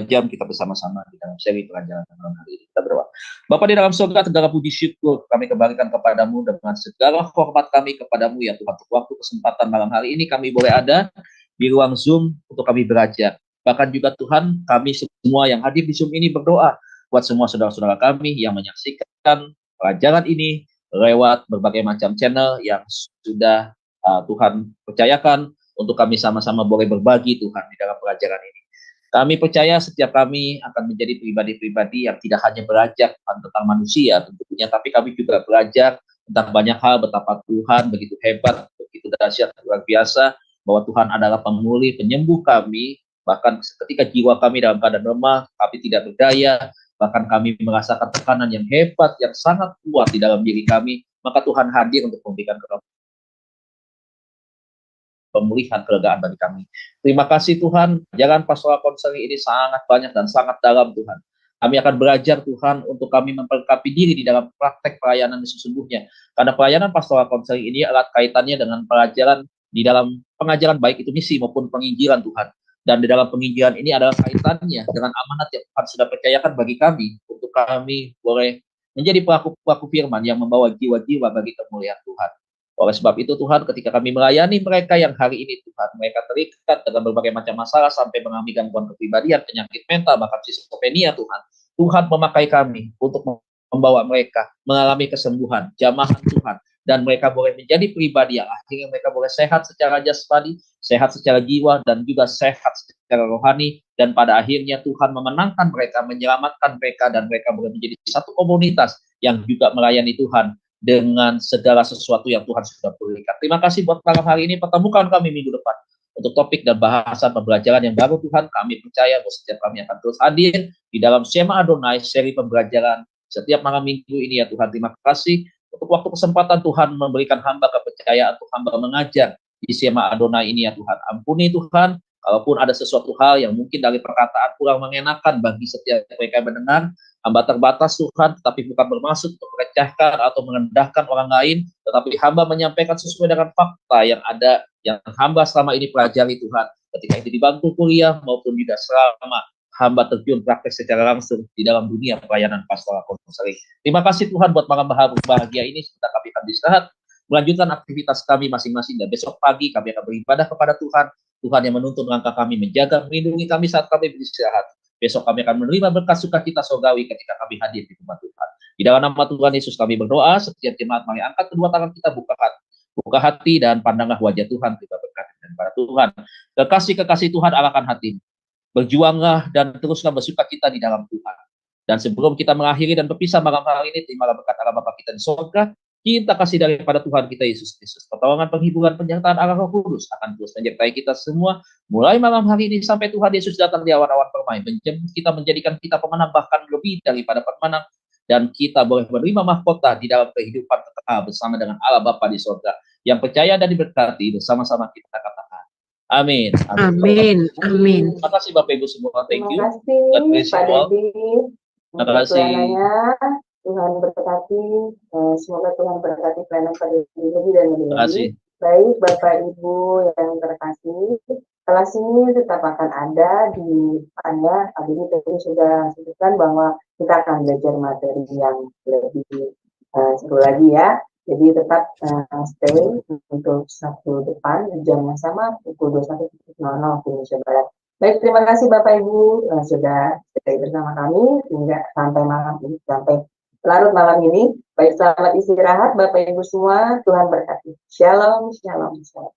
jam kita bersama-sama di dalam seri pelajaran malam hari ini. Kita berdoa. Bapa di dalam surga, segala puji syukur kami kembalikan kepadamu dengan segala hormat kami kepadamu ya Tuhan. Untuk waktu kesempatan malam hari ini kami boleh ada di ruang Zoom untuk kami belajar. Bahkan juga Tuhan, kami semua yang hadir di Zoom ini berdoa buat semua saudara-saudara kami yang menyaksikan pelajaran ini lewat berbagai macam channel yang sudah Tuhan percayakan untuk kami sama-sama boleh berbagi Tuhan di dalam pelajaran ini. Kami percaya setiap kami akan menjadi pribadi-pribadi yang tidak hanya belajar tentang manusia tentunya, tapi kami juga belajar tentang banyak hal, betapa Tuhan begitu hebat, begitu dahsyat, luar biasa, bahwa Tuhan adalah pemulih, penyembuh kami. Bahkan ketika jiwa kami dalam keadaan lemah, kami tidak berdaya, bahkan kami merasakan tekanan yang hebat, yang sangat kuat di dalam diri kami, maka Tuhan hadir untuk memberikan pemulihan, kelegaan bagi kami. Terima kasih Tuhan, jalan Pastoral Counseling ini sangat banyak dan sangat dalam Tuhan. Kami akan belajar Tuhan untuk kami memperlengkapi diri di dalam praktek pelayanan sesungguhnya. Karena pelayanan pastoral konseling ini erat kaitannya dengan pelajaran di dalam pengajaran baik itu misi maupun penginjilan Tuhan. Dan di dalam penginjilan ini adalah kaitannya dengan amanat yang Tuhan sudah percayakan bagi kami untuk kami boleh menjadi pelaku-pelaku firman yang membawa jiwa-jiwa bagi kemuliaan Tuhan. Oleh sebab itu Tuhan, ketika kami melayani mereka yang hari ini Tuhan, mereka terikat dengan berbagai macam masalah sampai mengalami gangguan kepribadian, penyakit mental, bahkan skizofrenia Tuhan. Tuhan memakai kami untuk membawa mereka mengalami kesembuhan, jamahan Tuhan, dan mereka boleh menjadi pribadi yang akhirnya mereka boleh sehat secara jasmani, sehat secara jiwa, dan juga sehat secara rohani, dan pada akhirnya Tuhan memenangkan mereka, menyelamatkan mereka, dan mereka boleh menjadi satu komunitas yang juga melayani Tuhan dengan segala sesuatu yang Tuhan sudah berikan. Terima kasih buat malam hari ini, pertemukan kami minggu depan untuk topik dan bahasan pembelajaran yang baru Tuhan. Kami percaya bahwa setiap kami akan terus hadir di dalam Shema Adonai, seri pembelajaran setiap malam minggu ini ya Tuhan. Terima kasih untuk waktu kesempatan Tuhan memberikan hamba kepercayaan untuk hamba mengajar di Shema Adonai ini ya Tuhan. Ampuni Tuhan, kalaupun ada sesuatu hal yang mungkin dari perkataan kurang mengenakan bagi setiap mereka yang mendengar, hamba terbatas Tuhan, tetapi bukan bermaksud untuk merecehkan atau merendahkan orang lain, tetapi hamba menyampaikan sesuai dengan fakta yang ada, yang hamba selama ini pelajari Tuhan, ketika itu di bangku kuliah maupun juga selama hamba terjun praktek secara langsung di dalam dunia pelayanan pastoral konseling. Terima kasih Tuhan buat malam bahagia ini, kita kami akan istirahat, melanjutkan aktivitas kami masing-masing, dan besok pagi kami akan beribadah kepada Tuhan, Tuhan yang menuntun langkah kami, menjaga, melindungi kami saat kami beristirahat. Besok kami akan menerima berkat sukacita surgawi ketika kami hadir di rumah Tuhan. Di dalam nama Tuhan Yesus kami berdoa, setiap jemaat mari angkat kedua tangan kita, buka hati dan pandanglah wajah Tuhan, kita berkati dan pada Tuhan. Kekasih-kekasih Tuhan, arahkan hati. Berjuanglah dan teruslah bersukacita di dalam Tuhan. Dan sebelum kita mengakhiri dan berpisah malam hari ini, terimalah berkat Allah Bapa kita di surga, cinta kasih daripada Tuhan kita Yesus Kristus, pertolongan, penghiburan, penyertaan Allah Roh Kudus akan terus menyertai kita semua mulai malam hari ini sampai Tuhan Yesus datang di awan-awan permai, menjemput kita, menjadikan kita pemenang, bahkan lebih daripada pemenang, dan kita boleh menerima mahkota di dalam kehidupan kekal bersama dengan Allah Bapa di surga. Yang percaya dan diberkati bersama-sama kita katakan amin. Amin. Amin. Terima kasih Bapak Ibu semua. Thank you. Terima kasih Pak Dedi. Terima kasih. Tuhan berkati, semoga Tuhan berkati pelayanan pada lebih dan lebih lagi. Baik Bapak Ibu yang terkasih, kelas ini tetap akan ada di Anda. Tadi sudah sebutkan bahwa kita akan belajar materi yang lebih seru lagi ya. Jadi tetap stay untuk Sabtu depan di jam yang sama pukul 21.00 waktu Indonesia Barat. Baik, terima kasih Bapak Ibu sudah stay bersama kami hingga sampai malam ini, sampai larut malam ini. Baik, selamat istirahat Bapak Ibu semua. Tuhan berkati. Shalom, shalom, shalom.